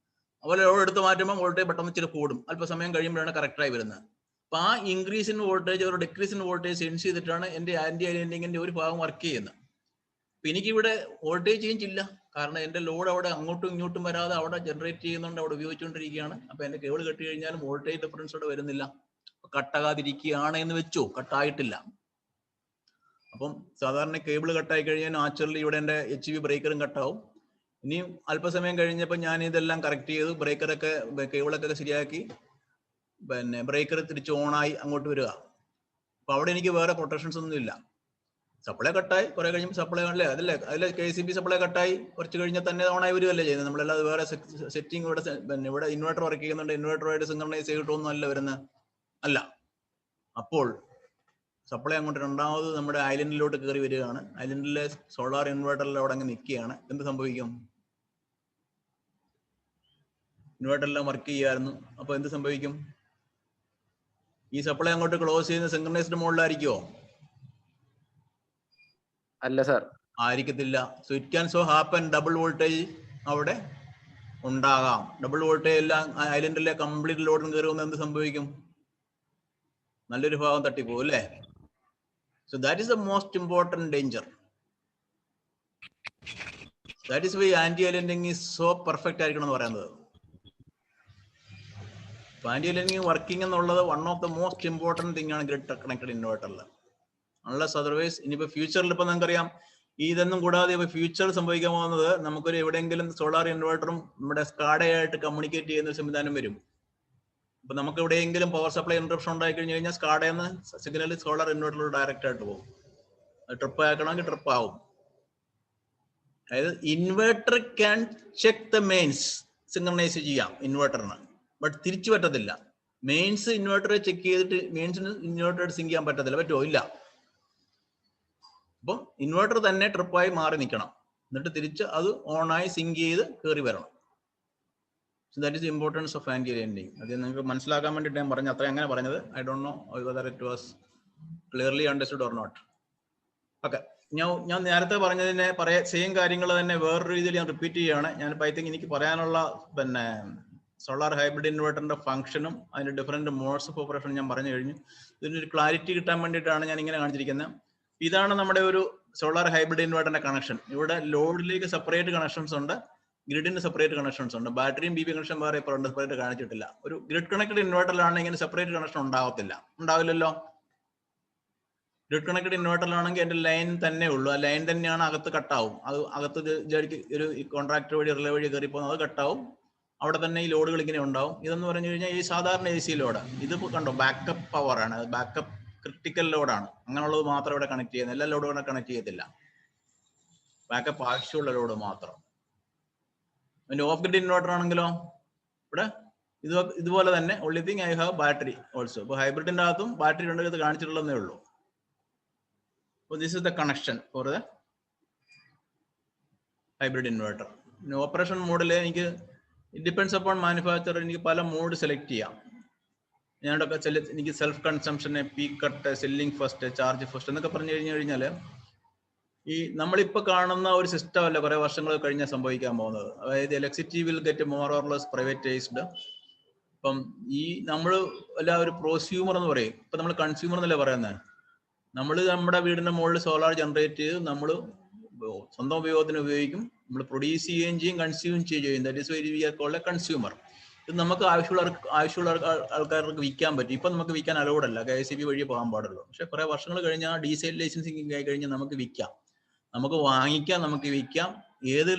അതുപോലെ ലോഡ് എടുത്ത് മാറ്റുമ്പോൾ വോൾട്ടേജ് പെട്ടെന്ന് ഇച്ചിരി കൂടും, അല്പസമയം കഴിയുമ്പോഴാണ് കറക്റ്റായി വരുന്നത്. അപ്പൊ ആ ഇൻക്രീസ് ഇൻ വോൾട്ടേജ് ഒരു ഡിക്രീസ് ഇൻ വോൾട്ടേജ് സെൻസ് ചെയ്തിട്ടാണ് എന്റെ ആന്റി ഐലൻഡിങ്ങിന്റെ ഒരു ഭാഗം വർക്ക് ചെയ്യുന്നത്. അപ്പൊ എനിക്കിവിടെ വോൾട്ടേജ് ചേഞ്ച് ഇല്ല, കാരണം എന്റെ ലോഡ് അവിടെ അങ്ങോട്ടും ഇങ്ങോട്ടും വരാതെ അവിടെ ജനറേറ്റ് ചെയ്യുന്നുണ്ട്, അവിടെ ഉപയോഗിച്ചുകൊണ്ടിരിക്കുകയാണ്. അപ്പൊ എന്റെ കേബിൾ കട്ട് കഴിഞ്ഞാലും വോൾട്ടേജ് ഡിഫറൻസ് അവിടെ വരുന്നില്ല. കട്ടാകാതിരിക്കുകയാണ് എന്ന് വെച്ചു, കട്ടായിട്ടില്ല. അപ്പം സാധാരണ കേബിൾ കട്ടായി കഴിഞ്ഞാൽ നാച്ചുറലി ഇവിടെ എന്റെ HV ബ്രേക്കറും കട്ടാവും. ഇനിയും അല്പസമയം കഴിഞ്ഞപ്പോൾ ഞാൻ ഇതെല്ലാം കറക്റ്റ് ചെയ്തു, ബ്രേക്കറൊക്കെ കേബിളൊക്കെ ശരിയാക്കി, ബ്രേക്കർ തിരിച്ച് ഓണായി അങ്ങോട്ട് വരിക. അപ്പൊ അവിടെ എനിക്ക് വേറെ പ്രൊട്ടക്ഷൻസ് ഒന്നും ഇല്ല. സപ്ലൈ കട്ടായി, കുറെ കഴിയുമ്പോൾ സപ്ലൈ അല്ലേ അതിലെ KCB സപ്ലൈ കട്ടായി, കുറച്ച് കഴിഞ്ഞാൽ തന്നെ ഓണായി വരികയല്ലേ ചെയ്യുന്നത്. നമ്മളല്ലാതെ വേറെ സെറ്റിംഗ് ഇവിടെ ഇൻവെർട്ടർ വർക്ക് ചെയ്യുന്നുണ്ട്, ഇൻവെർട്ടറുമായിട്ട് സിംഗർണൈസ് ചെയ്തിട്ടൊന്നും അല്ല വരുന്നത് അല്ല. അപ്പോൾ സപ്ലൈ അങ്ങോട്ട് രണ്ടാമത് നമ്മുടെ ഐലൻഡിലോട്ട് കയറി വരികയാണ്. ഐലൻഡിലെ സോളാർ ഇൻവേർട്ടറിൽ അവിടെ അങ്ങ് നിൽക്കുകയാണ്. എന്ത് സംഭവിക്കും? ഇൻവേർട്ടറെല്ലാം വർക്ക് ചെയ്യായിരുന്നു. അപ്പൊ എന്ത് സംഭവിക്കും? ഈ സപ്ലൈ അങ്ങോട്ട് ക്ലോസ് ചെയ്യുന്ന സിങ്ക്രണൈസ്ഡ് മോഡിലായിരിക്കുമോ? അല്ല സാർ, ആയിരിക്കത്തില്ല. So it can so happen double voltage അവിടെ ഉണ്ടാകാം. ഡബിൾ വോൾട്ടേജ് എല്ലാം ഐലൻഡിലെ കംപ്ലീറ്റ് ലോഡിന് കയറി വന്ന് എന്ത് സംഭവിക്കും? നല്ലൊരു ഭാഗം തട്ടിപ്പോകും അല്ലേ? So that is the most important danger. That is why anti islanding is so perfect ആയിരിക്കണം എന്ന് പറയുന്നത്. ആന്റി ഐലൻഡിങ് വർക്കിംഗ് എന്നുള്ളത് one of the most important thing ആണ് ഗ്രിഡ് കണക്റ്റഡ് ഇൻവേർട്ടറിൽ. അൺലെസ് അതർവൈസ് ഇനിയിപ്പോൾ ഫ്യൂച്ചറിൽ ഇപ്പം നിങ്ങൾക്കറിയാം, ഇതൊന്നും കൂടാതെ ഇപ്പോൾ ഫ്യൂച്ചർ സംഭവിക്കാൻ പോകുന്നത് നമുക്കൊരു എവിടെയെങ്കിലും സോളാർ ഇൻവേർട്ടറും നമ്മുടെ സ്കാഡയായിട്ട് കമ്മ്യൂണിക്കേറ്റ് ചെയ്യുന്ന ഒരു സംവിധാനം വരും. അപ്പൊ നമുക്ക് എവിടെയെങ്കിലും പവർ സപ്ലൈ ഇന്ററപ്ഷൻ ഉണ്ടായി കഴിഞ്ഞു കഴിഞ്ഞാൽ സ്കാഡയിൽ നിന്ന് സിഗ്നൽ സോളാർ ഇൻവേർട്ടറിൽ ഡയറക്റ്റ് ആയിട്ട് പോകും. ട്രിപ്പ് ആക്കണമെങ്കിൽ ട്രിപ്പ് ആവും. അതായത് inverter can check the mains synchronise ചെയ്യാം ഇൻവേർട്ടറിന്, ബട്ട് തിരിച്ചു പറ്റത്തില്ല. മെയിൻസ് ഇൻവേർട്ടർ ചെക്ക് ചെയ്തിട്ട് മെയിൻസിന് ഇൻവേർട്ടർ സിങ്ക് ചെയ്യാൻ പറ്റത്തില്ല. പറ്റുമോ? ഇല്ല. അപ്പം ഇൻവേർട്ടർ തന്നെ ട്രിപ്പായി മാറി നിൽക്കണം, എന്നിട്ട് തിരിച്ച് അത് ഓണായി സിങ്ക് ചെയ്ത് കയറി വരണം. So that is importance of anti islanding. അത് നിങ്ങൾക്ക് മനസ്സിലാക്കാൻ വേണ്ടിയിട്ട് ഞാൻ പറഞ്ഞു, അത്ര അങ്ങനെ പറഞ്ഞത്. I don't know whether it was clearly understood or not. Okay, ഞാൻ നേരത്തെ പറഞ്ഞതിനെ സെയിം കാര്യങ്ങൾ തന്നെ വേറൊരു രീതിയിൽ ഞാൻ റിപ്പീറ്റ് ചെയ്യുകയാണ്. ഞാനിപ്പോൾ ഐ തിങ്ക് എനിക്ക് പറയാനുള്ള സോളാർ ഹൈബ്രിഡ് ഇൻവേർട്ടറിന്റെ ഫംഗ്ഷനും അതിന്റെ ഡിഫറെന്റ് മോഡ്സ് ഓഫ് ഓപ്പറേഷൻ ഞാൻ പറഞ്ഞു കഴിഞ്ഞു. ഇതിനൊരു ക്ലാരിറ്റി കിട്ടാൻ വേണ്ടിയിട്ടാണ് ഞാൻ ഇങ്ങനെ കാണിച്ചിരിക്കുന്നത്. ഇതാണ് നമ്മുടെ ഒരു സോളാർ ഹൈബ്രിഡ് ഇൻവേർട്ടറിന്റെ കണക്ഷൻ. ഇവിടെ ലോഡിലേക്ക് സെപ്പറേറ്റ് കണക്ഷൻസ് ഉണ്ട്, ഗ്രിഡിന് സെപ്പറേറ്റ് കണക്ഷൻസ് ഉണ്ട്. ബാറ്ററിയും ബി പി കണക്ഷൻ വേറെ ഇപ്പോൾ സെപ്പറേറ്റ് കാണിച്ചിട്ടില്ല. ഒരു ഗ്രിഡ് കണക്റ്റഡ് ഇൻവേർട്ടറിലാണ് ഇങ്ങനെ സെപ്പറേറ്റ് കണക്ഷൻ ഉണ്ടാവില്ലല്ലോ. ഗ്രിഡ് കണക്റ്റഡ് ഇൻവേർട്ടറിലാണെങ്കിൽ എൻ്റെ ലൈൻ തന്നെ ഉള്ളൂ. ആ ലൈൻ തന്നെയാണ് അകത്ത് കട്ടാവും. അത് അകത്ത് ഒരു കോൺട്രാക്ടർ വഴി റിലേ വഴി കയറി പോകുന്നത്, അത് കട്ടാവും. അവിടെ തന്നെ ഈ ലോഡുകൾ ഇങ്ങനെ ഉണ്ടാവും. ഇതെന്ന് പറഞ്ഞു കഴിഞ്ഞാൽ ഈ സാധാരണ AC ലോഡ്, ഇത് കണ്ടോ ബാക്കപ്പ് പവർ ആണ്, ബാക്കപ്പ് ക്രിട്ടിക്കൽ ലോഡാണ്. അങ്ങനെയുള്ളത് മാത്രം ഇവിടെ കണക്ട് ചെയ്യുന്നത്, എല്ലാ ലോഡും ഇവിടെ കണക്ട് ചെയ്യത്തില്ല. ബാക്കപ്പ് ആവശ്യമുള്ള ലോഡ് മാത്രം. പിന്നെ ഓഫ് ഗ്രിഡ് ഇൻവേർട്ടർ ആണെങ്കിലോ ഇവിടെ ഇതുപോലെ തന്നെ only thing I have battery also. ഇപ്പോൾ ഹൈബ്രിഡിന്റെ അകത്തും ബാറ്ററി ഉണ്ടെങ്കിൽ ഇത് കാണിച്ചിട്ടുള്ളതേ ഉള്ളൂ. അപ്പോൾ this is the connection for the hybrid inverter. പിന്നെ ഓപ്പറേഷൻ മോഡിൽ എനിക്ക് ഇറ്റ് ഡിപ്പെൻഡ്സ് അപ്പോൺ മാനുഫാക്ചർ. എനിക്ക് പല മോഡ് സെലക്ട് ചെയ്യാം. ഞാനൊക്കെ എനിക്ക് self consumption, peak cut, selling first, charge first എന്നൊക്കെ പറഞ്ഞു കഴിഞ്ഞാൽ ഈ നമ്മളിപ്പോൾ കാണുന്ന ഒരു സിസ്റ്റം അല്ല കുറെ വർഷങ്ങൾ കഴിഞ്ഞാൽ സംഭവിക്കാൻ പോകുന്നത്. അതായത് electricity will get more or less privatized. ഇപ്പം ഈ നമ്മൾ അല്ല ഒരു പ്രോസ്യൂമർ എന്ന് പറയും, ഇപ്പം നമ്മൾ കൺസ്യൂമർ എന്നല്ലേ പറയുന്നത്. നമ്മൾ നമ്മുടെ വീടിന്റെ മുകളിൽ സോളാർ ജനറേറ്റ് ചെയ്ത് നമ്മൾ സ്വന്തം ഉപയോഗത്തിന് ഉപയോഗിക്കും. നമ്മൾ പ്രൊഡ്യൂസ് ചെയ്യുകയും ചെയ്യും, കൺസ്യൂം ചെയ്യുകയും ചെയ്യും. That is why we are called a consumer. ഇത് നമുക്ക് ആവശ്യമുള്ള ആൾക്കാർക്ക് വിൽക്കാൻ പറ്റും. ഇപ്പം നമുക്ക് വിൽക്കാൻ അലൗഡ് അല്ല, KICB വഴി പോകാൻ പാടുള്ളൂ. പക്ഷെ കുറെ വർഷങ്ങൾ കഴിഞ്ഞാൽ ഡീസൈൽ ലൈസൻസിങ് ആയി കഴിഞ്ഞാൽ നമുക്ക് വിൽക്കാം, നമുക്ക് വാങ്ങിക്കാം, നമുക്ക് വിൽക്കാം.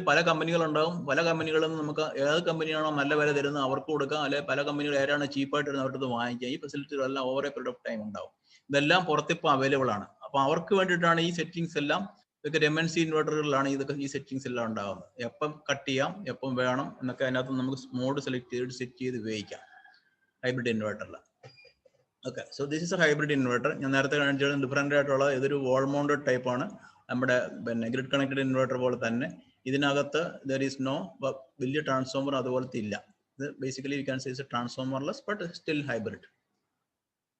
പല കമ്പനികളുണ്ടാവും. പല കമ്പനികളിൽ നിന്ന് നമുക്ക് ഏത് കമ്പനിയാണോ നല്ല വില തരുന്നത് അവർക്ക് കൊടുക്കാം, അല്ലെങ്കിൽ പല കമ്പനികൾ ആരാണ് ചീപ്പായിട്ട് തരുന്നത് അവർക്ക് വാങ്ങിക്കാം. ഈ ഫെസിലിറ്റികളെല്ലാം over a period of time ഉണ്ടാവും. ഇതെല്ലാം പുറത്തിപ്പോൾ അവൈലബിൾ ആണ്. അപ്പൊ അവർക്ക് വേണ്ടിയിട്ടാണ് ഈ സെറ്റിംഗ്സ് എല്ലാം. ഇതൊക്കെ MNC ഇൻവെർട്ടറുകളിലാണ് ഈ സെറ്റിംഗ്സ് എല്ലാം ഉണ്ടാകുന്നത്. എപ്പം കട്ട് ചെയ്യാം, എപ്പം വേണം എന്നൊക്കെ അതിനകത്ത് നമുക്ക് മോഡ് സെലക്ട് ചെയ്ത് സെറ്റ് ചെയ്ത് ഉപയോഗിക്കാം ഹൈബ്രിഡ് ഇൻവെർട്ടറിൽ. Okay, so this is a hybrid inverter. ഞാൻ നേരത്തെ കാണിച്ചത് ഡിഫറെൻ്റ് ആയിട്ടുള്ള ഇതൊരു വാൾ മൗണ്ടഡ് ടൈപ്പ് ആണ്. നമ്മുടെ ഗ്രിഡ് കണക്റ്റഡ് ഇൻവെർട്ടർ പോലെ തന്നെ ഇതിനകത്ത് ദർ ഈസ് നോ വലിയ ട്രാൻസ്ഫോമർ അതുപോലത്തെ ഇല്ല. ഇത് basically you can say is transformerless but still hybrid.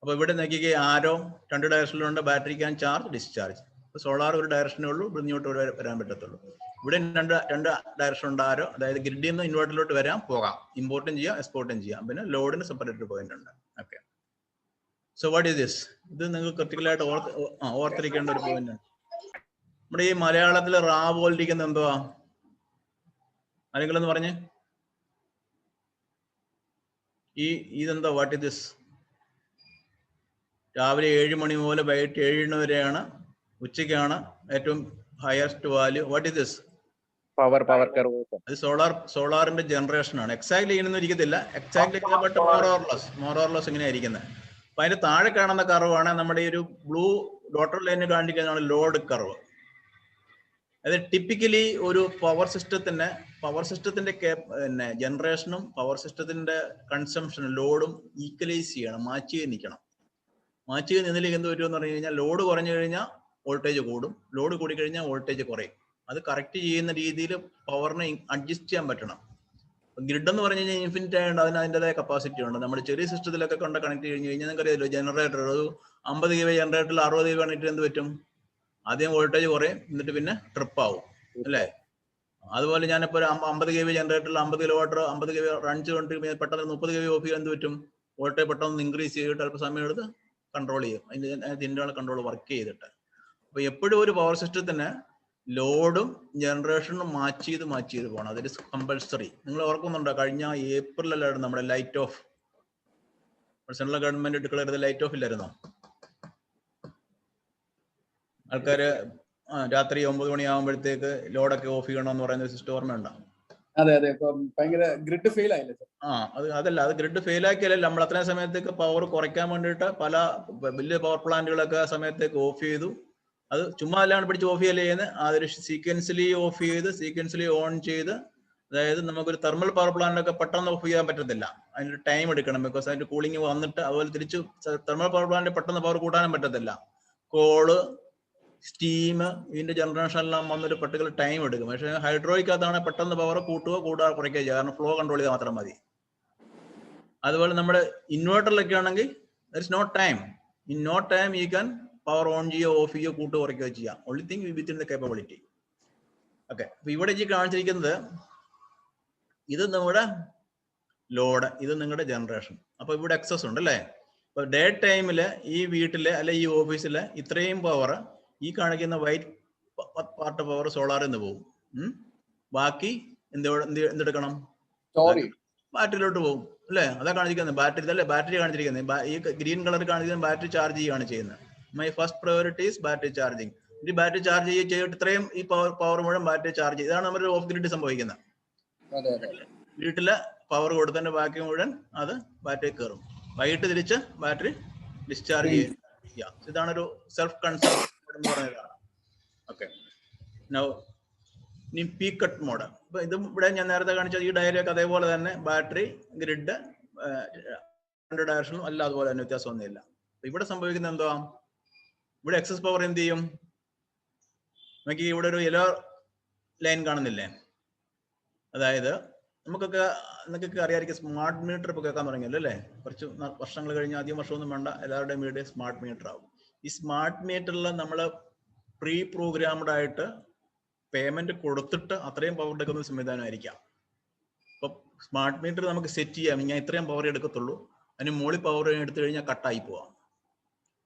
അപ്പോൾ ഇവിടെ നോക്കിക്കേ, ആരോ 2 ഡയറക്ഷനിലുണ്ട്. Battery can charge, discharge. Solar ഒരു ഡയറക്ഷനേ ഉള്ളൂ, ഇങ്ങോട്ട് വരാൻ പറ്റത്തുള്ളൂ. ഇവിടെ രണ്ട് ഡയറക്ഷൻ ഉണ്ട് ആരോ, അതായത് ഗ്രിഡിൽ നിന്ന് ഇൻവെർട്ടറിലോട്ട് വരാം, പോകാം, ഇമ്പോർട്ടും ചെയ്യാം, എക്സ്പോർട്ടും ചെയ്യാം. പിന്നെ ലോഡിന് സെപ്പറേറ്റ് പോയിന്റ് ഉണ്ട്. Okay, so what is this? ഇത് നിങ്ങൾ ക്രിട്ടിക്കലായിട്ട് ഓർത്തിരിക്കേണ്ട ഒരു പോയിന്റ് ആണ്. നമ്മുടെ ഈ മലയാളത്തിൽ റാ പോലിരിക്കുന്ന എന്തുവാ? ആരെങ്കിലും ഒന്ന് പറഞ്ഞേ, ഇതെന്താ? What is this? രാവിലെ 7 മണി മുതൽ വൈകിട്ട് 7 വരെയാണ്, ഉച്ചയ്ക്കാണ് ഏറ്റവും highest value. What is this? Power curve. അത് സോളാറിന്റെ ജനറേഷൻ ആണ്. എക്സാക്ട്ലി ഇങ്ങനൊന്നും ഇരിക്കത്തില്ല, exactly but more or less ഇങ്ങനെ ഇരിക്കുന്നത്. അപ്പൊ അതിന്റെ താഴെ കാണുന്ന കർവാണ് നമ്മുടെ ഈ ഒരു ബ്ലൂ ഡോട്ടർ ലൈന് കാണിക്കുന്നതാണ് ലോഡ് കർവ്. അതായത് ടിപ്പിക്കലി ഒരു പവർ സിസ്റ്റത്തിന്റെ ജനറേഷനും പവർ സിസ്റ്റത്തിന്റെ കൺസംഷനും ലോഡും ഈക്വലൈസ് ചെയ്യണം, മാച്ച് ചെയ്ത് നിൽക്കണം. മാച്ച് ചെയ്ത് നിന്നിലേക്ക് എന്ത് പറ്റുമെന്ന് പറഞ്ഞു കഴിഞ്ഞാൽ ലോഡ് കുറഞ്ഞു കഴിഞ്ഞാൽ വോൾട്ടേജ് കൂടും, ലോഡ് കൂടി കഴിഞ്ഞാൽ വോൾട്ടേജ് കുറയും. അത് കറക്റ്റ് ചെയ്യുന്ന രീതിയിൽ പവറിനെ അഡ്ജസ്റ്റ് ചെയ്യാൻ പറ്റണം. ഗ്രിഡ് എന്ന് പറഞ്ഞു കഴിഞ്ഞാൽ ഇൻഫിനിറ്റ് ആയതുകൊണ്ട് അതിന് അതിൻ്റെതായ കപ്പാസിറ്റി ഉണ്ട്. നമ്മുടെ ചെറിയ സിസ്റ്റത്തിലൊക്കെ കൊണ്ട് കണക്ട് കഴിഞ്ഞ് കഴിഞ്ഞാൽ നിങ്ങൾക്ക് അറിയാമല്ലോ, ജനറേറ്റർ ഒരു 50 kV ജനറേറ്ററിൽ 60 kV ആണെങ്കിൽ എന്ത് പറ്റും, ആദ്യം വോൾട്ടേജ് കുറയും, എന്നിട്ട് പിന്നെ ട്രിപ്പ് ആവും അല്ലേ. അതുപോലെ ഞാനിപ്പോൾ ഒരു 50 kV ജനറേറ്ററിൽ 50 kW 50 kV റൺ ചെയ്തുകൊണ്ട് പെട്ടെന്ന് 30 kV ഓഫ് ചെയ്യാൻ എന്ത് പറ്റും, വോൾട്ടേജ് പെട്ടെന്ന് ഇൻക്രീസ് ചെയ്തിട്ട് അല്പ സമയം എടുത്ത് കൺട്രോൾ ചെയ്യും, അതിൻ്റെ ഇന്റേണൽ കൺട്രോൾ വർക്ക് ചെയ്തിട്ട്. അപ്പൊ എപ്പോഴും ഒരു പവർ സിസ്റ്റത്തിന് ലോഡും ജനറേഷനും മാച്ച് ചെയ്ത് പോകണം. അതൊരു കമ്പൽസറി. നിങ്ങൾ ഓർക്കുന്നുണ്ടോ, കഴിഞ്ഞ ഏപ്രിലല്ലായിരുന്നു നമ്മുടെ light of, central government declare ചെയ്ത ലൈറ്റ് ഓഫ് ഇല്ലായിരുന്നോ? ആൾക്കാര് രാത്രി 9 മണിയാകുമ്പോഴത്തേക്ക് ലോഡൊക്കെ ഓഫ് ചെയ്യണമെന്ന് പറയുന്ന സിസ്റ്റം ഓർമ്മയുണ്ടോ? അതെ അതെ, ഭയങ്കര ഗ്രിഡ് ഫെയിൽ ആയില്ലേ സർ? അതല്ല, അത് ഗ്രിഡ് ഫെയിൽ ആക്കിയല്ല, നമ്മൾ അത്രയും സമയത്തേക്ക് പവർ കുറയ്ക്കാൻ വേണ്ടിയിട്ട് പല വലിയ പവർ പ്ലാന്റുകളൊക്കെ ആ സമയത്തേക്ക് ഓഫ് ചെയ്തു. അത് ചുമ്മാ അല്ലാണ്ട് പിടിച്ച് ഓഫ് ചെയ്യല്ലേ ചെയ്യുന്നത്, അതൊരു സീക്വൻസിലി ഓഫ് ചെയ്ത് സീക്വൻസിലി ഓൺ ചെയ്ത്. അതായത് നമുക്കൊരു തെർമൽ പവർ പ്ലാന്റ് ഒക്കെ പെട്ടെന്ന് ഓഫ് ചെയ്യാൻ പറ്റത്തില്ല, അതിന് ടൈം എടുക്കണം. ബിക്കോസ് അതിന്റെ കൂളിംഗ് വന്നിട്ട് അതുപോലെ തിരിച്ച് തെർമൽ പവർ പ്ലാന്റ് പെട്ടെന്ന് പവർ കൂട്ടാനും പറ്റത്തില്ല. കോള്, സ്റ്റീം, ഇതിന്റെ ജനറേഷൻ എല്ലാം വന്നൊരു പർട്ടിക്കുലർ ടൈം എടുക്കും. പക്ഷേ ഹൈഡ്രോയ്ക്കകത്താണ് പെട്ടെന്ന് പവർ കൂട്ടുകയോ കുറയ്ക്കുകയോ ചെയ്യുക, കാരണം ഫ്ലോ കൺട്രോൾ ചെയ്താൽ മാത്രം മതി. അതുപോലെ നമ്മുടെ ഇൻവേർട്ടറിലൊക്കെ ആണെങ്കിൽ there is no time. In no time you can power on ചെയ്യുകയോ ഓഫ് ചെയ്യുകയോ കൂട്ടുകയോ കുറയ്ക്കുകയോ ചെയ്യാം. Only thing within the capability. Okay, അപ്പൊ ഇവിടെ ഈ കാണിച്ചിരിക്കുന്നത് ഇത് നമ്മുടെ ലോഡ്, ഇത് നിങ്ങളുടെ ജനറേഷൻ. അപ്പൊ ഇവിടെ എക്സസ് ഉണ്ട് അല്ലേ. അപ്പൊ ഡേ ടൈമില് ഈ വീട്ടില് അല്ലെ ഈ ഓഫീസില് ഇത്രയും പവർ, ഈ കാണിക്കുന്ന വൈറ്റ് പാർട്ട് പവർ സോളാറിൽ നിന്ന് പോകും. ബാക്കി എന്തെടുക്കണം, ബാറ്ററിയിലോട്ട് പോകും അല്ലേ. അതാ കാണിച്ചിരിക്കുന്നത് ബാറ്ററി, ഇതല്ലേ ബാറ്ററി കാണിച്ചിരിക്കുന്നത്. ഈ ഗ്രീൻ കളർ കാണിക്കുന്നത് ബാറ്ററി ചാർജ് ചെയ്യുകയാണ് ചെയ്യുന്നത്. My first priority is battery charging. ഈ ബാറ്ററി ചാർജ് ചെയ്തിട്ട് ഇത്രയും ഈ പവർ മുഴുവൻ ബാറ്ററി ചാർജ് ചെയ്യും. ഇതാണ് നമ്മുടെ ഓഫ് ഗ്രിഡ് സംഭവിക്കുന്നത്. വീട്ടിലെ പവർ കൊടുത്തതിന്റെ ബാക്കി മുഴുവൻ അത് ബാറ്ററി കയറും, വൈകിട്ട് തിരിച്ച് ബാറ്ററി ഡിസ്ചാർജ് ചെയ്യും. ഇതാണ് ഒരു സെൽഫ് കൺസേൺ എന്ന് പറയുന്നതാണ്. ഓക്കെ, ഇനി പീക്ക് കട്ട് മോഡ്. അപ്പൊ ഇതും ഇവിടെ ഞാൻ നേരത്തെ കാണിച്ചത് ഈ ഡയറിയൊക്കെ അതേപോലെ തന്നെ ബാറ്ററി, ഗ്രിഡ്, 2 ഡയറക്ഷനും അല്ല അതുപോലെ തന്നെ, വ്യത്യാസമൊന്നുമില്ല. ഇവിടെ സംഭവിക്കുന്നത് എന്തോ, ഇവിടെ എക്സസ് പവർ എന്ത് ചെയ്യും, നമുക്ക് ഇവിടെ ഒരു യെല്ലോ ലൈൻ കാണുന്നില്ലേ. അതായത് നിങ്ങൾക്കൊക്കെ അറിയാമായിരിക്കും, സ്മാർട്ട് മീറ്റർ ഇപ്പൊ കേൾക്കാൻ തുടങ്ങിയല്ലോ അല്ലേ. കുറച്ച് വർഷങ്ങൾ കഴിഞ്ഞ്, അധികം വർഷമൊന്നും വേണ്ട, എല്ലാവരുടെയും വീട് സ്മാർട്ട് മീറ്റർ ആവും. ഈ സ്മാർട്ട് മീറ്ററിൽ നമ്മൾ പ്രീ പ്രോഗ്രാംഡ് ആയിട്ട് പേയ്മെന്റ് കൊടുത്തിട്ട് അത്രയും പവർ എടുക്കുന്ന സംവിധാനമായിരിക്കാം. ഇപ്പൊ സ്മാർട്ട് മീറ്റർ നമുക്ക് സെറ്റ് ചെയ്യാം, ഞാൻ ഇത്രയും പവർ എടുക്കത്തുള്ളൂ, അതിന് മുകളിൽ പവർ എടുത്തു കഴിഞ്ഞാൽ കട്ടായി പോവാം.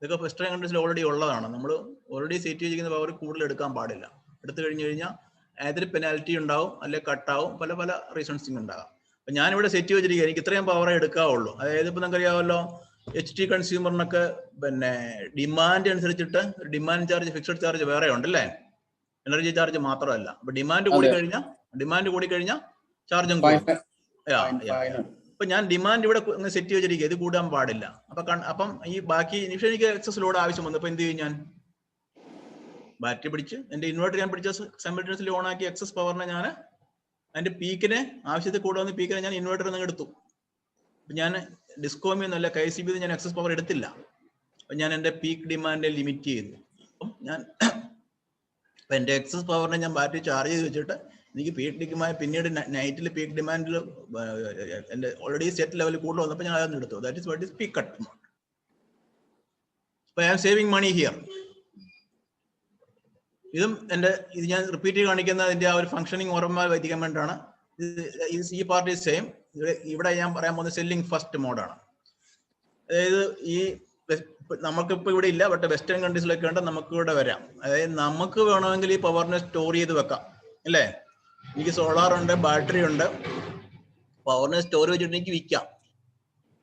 ഇതൊക്കെ വെസ്റ്റേൺ കൺട്രീസിൽ ഓൾറെഡി ഉള്ളതാണ്. നമ്മൾ ഓൾറെഡി സെറ്റ് ചെയ്തിരിക്കുന്ന പവർ കൂടുതൽ എടുക്കാൻ പാടില്ല. എടുത്തു കഴിഞ്ഞു കഴിഞ്ഞാൽ ഏതൊരു പെനാൽറ്റി ഉണ്ടാവും, അല്ലെങ്കിൽ കട്ടാവും, പല പല റീസൺസിങ് ഉണ്ടാകാം. അപ്പൊ ഞാനിവിടെ സെറ്റ് വെച്ചിരിക്കുക, എനിക്ക് ഇത്രയും പവറേ എടുക്കാവുള്ളൂ. അതായത് ഇപ്പൊ നമുക്ക് അറിയാമല്ലോ, HT കൺസ്യൂമറിനൊക്കെ പിന്നെ ഡിമാൻഡ് അനുസരിച്ചിട്ട് ഡിമാൻഡ് ചാർജ്, ഫിക്സഡ് ചാർജ് വേറെ ഉണ്ടല്ലേ, എനർജി ചാർജ് മാത്രമല്ല. അപ്പൊ ഡിമാൻഡ് കൂടി കഴിഞ്ഞാൽ ചാർജും കൂടും. അപ്പൊ ഞാൻ ഡിമാൻഡ് ഇവിടെ സെറ്റ് വെച്ചിരിക്കുക, ഇത് കൂടാൻ പാടില്ല. അപ്പം ഈ ബാക്കി എനിക്ക് എക്സസ് ലോഡ് ആവശ്യം വന്നു. അപ്പൊ എന്ത് ചെയ്യും, ഞാൻ ബാറ്ററി പിടിച്ച് എന്റെ ഇൻവേർട്ടർ ഞാൻ പിടിച്ച സൈമൾട്ടേനിയസ്ലി ഓൺ ആക്കി എക്സസ് പവറിനെ ഞാൻ അതിന്റെ പീക്കിനെ ആവശ്യത്തിൽ കൂടെ വന്ന് പീക്കിനെ ഞാൻ ഇൻവേർട്ടറിൽ നിന്ന് എടുത്തു. അപ്പൊ ഞാൻ ഡിസ്കോമിൽ നിന്നല്ല KCB ഞാൻ എക്സസ് പവർ എടുത്തില്ല. അപ്പൊ ഞാൻ എന്റെ പീക്ക് ഡിമാൻഡിനെ ലിമിറ്റ് ചെയ്തു. അപ്പം ഞാൻ എന്റെ എക്സസ് പവറിനെ ഞാൻ ബാറ്ററി ചാർജ് ചെയ്ത് വെച്ചിട്ട് എനിക്ക് പീക്ക് ഡിമാൻഡ് പിന്നീട് നൈറ്റിൽ പീക്ക് ഡിമാൻഡിൽ എന്റെ ഓൾറെഡി സെറ്റ് ലെവൽ കൂടുതൽ വന്നപ്പോൾ ഞാൻ അതൊന്നും എടുത്തു. That is what is peak cut mode. I am saving money here. ഇത് ഞാൻ റിപ്പീറ്റ് കാണിക്കുന്ന അതിന്റെ ആ ഒരു ഫംഗ്ഷനിങ് ഓർമ്മ വയ്ക്കാൻ വേണ്ടിയിട്ടാണ്. ഈ പാർട്ട് ഈസ് സെയിം. ഇവിടെ ഞാൻ പറയാൻ പോകുന്നത് സെല്ലിംഗ് ഫസ്റ്റ് മോഡാണ്. അതായത് ഈ നമുക്കിപ്പോ ഇവിടെ ഇല്ല, ബട്ട് വെസ്റ്റേൺ കൺട്രീസിലൊക്കെ ഉണ്ട്, നമുക്ക് ഇവിടെ വരാം. അതായത് നമുക്ക് വേണമെങ്കിൽ ഈ പവറിനെ സ്റ്റോർ ചെയ്ത് വെക്കാം അല്ലേ. എനിക്ക് സോളാർ ഉണ്ട്, ബാറ്ററി ഉണ്ട്, പവറിനെ സ്റ്റോർ വെച്ചിട്ട് എനിക്ക് വിൽക്കാം.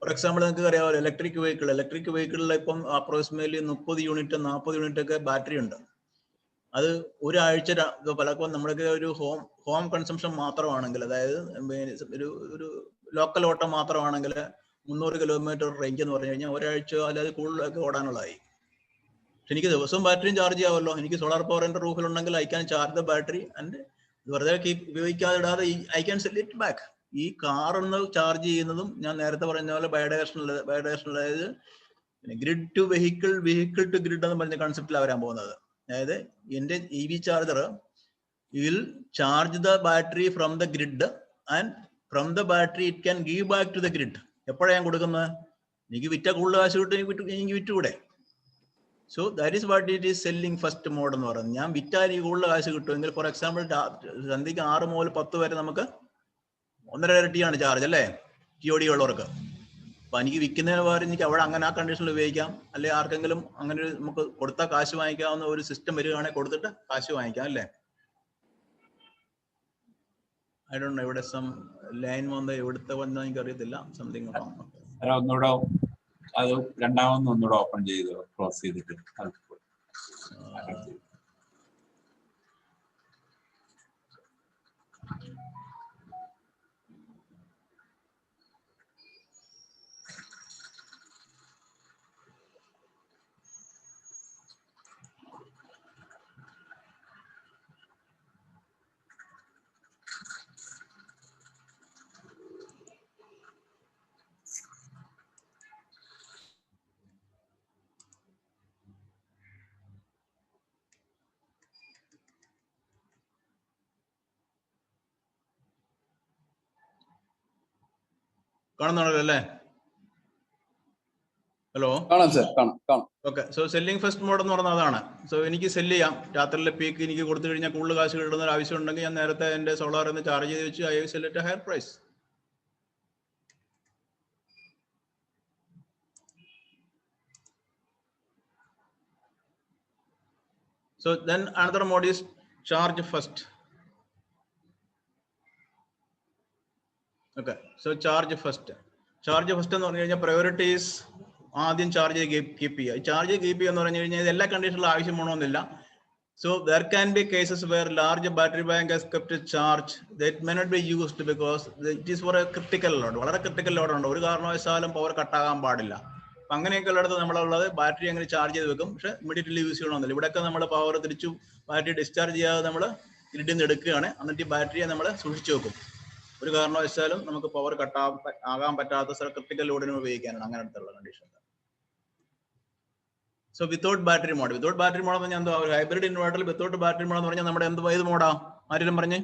ഫോർ എക്സാമ്പിൾ നിങ്ങൾക്ക് അറിയാമല്ലോ, ഇലക്ട്രിക് വെഹിക്കിളിൽ ഇപ്പം അപ്രോക്സിമേറ്റ്ലി 30 യൂണിറ്റ് 40 യൂണിറ്റ് ഒക്കെ ബാറ്ററി ഉണ്ട്. അത് ഒരാഴ്ച പലപ്പോൾ നമ്മുടെ ഒരു ഹോം കൺസംഷൻ മാത്രമാണെങ്കിൽ, അതായത് ഒരു ലോക്കൽ ഓട്ടം മാത്രമാണെങ്കിൽ 300 കിലോമീറ്റർ റേഞ്ച് എന്ന് പറഞ്ഞു കഴിഞ്ഞാൽ ഒരാഴ്ച അല്ലാതെ കൂടുതലൊക്കെ ഓടാനുള്ളതായി. പക്ഷെ എനിക്ക് ദിവസവും ബാറ്ററിയും ചാർജ് ചെയ്യാമല്ലോ. എനിക്ക് സോളാർ പവർ എൻ്റെ റൂഫിലുണ്ടെങ്കിൽ I can charge the battery and വെറുതെ ഉപയോഗിക്കാതിടാതെ I can sell it back. ഈ കാറിന്ന് ചാർജ് ചെയ്യുന്നതും ഞാൻ നേരത്തെ പറഞ്ഞ പോലെ ബയോഡൈവേഷണൽ, അതായത് grid to vehicle, vehicle to grid എന്ന് പറഞ്ഞ കൺസെപ്റ്റിലാണ് വരാൻ പോകുന്നത്. അതായത് എൻ്റെ EV charger will charge the battery from the grid and from the battery it can give back to the grid. എപ്പോഴാണ് ഞാൻ കൊടുക്കുന്നത്? എനിക്ക് വിറ്റ കൂടുതൽ കാശ് കിട്ടും, എനിക്ക് വിറ്റുകൂടെ? So that is what it is selling first mode എന്ന് പറയുന്നത്. ഞാൻ വിറ്റാൽ എനിക്ക് കൂടുതൽ കാശ് കിട്ടുമെങ്കിൽ, ഫോർ എക്സാമ്പിൾ സന്ധ്യക്ക് 6 മുതൽ 10 വരെ നമുക്ക് 1.5 ഇരട്ടിയാണ് ചാർജ് അല്ലേ TOD ഉള്ളവർക്ക്. അപ്പൊ എനിക്ക് വിൽക്കുന്നതിന് പകരം എനിക്ക് അവിടെ അങ്ങനെ ആ കണ്ടീഷനിൽ ഉപയോഗിക്കാം, അല്ലെങ്കിൽ ആർക്കെങ്കിലും അങ്ങനെ നമുക്ക് കൊടുത്താൽ കാശ് വാങ്ങിക്കാവുന്ന ഒരു സിസ്റ്റം വരികയാണെങ്കിൽ കൊടുത്തിട്ട് കാശ് വാങ്ങിക്കാം അല്ലേ? I don't know, ഇവിടെ സം ലൈൻ വന്ന് എവിടുത്തെ വന്നോ എനിക്ക് അറിയത്തില്ല. സംതിങ് ഒന്നുകൂടെ അത് ഒന്നുകൂടെ ഓപ്പൺ ചെയ്ത് ക്ലോസ് ചെയ്തിട്ട് കാണുന്നുണ്ടല്ലോ അല്ലേ? ഹലോ, കാണാം സർ, കാണാം. Okay. So selling first mode എന്ന് പറഞ്ഞാൽ അതാണ്. സോ എനിക്ക് സെല്ല് ചെയ്യാം. രാത്രിയിലെ പീക്ക് എനിക്ക് കൊടുത്തു കഴിഞ്ഞാൽ കൂടുതൽ കാശ് കിട്ടുന്ന ഒരു ആവശ്യം ഉണ്ടെങ്കിൽ ഞാൻ നേരത്തെ എൻ്റെ സോളാറിൽ നിന്ന് ചാർജ് ചെയ്ത് വെച്ച് I sell at higher price. So then another mode is charge first. Okay, so charge first. Charge first എന്ന് പറഞ്ഞു കഴിഞ്ഞാൽ priority is ആദ്യം ചാർജ് കീപ്പ് ചെയ്യുക. ചാർജ് കീപ്പ് ചെയ്യുക എന്ന് പറഞ്ഞു കഴിഞ്ഞാൽ എല്ലാ കണ്ടീഷനിലും ആവശ്യമാണോന്നില്ല. So there can be cases where large battery bank has kept a charge that may not be used because it is for a critical load. വളരെ critical load ഉണ്ട്, ഒരു കാരണവശാലും പവർ കട്ടാകാൻ പാടില്ല. അങ്ങനെയൊക്കെ ഉള്ളിടത്ത് നമ്മളുള്ളത് ബാറ്ററി അങ്ങനെ ചാർജ് ചെയ്ത് വെക്കും, പക്ഷെ ഇമ്മീഡിയറ്റ്ലി യൂസ് ചെയ്യണമെന്നില്ല. ഇവിടെയൊക്കെ നമ്മൾ പവർ തിരിച്ചു ബാറ്ററി ഡിസ്ചാർജ് ചെയ്യാതെ നമ്മൾ ഗ്രിഡിൽ നിന്ന് എടുക്കുകയാണ്, എന്നിട്ട് ഈ ബാറ്ററിയെ നമ്മൾ സൂക്ഷിച്ചു വെക്കും. ഒരു കാരണവശാലും നമുക്ക് പവർ ആകാൻ പറ്റാത്ത ക്രിട്ടിക്കൽ ലോഡിന് ഉപയോഗിക്കാനാണ് അങ്ങനത്തുള്ള condition. So without battery mode എന്ന് പറഞ്ഞാൽ എന്താ? ഒരു ഹൈബ്രിഡ് ഇൻവേർട്ടറിൽ വിത്തൗട്ട് ബാറ്ററി മോഡ് എന്ന് പറഞ്ഞാൽ നമ്മുടെ ഏത് മോഡാ? ആരെങ്കിലും പറഞ്ഞേ?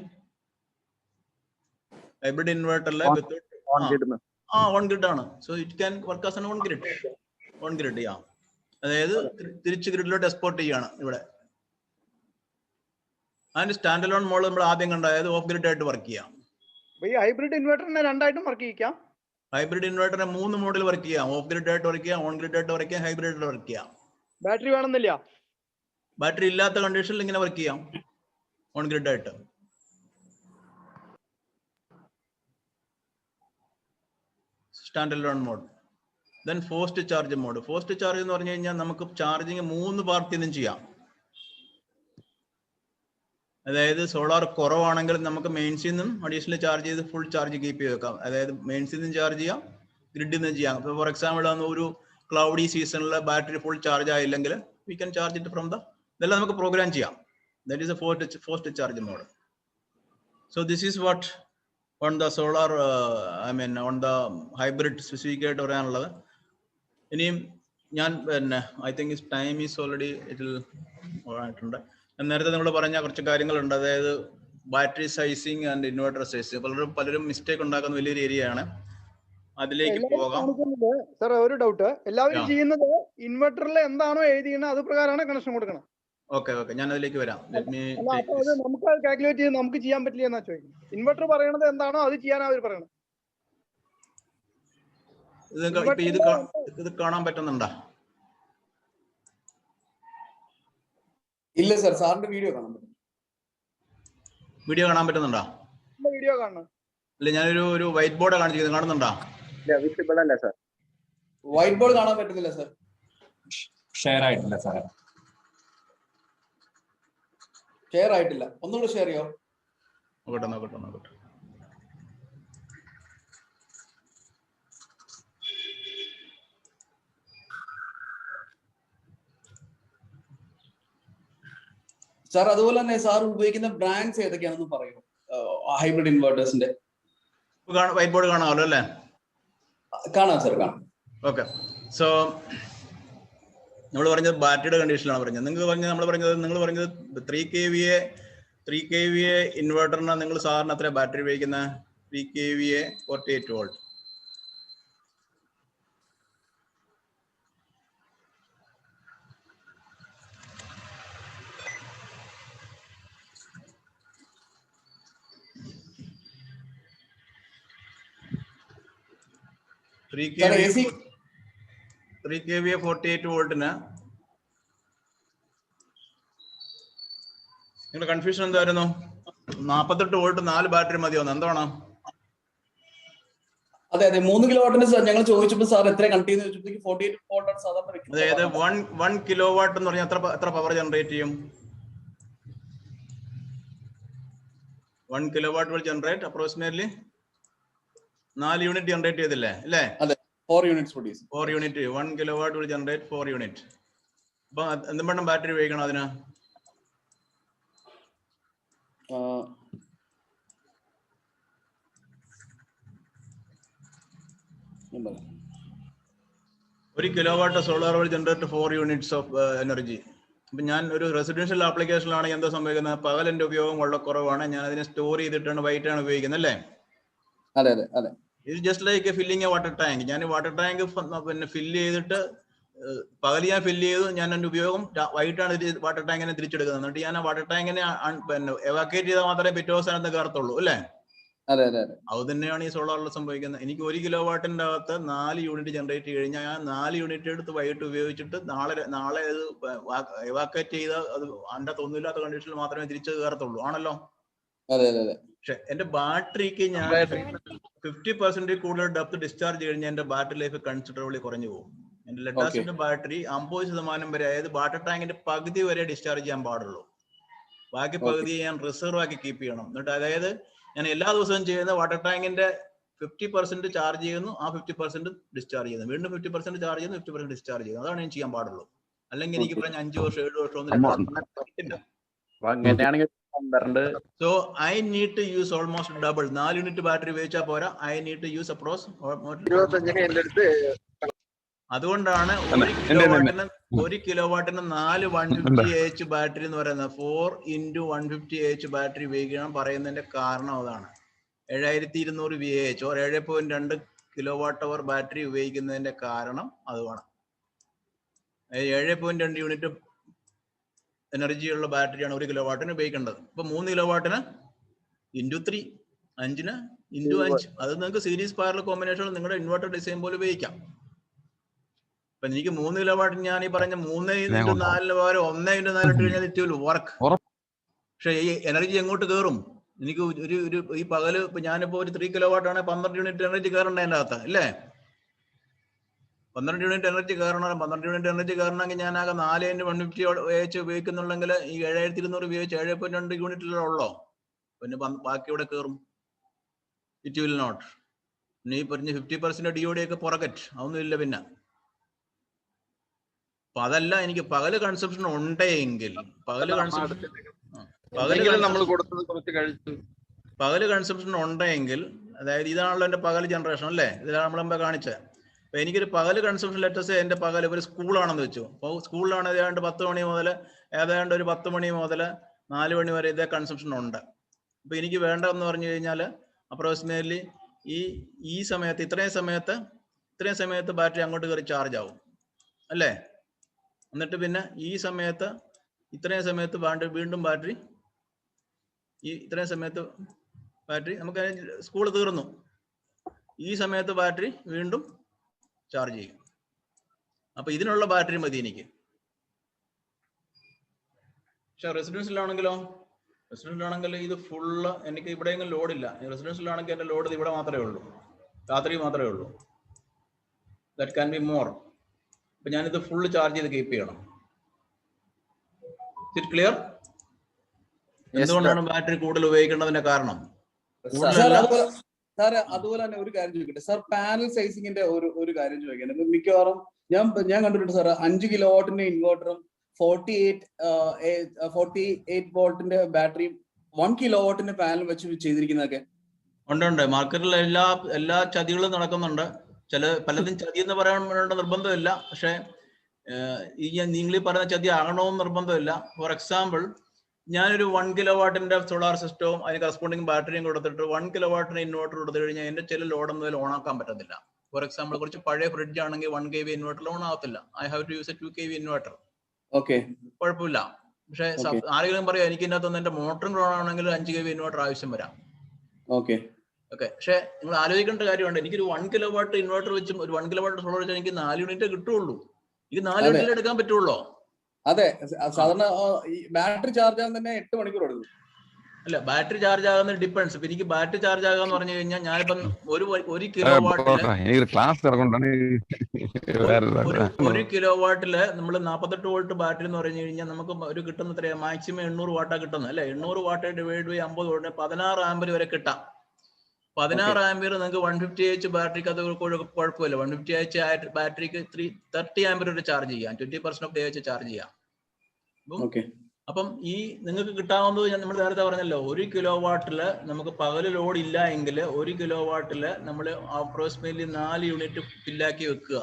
ഹൈബ്രിഡ് ഇൻവേർട്ടറിൽ ഓൺ ഗ്രിഡ് ആണ്. So it can work as on grid ചെയ്യാം. അതായത് തിരിച്ച് ഗ്രിഡിലോട്ട് എക്സ്പോർട്ട് ചെയ്യാണ് ഇവിടെ. അതിന്റെ സ്റ്റാൻഡ് അലോൺ മോഡ് നമ്മൾ ആദ്യം കണ്ട, അതായത് ഓഫ് ഗ്രിഡ് ആയിട്ട് വർക്ക് ചെയ്യാം. ഹൈബ്രിഡ് ഇൻവേർട്ടറിനെ രണ്ടായിട്ടും വർക്ക് ചെയ്യിക്കാം. ഹൈബ്രിഡ് ഇൻവേർട്ടറിനെ 3 മോഡിൽ വർക്ക് ചെയ്യാം. ഓഫ് ഗ്രിഡ് ആയിട്ട് വർക്ക് ചെയ്യാം, ഓൺ ഗ്രിഡ് ആയിട്ട് വർക്ക് ചെയ്യാം, ഹൈബ്രിഡ് ആയിട്ട് വർക്ക് ചെയ്യാം. ബാറ്ററി വേണമെന്നില്ല. ബാറ്ററി ഇല്ലാത്ത കണ്ടീഷനിൽ ഇങ്ങനെ വർക്ക് ചെയ്യാം ഓൺ ഗ്രിഡ് ആയിട്ട്. Stand alone mode. Then forced charge mode. Forced charge mode പറഞ്ഞു കഴിഞ്ഞാൽ നമുക്ക് ചാർജിങ് 3 പാർട്ടിൽ നിന്നും ചെയ്യാം. അതായത് സോളാർ കുറവാണെങ്കിൽ നമുക്ക് മെയിൻസിൽ നിന്നും അഡീഷണൽ ചാർജ് ചെയ്ത് ഫുൾ ചാർജ് കീപ്പ് ചെയ്ത് വെക്കാം. അതായത് മെയിൻസിൽ നിന്നും ചാർജ് ചെയ്യാം, ഗ്രിഡിൽ നിന്ന് ചെയ്യാം. ഇപ്പോൾ ഫോർ എക്സാമ്പിൾ ഒരു ക്ലൗഡി സീസണിൽ ബാറ്ററി ഫുൾ ചാർജ് ആയില്ലെങ്കിൽ we can charge it from ഇതെല്ലാം നമുക്ക് പ്രോഗ്രാം ചെയ്യാം. That is a forced charge mode. So this is what on the solar on the hybrid specific ആയിട്ട് പറയാനുള്ളത്. ഇനിയും ഞാൻ I think time is already ഇതിൽ ആയിട്ടുണ്ട്. നേരത്തെ നമ്മൾ പറഞ്ഞ കുറച്ച് കാര്യങ്ങളുണ്ട്, അതായത് battery sizing and inverter sizing. പലരും മിസ്റ്റേക്ക് ഉണ്ടാക്കുന്ന വലിയൊരു ഏരിയ ആണ്, അതിലേക്ക് പോകാം. സാർ ഒരു ഡൗട്ട്, എല്ലാവരും ചെയ്യുന്നത് ഇൻവെർട്ടറിൽ എന്താണോ എഴുതിയത് അത് പ്രകാരമാണ് കണക്ഷൻ കൊടുക്കണം. ഓക്കെ, ഞാൻ അതിലേക്ക് വരാം. നമുക്ക് കാൽക്കുലേറ്റ് ചെയ്ത് നമുക്ക് ചെയ്യാൻ പറ്റില്ല എന്നാ ചോദിക്കും. ഇൻവെർട്ടർ പറയണത് എന്താണോ അത് ചെയ്യാനാ അവർ പറയണം. ഇത് കാണാൻ പറ്റുന്നുണ്ടോ? ഇല്ല സർ, സാറിന്റെ വീഡിയോ കാണാൻ പറ്റും. വീഡിയോ കാണാൻ പറ്റുന്നുണ്ടോ? വീഡിയോ കാണണം. അല്ല, ഞാനൊരു വൈറ്റ് ബോർഡ് കാണിച്ചിരിക്കുന്നത്, കാണുന്നുണ്ടോ? വിസിബിൾ അല്ല സർ. വൈറ്റ് ബോർഡ് കാണാൻ പറ്റുന്നില്ല സർ. ഷെയർ ആയിട്ടില്ല സാർ. ഷെയർ ആയിട്ടില്ല, ഒന്നുകൂടെ ഷെയർ ചെയ്യോ? നോക്കട്ടെ. സാർ അതുപോലെ തന്നെ സാർ ഉപയോഗിക്കുന്ന ബ്രാൻഡ്സ് ഏതൊക്കെയാണെന്ന് പറയൂ ഹൈബ്രിഡ് ഇൻവെർട്ടേഴ്സിന്റെ? വൈറ്റ് ബോർഡ് കാണാമല്ലോ അല്ലേ? കാണാം സാർ, കാണാം. ഓക്കെ, സോ നമ്മൾ പറഞ്ഞത് ബാറ്ററിയുടെ കണ്ടീഷനിലാണ് പറഞ്ഞത്. നിങ്ങൾ പറഞ്ഞത് 3 kVA ഇൻവെർട്ടറിന് നിങ്ങൾ സാറിന് എത്ര ബാറ്ററി ഉപയോഗിക്കുന്ന 3 kVA 48 വോൾട്ട്. ത്രീ kVA 48 വോൾട്ടിന് നിങ്ങളുടെ കൺഫ്യൂഷൻ എന്തായിരുന്നു? 48 വോൾട്ട് 4 ബാറ്ററി മതിയോ? എന്താണ്? അതെ 3 കിലോവാട്ടിന് ഞങ്ങൾ ചോദിച്ചപ്പോൾ സാർ എത്ര കണ്ടിന്യൂ ചോദിച്ചപ്പോഴത്തേക്ക് 48 വോൾട്ടാണ് സാധാരണ വെക്കുന്നത്. അതായത് 1 കിലോവാട്ട് എന്ന് പറഞ്ഞാൽ എത്ര പവർ ജനറേറ്റ് ചെയ്യും? 1 kilowatt will generate approximately 4 unit generate ചെയ്തില്ലേ അല്ലേ? അതെ 4 units produce. 4 unit 1 kilowatt will generate 4 unit. അപ്പൊ എന്തും ബാറ്ററി ഉപയോഗിക്കണം അതിന്? ഒരു kilowatt solar will generate 4 units of energy. അപ്പൊ ഞാൻ ഒരു റെസിഡൻഷ്യൽ ആപ്ലിക്കേഷനിലാണ് എന്താ സംഭവിക്കുന്നത്? പകൽ എന്റെ ഉപയോഗം വളരെ കുറവാണ്, ഞാൻ അതിനെ സ്റ്റോർ ചെയ്തിട്ടാണ് വൈകിട്ടാണ് ഉപയോഗിക്കുന്നത് അല്ലേ? അതെ അതെ അതെ. ഇത് just like filling A water tank. ഞാൻ വാട്ടർ ടാങ്ക് പിന്നെ ഫില്ല് ചെയ്തിട്ട് പകൽ ഞാൻ ഫില്ല് ചെയ്തു, ഞാൻ എൻ്റെ ഉപയോഗം വൈകിട്ടാണ് വാട്ടർ ടാങ്കിനെ തിരിച്ചെടുക്കുന്നത്. എന്നിട്ട് ഞാൻ ആ വാട്ടർ ടാങ്കിനെ പിന്നെ എവാക്യുവേറ്റ് ചെയ്താൽ മാത്രമേ പിറ്റേ ദിവസം അതിനകത്ത് കയറത്തുള്ളൂ അല്ലേ? അതെ അതെ അതെ. അത് തന്നെയാണ് ഈ സോളാറിൽ സംഭവിക്കുന്നത്. എനിക്ക് 1 കിലോവാട്ടിന്റെ അകത്ത് 4 യൂണിറ്റ് ജനറേറ്റ് ചെയ്ത് കഴിഞ്ഞാൽ ഞാൻ 4 യൂണിറ്റ് എടുത്ത് വൈകിട്ട് ഉപയോഗിച്ചിട്ട് നാളെ അത് എവാക്യുവേറ്റ് ചെയ്ത് അത് അതിൻ്റെ അകത്ത് ഒന്നുമില്ലാത്ത കണ്ടീഷനിൽ മാത്രമേ തിരിച്ചു കയറത്തുള്ളൂ ആണല്ലോ? അതെ അതെ അതെ. പക്ഷെ എന്റെ ബാറ്ററിക്ക് ഞാൻ 50% കൂടുതൽ ഡെപ്ത് ഡിസ്ചാർജ് കഴിഞ്ഞാൽ എന്റെ ബാറ്ററി ലൈഫ് കൺസിഡറബിളി കുറഞ്ഞു പോകും. എന്റെ ലെഡാസിന്റെ ബാറ്ററി 50% വരെ, അതായത് വാട്ടർ ടാങ്കിന്റെ പകുതി വരെ ഡിസ്ചാർജ് ചെയ്യാൻ പാടുള്ളൂ. ബാക്കി പകുതി ഞാൻ റിസർവ് ആക്കി കീപ്പ് ചെയ്യണം. എന്നിട്ട് അതായത് ഞാൻ എല്ലാ ദിവസവും ചെയ്യുന്ന വാട്ടർ ടാങ്കിന്റെ 50% ചാർജ് ചെയ്യുന്നു, ആ 50% ഡിസ്ചാർജ് ചെയ്യുന്നു, വീണ്ടും 50% ചാർജ് ചെയ്യുന്നു, 50% ഡിസ്ചാർജ് ചെയ്യുന്നു. അതാണ് ഞാൻ ചെയ്യാൻ പാടുള്ളൂ. അല്ലെങ്കിൽ എനിക്ക് പറഞ്ഞ 5 വർഷം 7 വർഷം ഒന്നും കിട്ടില്ല. So I need to use almost double. 4 unit battery ഉപയോഗിച്ചാൽ പോരാ, I need to use അതുകൊണ്ടാണ് 1 കിലോവാട്ടിന് 4 150Ah ബാറ്ററി എന്ന് പറയുന്നത്. 4 × 150Ah ബാറ്ററി ഉപയോഗിക്കണം പറയുന്നതിന്റെ കാരണം അതാണ്. 7200 VAH or 7.2 kWh ബാറ്ററി ഉപയോഗിക്കുന്നതിന്റെ കാരണം അതുമാണ്. 7.2 യൂണിറ്റ് എനർജി ഉള്ള ബാറ്ററിയാണ് 1 കിലോവാട്ടിന് ഉപയോഗിക്കേണ്ടത്. ഇപ്പൊ 3 കിലോവാട്ടിന് × 3, 5 × 5. അത് നിങ്ങൾക്ക് സീരീസ് പാരലൽ കോമ്പിനേഷൻ നിങ്ങളുടെ ഇൻവെർട്ടർ ഡിസൈൻ പോലെ ഉപയോഗിക്കാം. ഇപ്പൊ എനിക്ക് 3 കിലോവാട്ടിന് ഞാൻ ഈ പറഞ്ഞ 3 × 4 പകരം 1 × 4 ഇട്ട് കഴിഞ്ഞാൽ ഇറ്റ് വിൽ വർക്ക്. പക്ഷെ ഈ എനർജി എങ്ങോട്ട് കയറും? എനിക്ക് ഒരു ഈ പകല് ഇപ്പൊ ഞാനിപ്പോ ഒരു 3 കിലോവാട്ടാണ് 12 യൂണിറ്റ് എനർജി കയറണ്ട അതിൻ്റെ അകത്ത് അല്ലേ? 12 യൂണിറ്റ് എനർജി കയറണം. 12 യൂണിറ്റ് എനർജി കയറണമെങ്കിൽ ഞാൻ ആകെ 4 × 150Ah ഉപയോഗിക്കുന്നുണ്ടെങ്കിൽ ഈ 7200 ഉപയോഗിച്ച് 7.2 യൂണിറ്റിലുള്ളോ? പിന്നെ ബാക്കി ഇവിടെ കയറും. It will not. പിന്നെ ഈ പറഞ്ഞ 50% DOD ഒക്കെ പുറക്കറ്റ് അതൊന്നും ഇല്ല. പിന്നെ അപ്പൊ അതല്ല, എനിക്ക് പകല് കൺസപ്ഷൻ ഉണ്ടെങ്കിൽ പകല് കൺസപ്ഷൻ ഉണ്ടെങ്കിൽ, അതായത് ഇതാണല്ലോ എന്റെ പകൽ ജനറേഷൻ അല്ലേ? ഇതിലാണ് നമ്മളെ കാണിച്ചത്. അപ്പൊ എനിക്കൊരു പകല് കൺസപ്ഷൻ ലെറ്റസ് എന്റെ പകൽ ഒരു സ്കൂളാണെന്ന് വെച്ചു. അപ്പോൾ സ്കൂളിലാണ് ഏതാണ്ട് 10 മണി മുതൽ ഏതാണ്ട് ഒരു 10 മണി മുതൽ 4 മണി വരെ ഇതേ കൺസപ്ഷൻ ഉണ്ട്. അപ്പൊ എനിക്ക് വേണ്ടതെന്ന് പറഞ്ഞു കഴിഞ്ഞാൽ അപ്രോക്സിമേറ്റ്ലി ഈ സമയത്ത് ഇത്രയും സമയത്ത് ബാറ്ററി അങ്ങോട്ട് കയറി ചാർജ് ആവും അല്ലേ? എന്നിട്ട് പിന്നെ ഈ സമയത്ത് ഇത്രയും സമയത്ത് വീണ്ടും ബാറ്ററി ഇത്രയും സമയത്ത് ബാറ്ററി നമുക്ക് സ്കൂൾ തീർന്നു, ഈ സമയത്ത് ബാറ്ററി വീണ്ടും ചാർജ് ചെയ്യും. അപ്പൊ ഇതിനുള്ള ബാറ്ററി മതി എനിക്ക്. പക്ഷെ റെസിഡൻഷ്യലാണെങ്കിൽ ഇത് ഫുള്ള് എനിക്ക് ഇവിടെയെങ്കിലും ലോഡില്ല. റെസിഡൻഷ്യലാണെങ്കിൽ എന്റെ ലോഡ് ഇവിടെ മാത്രമേ ഉള്ളൂ, രാത്രി മാത്രമേ ഉള്ളൂ. That can be more. അപ്പൊ ഞാനിത് ഫുള്ള് ചാർജ് ചെയ്ത് കീപ്പ് ചെയ്യണം. It clear? എന്തുകൊണ്ടാണ് ബാറ്ററി കൂടുതൽ ഉപയോഗിക്കേണ്ടതിന്റെ കാരണം? സാർ അതുപോലെ തന്നെ ഒരു കാര്യം ചോദിക്കട്ടെ സാർ, പാനൽ സൈസിങ്ങിന്റെ ഒരു കാര്യം ചോദിക്കട്ടെ. മിക്കവാറും ഞാൻ കണ്ടിട്ടുണ്ട് സാർ 5 കിലോവാട്ടിന്റെ ഇൻവെർട്ടറും 48 വോൾട്ടിന്റെ ബാറ്ററിയും 1 കിലോവാട്ടിന്റെ പാനൽ വെച്ച് ചെയ്തിരിക്കുന്നതൊക്കെ ഉണ്ട്. മാർക്കറ്റിൽ എല്ലാ ചതികളും നടക്കുന്നുണ്ട്. പലതും ചതി എന്ന് പറയാൻ നിർബന്ധമില്ല. പക്ഷെ ഈ നിങ്ങൾ പറഞ്ഞ ചതി ആകണമെന്ന് നിർബന്ധമില്ല. ഫോർ എക്സാമ്പിൾ, ഞാനൊരു 1 കിലോവാട്ടിന്റെ സോളാർ സിസ്റ്റവും അതിന് കറസ്പോണ്ടിങ് ബാറ്ററിയും കൊടുത്തിട്ട് 1 കിലോവാട്ടിന് ഇൻവേർട്ടർ കൊടുത്തു കഴിഞ്ഞാൽ എന്റെ ചില ലോഡൊന്നും ഓൺ ആക്കാൻ പറ്റത്തില്ല. ഫോർ എക്സാമ്പിൾ, കുറച്ച് പഴയ ഫ്രിഡ്ജ് ആണെങ്കിൽ 1 kV ഇൻവേർട്ടർ ഓൺ ആകത്തില്ല. I have to use a 2 kV inverter. Okay, കുഴപ്പമില്ല. പക്ഷെ ആരെങ്കിലും പറയാം എനിക്ക് ഇതിനകത്തൊന്നും എന്റെ മോട്ടറും ഓൺ ആണെങ്കിൽ 5 kV ഇൻവേർട്ടർ ആവശ്യം വരാം. Okay, okay. പക്ഷെ നിങ്ങൾ ആലോചിക്കേണ്ട കാര്യമുണ്ട്, എനിക്കൊരു 1 കിലോവാട്ട് ഇൻവേർട്ടർ വെച്ചും ഒരു 1 കിലോവാട്ട് സോളർ വെച്ചാൽ എനിക്ക് 4 യൂണിറ്റ് കിട്ടുള്ളൂ. എനിക്ക് 4 യൂണിറ്റിൽ എടുക്കാൻ പറ്റുള്ളൂ. അതെ, സാധാരണ ബാറ്ററി ചാർജ് ആകാൻ തന്നെ 8 മണിക്കൂർ എടുക്കും. അല്ല, ബാറ്ററി ചാർജ് ആകുന്ന ഡിപ്പെൻസ്. ഇപ്പൊ എനിക്ക് ബാറ്ററി ചാർജ് ആകാന്ന് പറഞ്ഞു കഴിഞ്ഞാൽ ഞാനിപ്പം ഒരു കിലോവാട്ടില് 1 കിലോവാട്ടില് നമ്മൾ 48 വോൾട്ട് ബാറ്ററി എന്ന് പറഞ്ഞു കഴിഞ്ഞാൽ നമുക്ക് ഒരു കിട്ടുന്ന എത്രയാ, മാക്സിമം 800 വാട്ടാ കിട്ടുന്നത് അല്ലെ. 800 watt divide by 50 volt 16 ampere വരെ കിട്ടാം. 16 ആംപിയർ നിങ്ങൾക്ക് 150 ബാറ്ററിക്ക് അത് കുഴപ്പമില്ല. 150 ബാറ്ററിക്ക് 30 ആംപിയർ വരെ ചാർജ് ചെയ്യാം. 20% ഓഫ് ഡേ വെച്ച് ചാർജ് ചെയ്യാം. അപ്പം ഈ നിങ്ങൾക്ക് കിട്ടാവുന്നത് ഞാൻ നമ്മൾ നേരത്തെ പറഞ്ഞല്ലോ, 1 കിലോവാട്ടില് നമുക്ക് പകല് ലോഡ് ഇല്ല എങ്കിൽ 1 കിലോവാട്ടില് നമ്മൾ അപ്രോക്സിമേറ്റ്ലി 4 യൂണിറ്റ് ഫില്ലാക്കി വെക്കുക.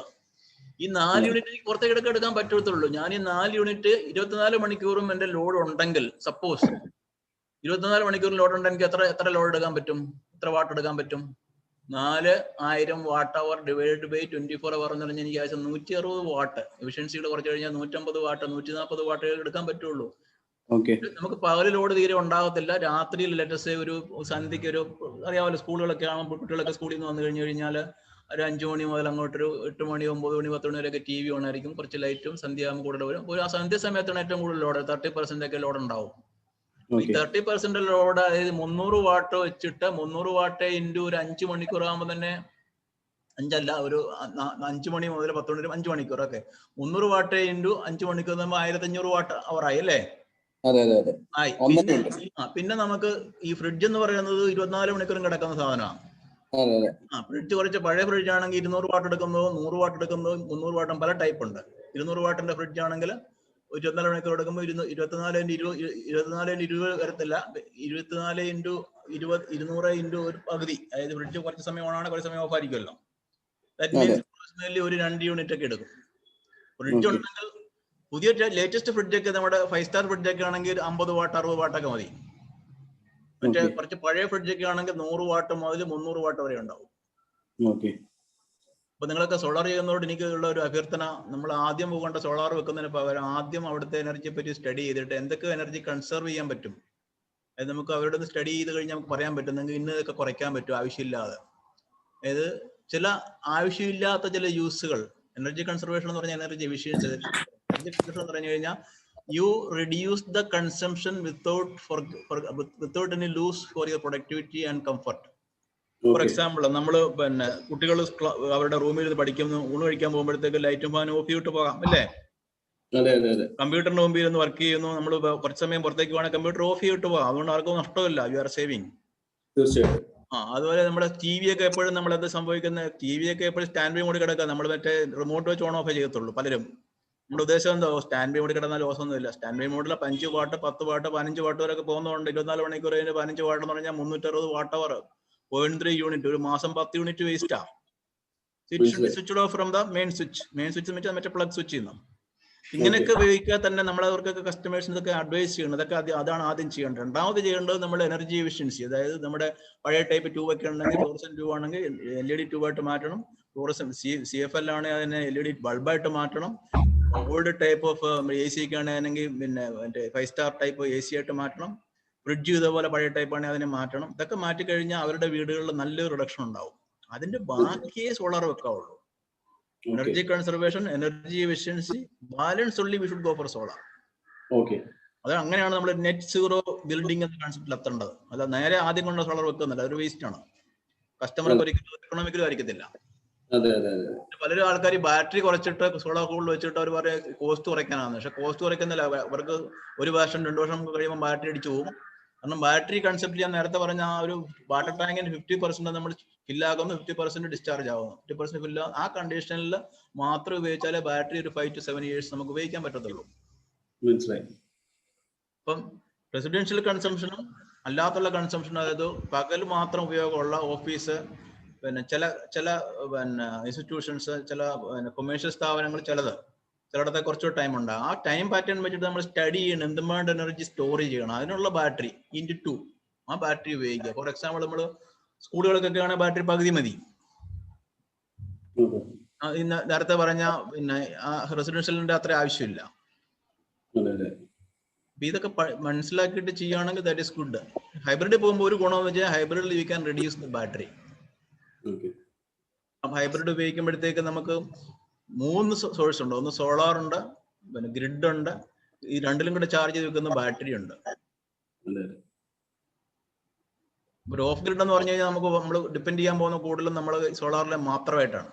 ഈ 4 യൂണിറ്റ് പുറത്തേക്ക് എടുക്കാൻ പറ്റത്തുള്ളൂ. ഞാൻ ഈ 4 യൂണിറ്റ് 24 മണിക്കൂറും എന്റെ ലോഡ് ഉണ്ടെങ്കിൽ, സപ്പോസ് 24 മണിക്കൂർ ലോഡ് ഉണ്ടെങ്കിൽ എത്ര ലോഡ് എടുക്കാൻ പറ്റും, എത്ര വാട്ട് എടുക്കാൻ പറ്റും? 4000 വാട്ട് അവർ ഡിവൈഡ് ബൈ 24 അവർ എന്ന് പറഞ്ഞാൽ എനിക്ക് ആവശ്യം 160 വാട്ട്. എഫിഷ്യൻസിയുടെ കുറച്ച് കഴിഞ്ഞാൽ 150 വാട്ട് 140 വാട്ട് എടുക്കാൻ പറ്റുള്ളൂ. നമുക്ക് പകല് ലോഡ് തീരെ ഉണ്ടാകത്തില്ല. രാത്രിയിൽ ലേറ്റസ്റ്റ് ഒരു സന്ധ്യക്ക് ഒരു അറിയാമല്ലോ, സ്കൂളുകളൊക്കെ ആകുമ്പോൾ കുട്ടികളൊക്കെ സ്കൂളിൽ നിന്ന് വന്നു കഴിഞ്ഞാൽ ഒരു 5 മണി മുതൽ അങ്ങോട്ടൊരു 8 മണി 9 മണി 10 മണി വരെയൊക്കെ TV ഓൺ ആയിരിക്കും. കുറച്ച് ലൈറ്റും സന്ധ്യയാകുമ്പോൾ കൂടുതൽ വരും. ഒരു ആ സന്ധ്യ സമയത്താണ് ഏറ്റവും കൂടുതൽ ലോഡ്, 30% ഒക്കെ ലോഡ് ഉണ്ടാവും. ഈ 30% ലോഡ്, അതായത് 300 വാട്ട് വെച്ചിട്ട് 300 വാട്ട് ഇൻറ്റു ഒരു 5 മണിക്കൂർ ആകുമ്പോൾ തന്നെ, 5 ഒരു 5 മണി മുതൽ 10 മണി 5 മണിക്കൂർ ഒക്കെ 300 വാട്ട് ഇൻറ്റു 5 മണിക്കൂർ 1500 വാട്ട് അവർ ആയി അല്ലേ? ആയി. പിന്നെ നമുക്ക് ഈ ഫ്രിഡ്ജ് എന്ന് പറയുന്നത് 24 മണിക്കൂറും കിടക്കുന്ന സാധനമാണ്. ഫ്രിഡ്ജ് കുറച്ച് പഴയ ഫ്രിഡ്ജ് ആണെങ്കിൽ 200 വാട്ട് എടുക്കുന്നതോ 100 വാട്ട് എടുക്കുന്നതോ 300 വാട്ടും പല ടൈപ്പ് ഉണ്ട്. 200 വാട്ടിന്റെ ഫ്രിഡ്ജ് ആണെങ്കിൽ 24 മണിക്കൂർ എടുക്കുമ്പോൾ 24x20 വരത്തില്ല. 24x20 200 ഇൻറ്റു ഒരു പകുതി, അതായത് ഫ്രിഡ്ജ് കുറച്ച് സമയം ഓണാണ്, കുറച്ച് സമയം ഓഫ് ആയിരിക്കുമല്ലോ. ദാറ്റ് മീൻസ് ഒരു 2 യൂണിറ്റ് ഒക്കെ എടുക്കും. ഫ്രിഡ്ജ് ഉണ്ടെങ്കിൽ പുതിയ ലേറ്റസ്റ്റ് ഫ്രിഡ്ജ് ഒക്കെ നമ്മുടെ 5 സ്റ്റാർ ഫ്രിഡ്ജ് ഒക്കെ ആണെങ്കിൽ 50 വാട്ട് 60 വാട്ടൊക്കെ മതി. മറ്റേ കുറച്ച് പഴയ ഫ്രിഡ്ജ് ഒക്കെ ആണെങ്കിൽ 100 വാട്ട് മുതൽ 300 വാട്ട് വരെ ഉണ്ടാവും. അപ്പൊ നിങ്ങളൊക്കെ സോളാർ ചെയ്യുന്നതോട് എനിക്ക് ഉള്ള ഒരു അഭ്യർത്ഥന, നമ്മൾ ആദ്യം പോകേണ്ട സോളാർ വെക്കുന്നതിന് പകരം ആദ്യം അവിടുത്തെ എനർജിയെ പറ്റി സ്റ്റഡി ചെയ്തിട്ട് എന്തൊക്കെ എനർജി കൺസർവ് ചെയ്യാൻ പറ്റും, അത് നമുക്ക് അവരുടെ സ്റ്റഡി ചെയ്ത് കഴിഞ്ഞാൽ നമുക്ക് പറയാൻ പറ്റും നിങ്ങൾക്ക് ഇന്നതൊക്കെ കുറയ്ക്കാൻ പറ്റും ആവശ്യമില്ലാതെ. അതായത് ചില ആവശ്യമില്ലാത്ത ചില യൂസുകൾ, എനർജി കൺസർവേഷൻ എന്ന് പറഞ്ഞാൽ എനർജി എഫിഷ്യൻസി. എനർജി കൺസർവേഷൻ എന്ന് പറഞ്ഞു കഴിഞ്ഞാൽ you reduce the consumption without any loss for your productivity and comfort. For example, നമ്മൾ പിന്നെ കുട്ടികൾ അവരുടെ റൂമിൽ ഇരുന്ന് പഠിക്കുന്നു, ഊണ് കഴിക്കാൻ പോകുമ്പോഴത്തേക്ക് ലൈറ്റും ഫാനും ഓഫ് ചെയ്തിട്ട് പോകാം അല്ലേ? കമ്പ്യൂട്ടറിന്റെ മുമ്പിൽ ഇരുന്ന് വർക്ക് ചെയ്യുന്നു, നമ്മൾ കുറച്ച് സമയം പുറത്തേക്ക് വേണമെങ്കിൽ കമ്പ്യൂട്ടർ ഓഫ് ചെയ്തിട്ട് പോകാം. അതുകൊണ്ട് ആർക്കും നഷ്ടമില്ല, യു ആർ സേവിങ്. അതുപോലെ നമ്മുടെ TV ഒക്കെ എപ്പോഴും നമ്മൾ എന്ത് സംഭവിക്കുന്നത്, TV ഒക്കെ എപ്പോഴും സ്റ്റാൻഡ് ബൈ മോഡിൽ കിടക്കുക. നമ്മൾ മറ്റേ റിമോട്ട് വെച്ച് ഓൺ ഓഫ് ചെയ്യത്തുള്ളൂ പലരും. നമ്മുടെ ഉദ്ദേശം എന്തോ, സ്റ്റാൻഡ് ബൈ മോഡിൽ കിടന്നാൽ ലോസൊന്നും ഇല്ല. സ്റ്റാൻഡ് ബൈ മോഡിൽ 5 വാട്ട് 10 വാട്ട് 15 വാട്ട് വരെ ഒക്കെ പോകുന്നതുകൊണ്ട് 24 മണിക്കൂർ 15 വാട്ട് എന്ന് പറഞ്ഞാൽ 360 വാട്ട് അവർ 0.3 യൂണിറ്റ്, ഒരു മാസം 10 യൂണിറ്റ് വേസ്റ്റാ. Switch off from the main switch. Main switch വെച്ചാൽ മറ്റേ പ്ലഗ് സ്വിച്ച് ചെയ്യുന്നു. ഇങ്ങനെയൊക്കെ ഉപയോഗിക്കാൻ തന്നെ നമ്മൾ അവർക്കൊക്കെ കസ്റ്റമേഴ്സിനൊക്കെ അഡ്വൈസ് ചെയ്യണം. അതൊക്കെ അതാണ് ആദ്യം ചെയ്യേണ്ടത്. രണ്ടാമത് ചെയ്യേണ്ടത് നമ്മൾ എനർജി എഫിഷ്യൻസി, അതായത് നമ്മുടെ പഴയ ടൈപ്പ് ട്യൂബ് ഒക്കെ ഉണ്ടെങ്കിൽ ഫ്ലോറസെന്റ് ട്യൂബ് ആണെങ്കിൽ LED ട്യൂബായിട്ട് മാറ്റണം. ഫ്ലോറസെന്റ് CFL ആണെങ്കിൽ അതിനെ LED ബൾബായിട്ട് മാറ്റണം. ഓൾഡ് ടൈപ്പ് ഓഫ് AC ഒക്കെ ആണെങ്കിൽ പിന്നെ മറ്റേ 5 സ്റ്റാർ ടൈപ്പ് AC ആയിട്ട് മാറ്റണം. ഫ്രിഡ്ജ് ഇതേപോലെ പഴയ ടൈപ്പ് ആണെങ്കിൽ അതിനെ മാറ്റണം. ഇതൊക്കെ മാറ്റി കഴിഞ്ഞാൽ അവരുടെ വീടുകളിൽ നല്ലൊരു റിഡക്ഷൻ ഉണ്ടാവും. അതിന്റെ ബാക്കിയേ സോളാർ വെക്കാവുള്ളൂ. Energy conservation, energy efficiency, balance only we should go for solar. അത് അങ്ങനെയാണ് നമ്മൾ നെറ്റ് സീറോ ബിൽഡിംഗ് എന്ന കോൺസെപ്റ്റിൽ എത്തേണ്ടത്. അല്ല നേരെ ആദ്യം കൊണ്ട് സോളാർ വെക്കുന്നില്ല, അതൊരു വേസ്റ്റ് ആണ്. കസ്റ്റമർക്ക് ഒരിക്കലും എക്കണോമിക്കലും ആയിരിക്കത്തില്ല. പലരും ആൾക്കാർ ബാറ്ററി കുറച്ചിട്ട് സോളാർ കൂടുതൽ വെച്ചിട്ട് അവർ പറയുക കോസ്റ്റ് കുറയ്ക്കാനാണ്. പക്ഷെ കോസ്റ്റ് കുറയ്ക്കുന്നില്ല. അവർക്ക് 1 വർഷം 2 വർഷം കഴിയുമ്പോൾ ബാറ്ററി അടിച്ചു പോകും. കാരണം ബാറ്ററി കൺസെപ്റ്റ് ഞാൻ നേരത്തെ പറഞ്ഞ ആ ഒരു വാട്ടർ ടാങ്കിന് 50% നമ്മൾ ഫില്ലാകുന്നു, 50% ഡിസ്ചാർജ് ആകുന്നു. 50% ഫില്ല ആ കണ്ടീഷനിൽ മാത്രം ഉപയോഗിച്ചാലേ ബാറ്ററി ഒരു 5 to 7 years നമുക്ക് ഉപയോഗിക്കാൻ പറ്റത്തുള്ളൂ. അപ്പം റെസിഡൻഷ്യൽ കൺസംഷനും അല്ലാത്തുള്ള കൺസംഷനും, അതായത് പകൽ മാത്രം ഉപയോഗമുള്ള ഓഫീസ്, പിന്നെ ചില പിന്നെ ഇൻസ്റ്റിറ്റ്യൂഷൻസ്, ചില കൊമേഴ്ഷ്യൽ സ്ഥാപനങ്ങൾ, ചിലത് ചിലയിടത്തെ കുറച്ച് ടൈം ഉണ്ട്. ആ ടൈം പാറ്റേൺ വെച്ചിട്ട് നമ്മൾ സ്റ്റഡി ചെയ്യണം, എന്തുമാണ്ട് എനർജി സ്റ്റോർ ചെയ്യണം. അതിനുള്ള ബാറ്ററി × 2 ആ ബാറ്ററി ഉപയോഗിക്കുക. ഫോർ എക്സാമ്പിൾ നമ്മൾ സ്കൂളുകൾക്കൊക്കെ ആണെങ്കിൽ ബാറ്ററി പകുതി മതി. നേരത്തെ പറഞ്ഞ പിന്നെ റെസിഡൻഷ്യലിന്റെ അത്ര ആവശ്യമില്ല. ഇതൊക്കെ മനസ്സിലാക്കിയിട്ട് ചെയ്യുകയാണെങ്കിൽ ദാറ്റ് ഈസ് ഗുഡ്. ഹൈബ്രിഡ് പോകുമ്പോൾ ഒരു ഗുണമെന്ന് വെച്ചാൽ ഹൈബ്രിഡിൽ you can reduce the battery. Hybrid ഉപയോഗിക്കുമ്പോഴത്തേക്ക് നമുക്ക് 3 സോഴ്സ് ഉണ്ട്. ഒന്ന് സോളാർ ഉണ്ട്, പിന്നെ ഗ്രിഡ് ഉണ്ട്, ഈ രണ്ടിലും കൂടെ ചാർജ് ചെയ്ത് വെക്കുന്ന ബാറ്ററി ഉണ്ട്. ഒരു ഓഫ് ഗ്രിഡ് എന്ന് പറഞ്ഞു കഴിഞ്ഞാൽ നമ്മൾ ഡിപ്പെൻഡ് ചെയ്യാൻ പോകുന്ന കൂടുതലും നമ്മൾ സോളാറിലെ മാത്രമായിട്ടാണ്.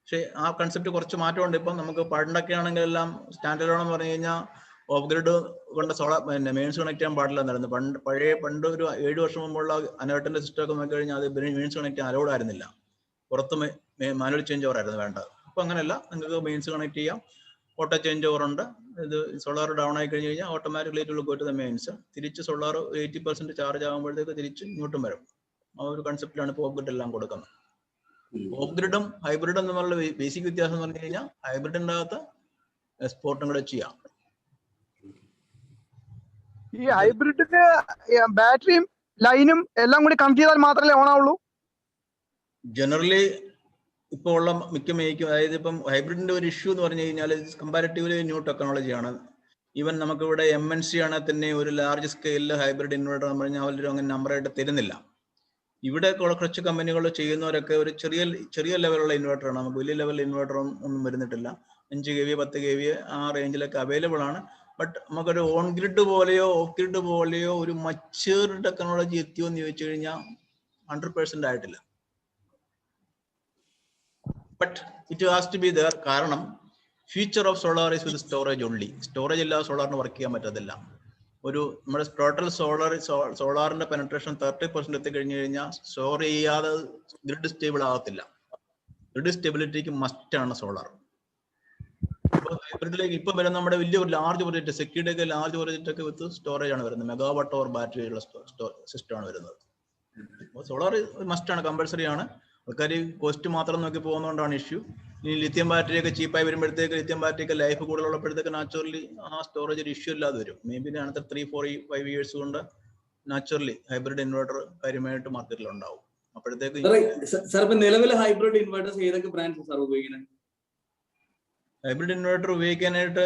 പക്ഷെ ആ കൺസെപ്റ്റ് കുറച്ച് മാറ്റമുണ്ട്. ഇപ്പം നമുക്ക് പണ്ടൊക്കെ ആണെങ്കിൽ എല്ലാം സ്റ്റാൻഡേർഡ് എന്ന് പറഞ്ഞു കഴിഞ്ഞാൽ ഓഫ് ഗ്രിഡ് കൊണ്ട് സോളാർ പിന്നെ മെയിൻസ് കണക്ട് ചെയ്യാൻ പാടില്ല എന്നായിരുന്നു. പണ്ട് ഒരു 7 വർഷം മുമ്പുള്ള അനേർട്ടിന്റെ സിസ്റ്റം ഒക്കെ നോക്കി കഴിഞ്ഞാൽ അത് മെയിൻസ് കണക്ട് ചെയ്യാൻ അലൗഡ് ആയിരുന്നില്ല. പുറത്ത് മാനുവൽ ചേഞ്ച് ഓവർ ആയിരുന്നു വേണ്ടത്. അപ്പൊ അങ്ങനെയല്ല, നിങ്ങൾക്ക് മെയിൻസ് കണക്ട് ചെയ്യാം, ഓട്ടോ ചേഞ്ച് ഓവർ ഉണ്ട്. ഇത് സോളാർ ഡൗൺ ആയി കഴിഞ്ഞ് കഴിഞ്ഞാൽ automatically it will go to the mains. തിരിച്ച് സോളാർ 80% ചാർജ് ആകുമ്പോഴത്തേക്ക് തിരിച്ച് ഇങ്ങോട്ടും വരും. ആ ഒരു കൺസെപ്റ്റിലാണ് ഇപ്പോൾ ഓഫ് ഗ്രിഡ് എല്ലാം കൊടുക്കുന്നത്. ഓഫ് ഗ്രിഡും ഹൈബ്രിഡും തമ്മിലുള്ള ബേസിക് വ്യത്യാസം എന്ന് പറഞ്ഞു കഴിഞ്ഞാൽ ഹൈബ്രിഡിൻ്റെ അകത്ത് എക്സ്പോർട്ടും കൂടെ ചെയ്യാം. ഈ ഹൈബ്രിഡിന് ബാറ്ററിയും ലൈനും എല്ലാം കൂടി കണക്ട് ചെയ്താൽ മാത്രമേ ഓൺ ആവുള്ളൂ. ജനറലി ഇപ്പോൾ ഉള്ള മിക്ക മേക്കും, അതായത് ഇപ്പം ഹൈബ്രിഡിന്റെ ഒരു ഇഷ്യൂ എന്ന് പറഞ്ഞു കഴിഞ്ഞാൽ കമ്പാരിറ്റീവ്ലി ന്യൂ ടെക്നോളജിയാണ്. ഈവൻ നമുക്കിവിടെ MNC ആണെങ്കിൽ തന്നെ ഒരു ലാർജ് സ്കെയിലിൽ ഹൈബ്രിഡ് ഇൻവേർട്ടർ എന്ന് പറഞ്ഞാൽ അവർ അങ്ങനെ നമ്പറായിട്ട് തരുന്നില്ല. ഇവിടെ കുറച്ച് കമ്പനികൾ ചെയ്യുന്നവരൊക്കെ ഒരു ചെറിയ ലെവലുള്ള ഇൻവേർട്ടറാണ്. നമുക്ക് വലിയ ലെവൽ ഇൻവേർട്ടർ ഒന്നും വരുന്നിട്ടില്ല. 5 kVA 10 kVA ആ റേഞ്ചിലൊക്കെ അവൈലബിൾ ആണ്. ബട്ട് നമുക്കൊരു ഓൺ ഗ്രിഡ് പോലെയോ ഓഫ് ഗ്രിഡ് പോലെയോ ഒരു മച്യൂർ ടെക്നോളജി എത്തിയോ എന്ന് ചോദിച്ചു കഴിഞ്ഞാൽ 100% ആയിട്ടില്ല. But it has to be there. കാരണം future of solar is with storage only. Storage ഇല്ലാതെ സോളാറിന് വർക്ക് ചെയ്യാൻ പറ്റത്തില്ല. നമ്മുടെ ടോട്ടൽ സോളാറിന്റെ പെനട്രേഷൻ 30% എത്തിക്കഴിഞ്ഞു കഴിഞ്ഞാൽ സ്റ്റോർ ചെയ്യാതെ ഗ്രിഡ് സ്റ്റേബിൾ ആകത്തില്ല. ഗ്രിഡ് സ്റ്റെബിലിറ്റിക്ക് മസ്റ്റ് ആണ് സോളാർ. ഹൈബ്രിഡിലേക്ക് ഇപ്പൊ വരുന്ന നമ്മുടെ വലിയ ഒരു ലാർജ് പ്രോജക്റ്റ്, സെക്യൂരിറ്റി ഒക്കെ ലാർജ് പ്രോജക്റ്റ് ഒക്കെ വിത്ത് സ്റ്റോറേജ് ആണ് വരുന്നത്. മെഗാവാട്ട് ഓവർ ബാറ്ററി ഉള്ള സിസ്റ്റം ആണ് വരുന്നത്. സോളാർ മസ്റ്റ് ആണ്, കമ്പൽസറി ആണ്. ആൾക്കാർ കോസ്റ്റ് മാത്രം നോക്കി പോകുന്നതുകൊണ്ടാണ് ഇഷ്യൂ. ഇനി ലിത്യം ബാറ്ററി ഒക്കെ ചീപ്പായി വരുമ്പോഴത്തേക്ക് ലിത്യം ബാറ്ററി ഒക്കെ ലൈഫ് കൂടുതലുള്ളപ്പോഴത്തേക്ക് നാച്ചുറലി ആ സ്റ്റോറേജ് ഒരു ഇഷ്യൂ ഇല്ലാതെ വരും. മേ ബി അടുത്ത 3-4-5 ഇയേഴ്സ് കൊണ്ട് നാച്ചുറലി ഹൈബ്രിഡ് ഇൻവേർട്ടർ കാര്യമായിട്ട് മാർക്കറ്റിൽ ഉണ്ടാവും. അപ്പോഴത്തേക്ക് നിലവിലെ ഹൈബ്രിഡ് ഇൻവേർട്ടേഴ്സ് ഏതൊക്കെ ബ്രാൻഡ്സ് സാർ ഉപയോഗിക്കുന്നത്? ഹൈബ്രിഡ് ഇൻവേർട്ടർ ഉപയോഗിക്കാനായിട്ട്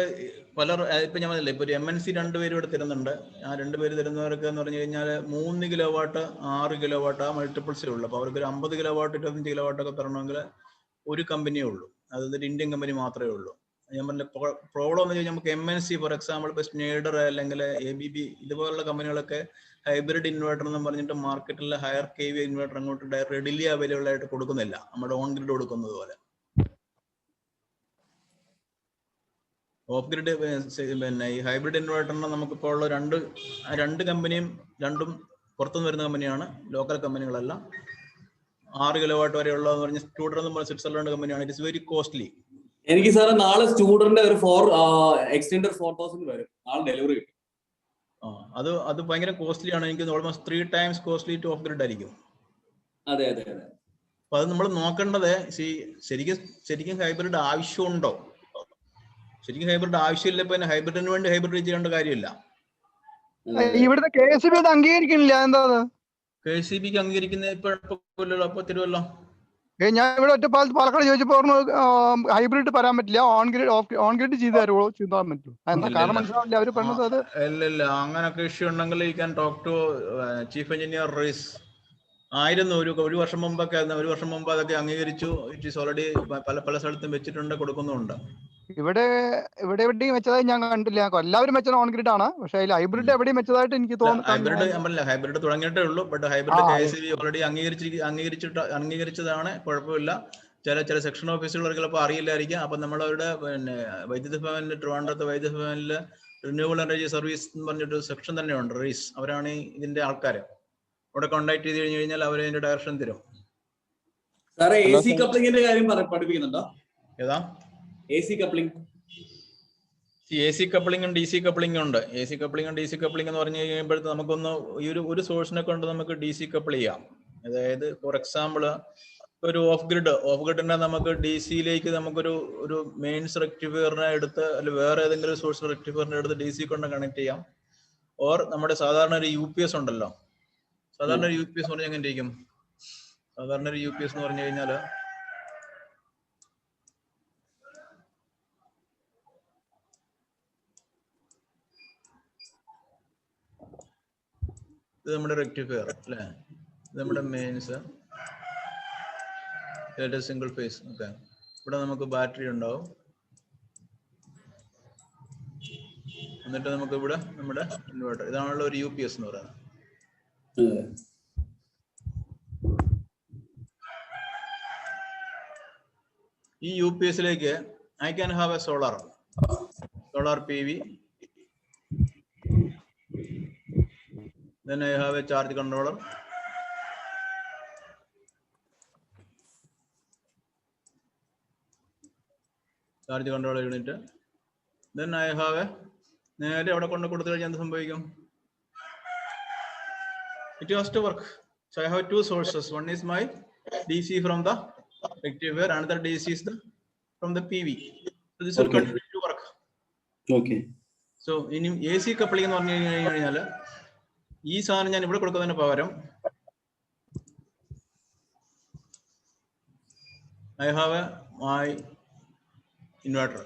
ഇപ്പൊ ഞാൻ പറഞ്ഞില്ല, ഇപ്പൊ ഒരു MNC 2 പേര് ഇവിടെ തരുന്നുണ്ട്. ആ 2 പേര് തരുന്നവർക്ക് എന്ന് പറഞ്ഞു കഴിഞ്ഞാൽ 3 കിലോവാട്ട് 6 കിലോവാട്ട് ആ മൾട്ടിപ്പിൾസേ ഉള്ളൂ. അപ്പൊ അവർക്ക് ഒരു 50 കിലോവാട്ട് 25 കിലോവാട്ട് ഒക്കെ തരണമെങ്കിൽ ഒരു കമ്പനിയേ ഉള്ളൂ. അതൊരു ഇന്ത്യൻ കമ്പനി മാത്രമേ ഉള്ളൂ. ഞാൻ പറഞ്ഞ പ്രോബ്ലം എന്ന് വെച്ചാൽ നമുക്ക് MNC ഫോർ എക്സാമ്പിൾ ഇപ്പൊ സ്നേഡർ അല്ലെങ്കിൽ ABB ഇതുപോലുള്ള കമ്പനികളൊക്കെ ഹൈബ്രിഡ് ഇൻവേർട്ടർ എന്ന് പറഞ്ഞിട്ട് മാർക്കറ്റിൽ ഹയർ KV ഇൻവേർട്ടർ അങ്ങോട്ട് റെഡിലി അവൈലബിൾ ആയിട്ട് കൊടുക്കുന്നില്ല, നമ്മുടെ ഓൺ ഗ്രിഡ് കൊടുക്കുന്നത് പോലെ. ഓഫ് ഗ്രിഡ് പിന്നെ ഈ ഹൈബ്രിഡ് ഇൻവേർട്ടറിന് നമുക്കിപ്പോൾ ഉള്ള രണ്ട് കമ്പനിയും രണ്ടും പുറത്തുനിന്ന് വരുന്ന കമ്പനിയാണ്, ലോക്കൽ കമ്പനികളല്ല. 6 കിലോവാട്ട് വരെ ഉള്ളതെന്ന് പറഞ്ഞ സ്റ്റുഡർ എന്ന് പറഞ്ഞ സ്വിറ്റ്സർലൻഡ് കമ്പനിയാണ്. It is very costly. എനിക്ക് സാറ് നാളെ സ്റ്റുഡറിന്റെ ഒരു എക്സ്റ്റൻഡർ 4000 വരും, നാളെ ഡെലിവറി കിട്ടും. അത് ഭയങ്കര കോസ്റ്റ്ലി ആണ്. എനിക്ക് almost 3 times costly two off grid ആയിരിക്കും. അതെ. അപ്പൊ അത് നമ്മൾ നോക്കേണ്ടത് ശരിക്കും ഹൈബ്രിഡ് ആവശ്യമുണ്ടോ? ശരിക്കും ഹൈബ്രിഡ് ആവശ്യമില്ല. ഇപ്പൊ ഹൈബ്രിഡിന് വേണ്ടി ഹൈബ്രിഡ് ചെയ്യേണ്ട കാര്യമില്ല. ഇവിടുത്തെ KSB അത് അംഗീകരിക്കുന്നില്ല. എന്താ KCBക്ക് അംഗീകരിക്കുന്ന ഇപ്പൊ അപ്പൊ തരുമല്ലോ. ഞാൻ ഇവിടെ പാലക്കാട് ചോദിച്ചപ്പോ ഹൈബ്രിഡ് പറയാൻ പറ്റില്ല, ഓൺ ഗ്രിഡ് ചെയ്ത് തരുമോ ചെയ്താൻ പറ്റുമോ? എന്താ കാരണം മനസ്സിലാവില്ല അവര് പറഞ്ഞത്. അത് ഇല്ല അങ്ങനൊക്കെ ഇഷ്യൂ ഉണ്ടെങ്കിൽ you can talk to chief engineer റീസ്. ആയിരുന്നു ഒരു വർഷം മുമ്പൊക്കെ. 1 വർഷം മുമ്പ് അതൊക്കെ അംഗീകരിച്ചു. ഇറ്റ് ഈസ് ഓൾറെഡി പല സ്ഥലത്തും വെച്ചിട്ടുണ്ട്, കൊടുക്കുന്നുണ്ട്. ഇവിടെ എവിടെയും വെച്ചതായി ഞാൻ കണ്ടില്ല. എല്ലാവരും വെച്ചത് ഓൺ ഗ്രിഡ് ആണ്, പക്ഷെ അതിൽ ഹൈബ്രിഡ് എവിടെയും വെച്ചതായിട്ട് എനിക്ക് തോന്നുന്നു. ഹൈബ്രിഡ് തുടങ്ങിയിട്ടേ ഉള്ളൂ. ബട്ട് ഹൈബ്രിഡ് KSB ഓൾറെഡി അംഗീകരിച്ചതാണ്. കുഴപ്പമില്ല. ചില സെക്ഷൻ ഓഫീസുകൾ ചിലപ്പോൾ അറിയില്ലായിരിക്കും. അപ്പൊ നമ്മളവരുടെ പിന്നെ വൈദ്യുതി ഭവനിൽ, ട്രിവാൻഡ്രത്ത് വൈദ്യുതി ഭവനിൽ റിന്യൂവബിൾ എനർജി സർവീസ് എന്ന് പറഞ്ഞിട്ട് സെക്ഷൻ തന്നെയുണ്ട്, റീസ്. അവരാണ് ഇതിന്റെ ആൾക്കാർ. അവിടെ കോൺടാക്ട് ചെയ്ത് കഴിഞ്ഞാൽ അവർ അതിന്റെ ഡയറക്ഷൻ തരും. സാറേ AC കപ്ലിംഗിന്റെ കാര്യം പഠിപ്പിക്കുന്നുണ്ടോ? ഏതാ AC കപ്ലിംഗ്? AC കപ്ലിംഗും DC കപ്ലിംഗും ഉണ്ട്. AC കപ്ലിംഗും DC കപ്ലിംഗ് എന്ന് പറഞ്ഞു കഴിയുമ്പോഴത്തെ നമുക്കൊന്ന് ഈ ഒരു സോഴ്സിനെ കൊണ്ട് നമുക്ക് DC കപ്പിൾ ചെയ്യാം. അതായത് ഫോർ എക്സാമ്പിൾ ഒരു ഓഫ് ഗ്രിഡിന്റെ നമുക്ക് DC-യിലേക്ക് നമുക്കൊരു മെയിൻസ് റെക്ടിഫയറിനെ എടുത്ത് അല്ലെങ്കിൽ വേറെ ഏതെങ്കിലും സോഴ്സ് റെക്ടിഫയറിനെ എടുത്ത് DC കൊണ്ട് കണക്ട് ചെയ്യാം. ഓർ നമ്മുടെ സാധാരണ ഒരു UPS ഉണ്ടല്ലോ, സാധാരണ ഒരു UPS പറഞ്ഞാൽ എങ്ങനെ ഇരിക്കും? സാധാരണ ഒരു UPS എന്ന് പറഞ്ഞു കഴിഞ്ഞാല് ഇത് നമ്മുടെ റെക്ടിഫയർ അല്ലേ, ഇത് നമ്മുടെ മെയിൻസ് സിംഗിൾ ഫേസ്. ഓക്കെ, ഇവിടെ നമുക്ക് ബാറ്ററി ഉണ്ടാവും. എന്നിട്ട് നമുക്ക് ഇവിടെ നമ്മുടെ ഇൻവേർട്ടർ, ഇതാണല്ലോ ഒരു UPS എന്ന് പറയുന്നത്. ഈ UPS-ലേക്ക് I can have a solar PV, then I have a charge controller, unit, then I have a നേരെ അവിടെ കൊണ്ട് കൊടുത്തു കഴിഞ്ഞാൽ എന്ത് സംഭവിക്കും? It has to work. So I have two sources. One is my DC from the rectifier, another DC is from the PV. So this will continue to work. Okay. So in AC coupling എന്ന് പറഞ്ഞു കഴിഞ്ഞാൽ ഈ സാധനം ഞാൻ ഇവിടെ കൊടുക്കുന്നതിന് പകരം I have my inverter.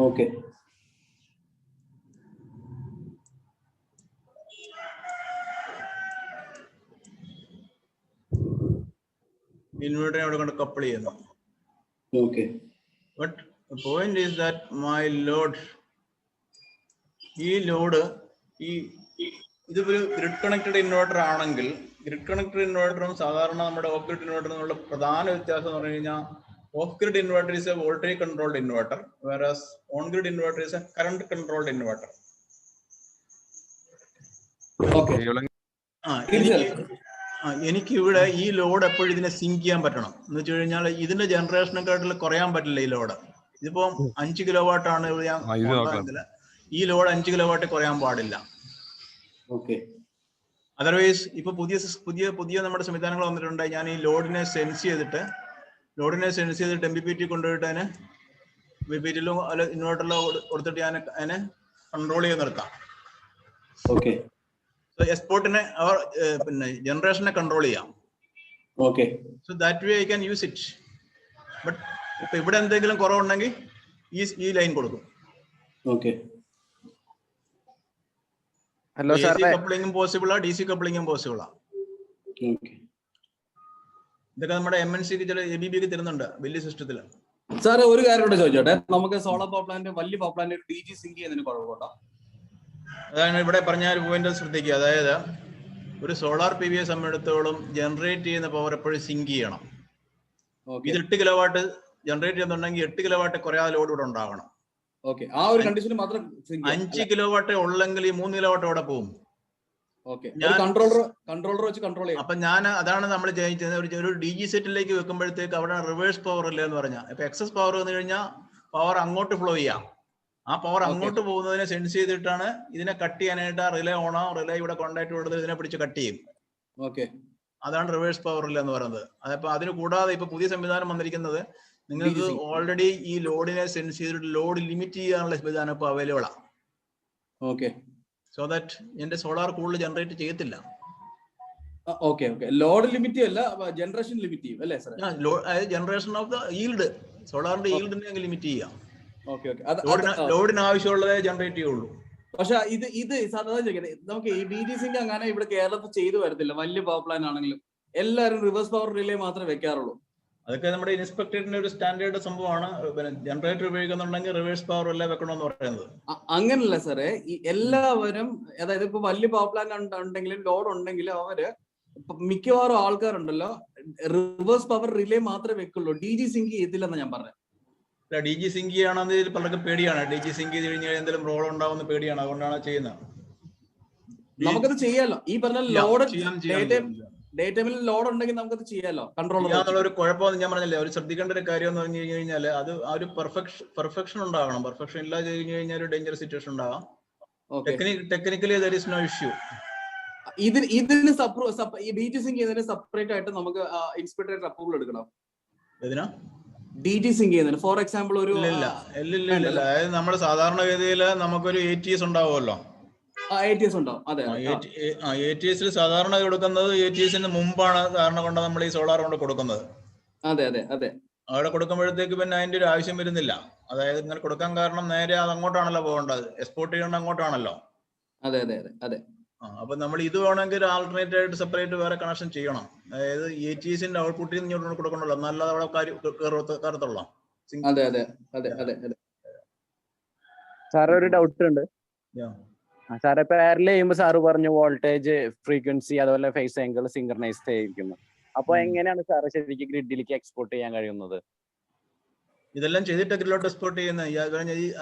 Okay. Inverter അവിടെ കൊണ്ട് കപ്പിൾ ചെയ്യുന്നു. Okay. But the point is that my load, ഈ ലോഡ് ഇതൊരു ഗ്രിഡ് കണക്റ്റഡ് ഇൻവേർട്ടർ ആണെങ്കിൽ, ഗ്രിഡ് കണക്റ്റഡ് ഇൻവേർട്ടറും സാധാരണ നമ്മുടെ ഓഫ് ഗ്രിഡ് ഇൻവേർട്ടറിനുള്ള പ്രധാന വ്യത്യാസം എന്ന് പറഞ്ഞു കഴിഞ്ഞാൽ, off grid inverter is a voltage controlled inverter, whereas on grid inverter is a current controlled inverter. Okay. എനിക്ക് ഇവിടെ ഈ ലോഡ് എപ്പോഴും ഇതിനെ സിങ്ക് ചെയ്യാൻ പറ്റണം എന്ന് വെച്ച് കഴിഞ്ഞാൽ ഇതിന്റെ ജനറേഷനെക്കാട്ടിൽ കുറയാൻ പറ്റില്ല. ഈ ലോഡ് ഇതിപ്പോ 5 കിലോവാട്ട് ആണ്, ഈ ലോഡ് 5 കിലോവാട്ട് കുറയാൻ പാടില്ല. അതർവൈസ് ഇപ്പൊ പുതിയ നമ്മുടെ സംവിധാനങ്ങൾ വന്നിട്ടുണ്ട്. ഞാൻ ഈ ലോഡിനെ സെൻസ് ചെയ്തിട്ട് MPPT കൊണ്ടുപോയിട്ട് അതിനെ BPT-ലോ അല്ല ഇൻവേർട്ടറിലോ കൊടുത്തിട്ട് ഞാൻ അതിനെ കൺട്രോൾ ചെയ്ത് നിർത്താം. എക്സ്പോർട്ടിനെ പിന്നെ ജനറേഷനെ കൺട്രോൾ ചെയ്യാം. So that way I can use it. But ഇപ്പൊ ഇവിടെ എന്തെങ്കിലും കുറവുണ്ടെങ്കിൽ ഈ ലൈൻ കൊടുക്കും. AC കപ്ലിംഗും പോസിബിളാ, DC കപ്ലിംഗും പോസിബിളാ. ഇതൊക്കെ നമ്മുടെ MNC-ക്ക് ചില ABB-ക്ക് തരുന്നുണ്ട് വലിയ സിസ്റ്റത്തില്. സാർ ഒരു കാര്യം കൂടെ ചോദിച്ചോട്ടെ, നമുക്ക് സോളാർ പവർ പ്ലാന്റ് വലിയ പവർ പ്ലാന്റ് DG സിങ്ക് ചെയ്യുന്നതിന് കുഴപ്പമുണ്ടോ? അതാണ് ഇവിടെ പറഞ്ഞ ഒരു പോയിന്റ് ശ്രദ്ധിക്കുക. അതായത് ഒരു സോളാർ PV-യെ സംബന്ധിച്ചിടത്തോളം ജനറേറ്റ് ചെയ്യുന്ന പവർ എപ്പോഴും സിങ്ക് ചെയ്യണം. ഇത് 8 കിലോവാട്ട് ജനറേറ്റ് ചെയ്യുന്നുണ്ടെങ്കിൽ 8 കിലോവാട്ട് കുറയാതെ ലോഡ് ഇവിടെ ഉണ്ടാകണം. ആ ഒരു കണ്ടീഷനിൽ മാത്രം 5 കിലോവാട്ട് ഉള്ളെങ്കിൽ ഈ 3 കിലോവാട്ട് അവിടെ പോകും. കൺട്രോളർ വെച്ച് കൺട്രോൾ ചെയ്യും. അപ്പൊ അതാണ് നമ്മൾ ചെയ്യുന്നത്. ഒരു DG സെറ്റിലേക്ക് വെക്കുമ്പോഴത്തേക്ക് അവിടെ റിവേഴ്സ് പവർ ഇല്ല എന്ന് പറഞ്ഞാൽ, ഇപ്പൊ എക്സസ് പവർ വന്നു കഴിഞ്ഞാൽ പവർ അങ്ങോട്ട് ഫ്ലോ ചെയ്യാം. ആ പവർ അങ്ങോട്ട് പോകുന്നതിനെ സെൻസ് ചെയ്തിട്ടാണ് ഇതിനെ കട്ട് ചെയ്യാനായിട്ട് ആ റിലേ ഓണോ, റിലേ ഇവിടെ കോണ്ടാക്ട് കൊടുത്ത് ഇതിനെ പിടിച്ച് കട്ട് ചെയ്യും. അതാണ് റിവേഴ്സ് പവർ ഇല്ല എന്ന് പറയുന്നത്. അതപ്പോ അതിന് കൂടാതെ ഇപ്പൊ പുതിയ സംവിധാനം വന്നിരിക്കുന്നത്, നിങ്ങൾക്ക് ഓൾറെഡി ഈ ലോഡിനെ സെൻസ് ചെയ്തിട്ട് ലോഡ് ലിമിറ്റ് ചെയ്യാനുള്ള സംവിധാനം ഇപ്പൊ അവൈലബിൾ ആണ്. സോ ദാറ്റ് എന്റെ സോളാർ കൂടുതൽ ജനറേറ്റ് ചെയ്യത്തില്ല. ലോഡ് ലിമിറ്റ് അല്ല, ജനറേഷൻ ലിമിറ്റ് ചെയ്യും അല്ലേ sir? Generation of the yield, സോളാറിന്റെ ഈൽഡിനെ ലിമിറ്റ് ചെയ്യാം. ലോഡിന് ആവശ്യമുള്ളതേ ജനറേറ്റ് ചെയ്യുള്ളൂ. പക്ഷെ ഇത് സാധാരണ ചോദിക്കുന്നത്, നമുക്ക് ഈ DG സിങ്ക് അങ്ങനെ ഇവിടെ കേരളത്തിൽ ചെയ്തു വരത്തില്ല. വലിയ പവർ പ്ലാൻ ആണെങ്കിലും എല്ലാവരും റിവേഴ്സ് പവർ റിലേ മാത്രമേ വെക്കാറുള്ളൂ. അതൊക്കെ നമ്മുടെ ഇൻസ്പെക്ടറിന്റെ ഒരു സ്റ്റാൻഡേർഡ് സംഭവമാണ്. ജനറേറ്റർ ഉപയോഗിക്കുന്നുണ്ടെങ്കിൽ റിവേഴ്സ് പവർ റിലേ വെക്കണമെന്ന് പറയുന്നത്. അങ്ങനല്ല സാറേ, ഈ എല്ലാവരും, അതായത് ഇപ്പൊ വലിയ പവർ പ്ലാൻ ഉണ്ടെങ്കിലും ലോഡ് ഉണ്ടെങ്കിലും അവര് മിക്കവാറും ആൾക്കാരുണ്ടല്ലോ റിവേഴ്സ് പവർ റിലേ മാത്രമേ വെക്കുള്ളൂ, DG സിങ്ക് ചെയ്യത്തില്ലെന്ന് ഞാൻ പറഞ്ഞത്. DG സിങ്ക് ചെയ്യണമെന്ന് പലർക്കും പേടിയാണ്. DG സിങ്ക് ചെയ്ത് കഴിഞ്ഞാൽ എന്തെങ്കിലും റോൾ ഉണ്ടാവുന്ന പേടിയാണ്, അതുകൊണ്ടാണ് ചെയ്യുന്നത്. നമുക്കത് ചെയ്യാലോ. ഈ പറഞ്ഞ ലോഡ് ഡേ ടൈമിൽ ലോഡ് ഉണ്ടെങ്കിൽ നമുക്കത് ചെയ്യാലോ. കൺട്രോൾ ഒരു കുഴപ്പമൊന്നും ഞാൻ പറഞ്ഞില്ലേ. ഒരു ശ്രദ്ധിക്കേണ്ട ഒരു കാര്യം എന്ന് പറഞ്ഞു കഴിഞ്ഞാൽ അത് ആ ഒരു പെർഫെക്ഷൻ ഉണ്ടാകണം. പെർഫെക്ഷൻ ഇല്ലാതെ കഴിഞ്ഞു കഴിഞ്ഞാൽ ഒരു ഡേഞ്ചർ സിറ്റുവേഷൻ ഉണ്ടാകാം. Technically there is no issue. ഇതിന് ഈ DT sync ചെയ്യുന്നതിന് സെപ്പറേറ്റ് ആയിട്ട് നമുക്ക് ഇൻസ്പെക്ടറേറ്റ് അപ്രൂവൽ എടുക്കണം. ഇതിനാ DT sync ചെയ്യുന്നതിന് ഫോർ എക്സാമ്പിൾ ഒരു ഇല്ല. അതായത് നമ്മുടെ സാധാരണഗതിയിൽ നമുക്കൊരു ATS ഉണ്ടാവുമല്ലോ. ATS ഉണ്ടാവും. അതെ. ATSൽ സാധാരണ കൊടുക്കുന്നത് ATSന് മുമ്പാണ് സാധാരണ കൊണ്ട് നമ്മൾ ഈ സോളാർ കൊണ്ട് കൊടുക്കുന്നത്. അതെ. അവിടെ കൊടുക്കുമ്പോഴത്തേക്ക് പിന്നെ അതിന്റെ ഒരു ആവശ്യം വരുന്നില്ല. അതായത് ഇങ്ങനെ കൊടുക്കാൻ കാരണം നേരെ അത് അങ്ങോട്ടാണല്ലോ പോകേണ്ടത്, എക്സ്പോർട്ട് ചെയ്യേണ്ട അങ്ങോട്ടാണല്ലോ. അതെ. അപ്പൊ നമ്മൾ ഇത് വേണമെങ്കിൽ ആൾട്ടർനേറ്റ് ആയിട്ട് സെപ്പറേറ്റ് വേറെ കണക്ഷൻ ചെയ്യണം. അതായത് ATSന്റെ ഔട്ട്പുട്ടിൽ നിന്ന് ഇങ്ങോട്ട് കൊടുക്കണല്ലോ, നല്ലത് അവിടെ കയറത്തുള്ള. അതെ. സാർ ഒരു ഡൗട്ട് ഉണ്ട്. സാറെ പാരലൽ ചെയ്യുമ്പോൾ സാറ് പറഞ്ഞു വോൾട്ടേജ്, ഫ്രീക്വൻസി, അതുപോലെ ഫേസ് ആംഗിൾ സിങ്ക്രണൈസ് ചെയ്തിരിക്കുന്നു. അപ്പൊ എങ്ങനെയാണ് സാറ് ശരിക്കും ഗ്രിഡിലേക്ക് എക്സ്പോർട്ട് ചെയ്യാൻ കഴിയുന്നത്? ഇതെല്ലാം ചെയ്തിട്ട് ഗ്രിഡിലോട്ട് എക്സ്പോർട്ട് ചെയ്യുന്നത്.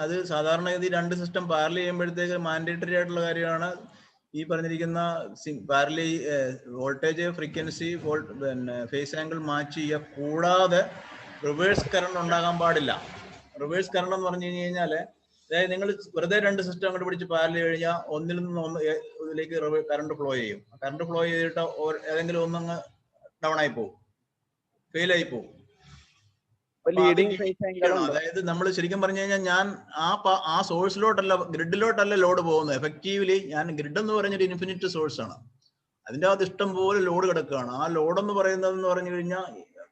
അത് സാധാരണ ഈ രണ്ട് സിസ്റ്റം പാരലൽ ചെയ്യുമ്പോഴത്തേക്ക് മാൻഡേറ്ററി ആയിട്ടുള്ള കാര്യമാണ് ഈ പറഞ്ഞിരിക്കുന്ന പാരലൽ വോൾട്ടേജ്, ഫ്രീക്വൻസി, പിന്നെ ഫേസ് ആംഗിൾ മാച്ച് ചെയ്യുക. കൂടാതെ റിവേഴ്സ് കറണ്ട് ഉണ്ടാകാൻ പാടില്ല. റിവേഴ്സ് കറണ്ട് എന്ന് പറഞ്ഞു കഴിഞ്ഞാല് അതായത് നിങ്ങൾ വെറുതെ രണ്ട് സിസ്റ്റം അങ്ങോട്ട് പിടിച്ച് പാരലൽ കഴിഞ്ഞാൽ ഒന്നിൽ നിന്ന് ഇതിലേക്ക് കറണ്ട് ഫ്ലോ ചെയ്യും. കറണ്ട് ഫ്ലോ ചെയ്തിട്ട് ഏതെങ്കിലും ഒന്നങ്ങ് ഡൗൺ ആയി പോകും, ഫെയിൽ ആയി പോകും. അതായത് നമ്മൾ ശരിക്കും പറഞ്ഞു കഴിഞ്ഞാൽ ഞാൻ ആ സോഴ്സിലോട്ടല്ല, ഗ്രിഡിലോട്ടല്ല ലോഡ് പോകുന്നത്. എഫക്റ്റീവ്ലി ഞാൻ ഗ്രിഡ് എന്ന് പറഞ്ഞൊരു ഇൻഫിനിറ്റ് സോഴ്സ് ആണ്. അതിൻ്റെ അകത്ത് ഇഷ്ടം പോലെ ലോഡ് കിടക്കുകയാണ്. ആ ലോഡ് എന്ന് പറയുന്നതെന്ന് പറഞ്ഞു കഴിഞ്ഞാൽ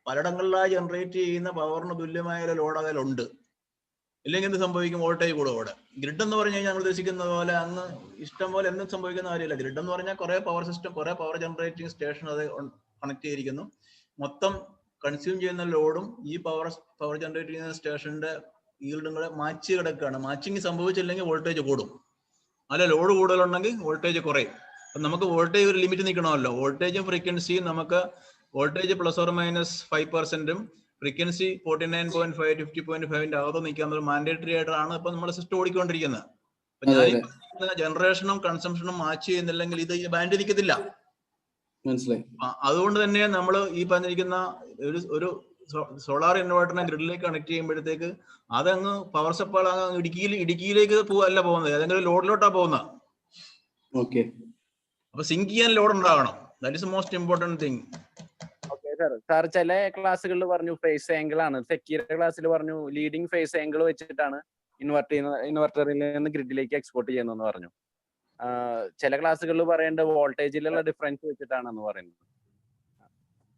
പലയിടങ്ങളിലായി ജനറേറ്റ് ചെയ്യുന്ന പവറിന് തുല്യമായ ലോഡ് അതിലുണ്ട്. ഇല്ലെങ്കിൽ എന്ത് സംഭവിക്കും? വോൾട്ടേജ് കൂടും അവിടെ. ഗ്രിഡ് എന്ന് പറഞ്ഞു കഴിഞ്ഞാൽ നമ്മൾ ഉദ്ദേശിക്കുന്ന പോലെ അങ്ങ് ഇഷ്ടം പോലെ എന്തും സംഭവിക്കുന്ന കാര്യമില്ല. ഗ്രിഡ് എന്ന് പറഞ്ഞാൽ കുറെ പവർ സിസ്റ്റം, കുറെ പവർ ജനറേറ്റിംഗ് സ്റ്റേഷൻ അത് കണക്ട് ചെയ്തിരിക്കുന്നു. മൊത്തം കൺസ്യൂം ചെയ്യുന്ന ലോഡും ഈ പവർ ജനറേറ്റ് ചെയ്യുന്ന സ്റ്റേഷന്റെ ഈൽഡുകളെ മാച്ച് കിടക്കുകയാണ്. മാച്ചിങ് സംഭവിച്ചില്ലെങ്കിൽ വോൾട്ടേജ് കൂടും, അല്ല ലോഡ് കൂടുതലുണ്ടെങ്കിൽ വോൾട്ടേജ് കുറയും. അപ്പം നമുക്ക് വോൾട്ടേജ് ഒരു ലിമിറ്റ് നിൽക്കണമല്ലോ. വോൾട്ടേജും ഫ്രീക്വൻസിയും നമുക്ക് വോൾട്ടേജ് ±5%, ഫ്രീക്വൻസി 49.5 50.5 അകത്ത് നിൽക്കാൻ മാൻഡേറ്ററി ആയിട്ടാണ് ഇപ്പൊ നമ്മുടെ സിസ്റ്റം ഓടിക്കൊണ്ടിരിക്കുന്നത്. അപ്പൊ ഞാൻ ജനറേഷനും കൺസംഷനും മാച്ച് ചെയ്യുന്നില്ലെങ്കിൽ ഇത് ബാൻഡ് നിൽക്കത്തില്ല. മനസ്സിലായി. അതുകൊണ്ട് തന്നെ നമ്മൾ ഈ പറഞ്ഞിരിക്കുന്ന ഒരു സോളാർ ഇൻവേർട്ടറിനെ ഗ്രിഡിലേക്ക് കണക്ട് ചെയ്യുമ്പോഴത്തേക്ക് അതങ്ങ് പവർ സപ്ലൈ അങ്ങ് ഇടുക്കിയിലേക്ക് അല്ല പോകുന്നത്, ഏതെങ്കിലും ലോഡിലോട്ടാ പോകുന്നത്. അപ്പൊ സിങ്ക് ചെയ്യാൻ ലോഡ് ഉണ്ടാകണം. That is most important thing. Sir ചില ക്ലാസ്സുകളിൽ പറഞ്ഞു ഫേസ് ആംഗിൾ ആണ്, സെക്യൂരിറ്റി ക്ലാസ്സിൽ പറഞ്ഞു ലീഡിങ് ഫേസ് ആംഗിൾ വെച്ചിട്ടാണ് ഇൻവെർട്ടറിൽ നിന്ന് ഗ്രിഡിലേക്ക് എക്സ്പോർട്ട് ചെയ്യുന്നതെന്ന് പറഞ്ഞു. ചില ക്ലാസ്സുകളിൽ പറയേണ്ടത് വോൾട്ടേജിലുള്ള ഡിഫറൻസ് വെച്ചിട്ടാണെന്ന് പറയുന്നത്.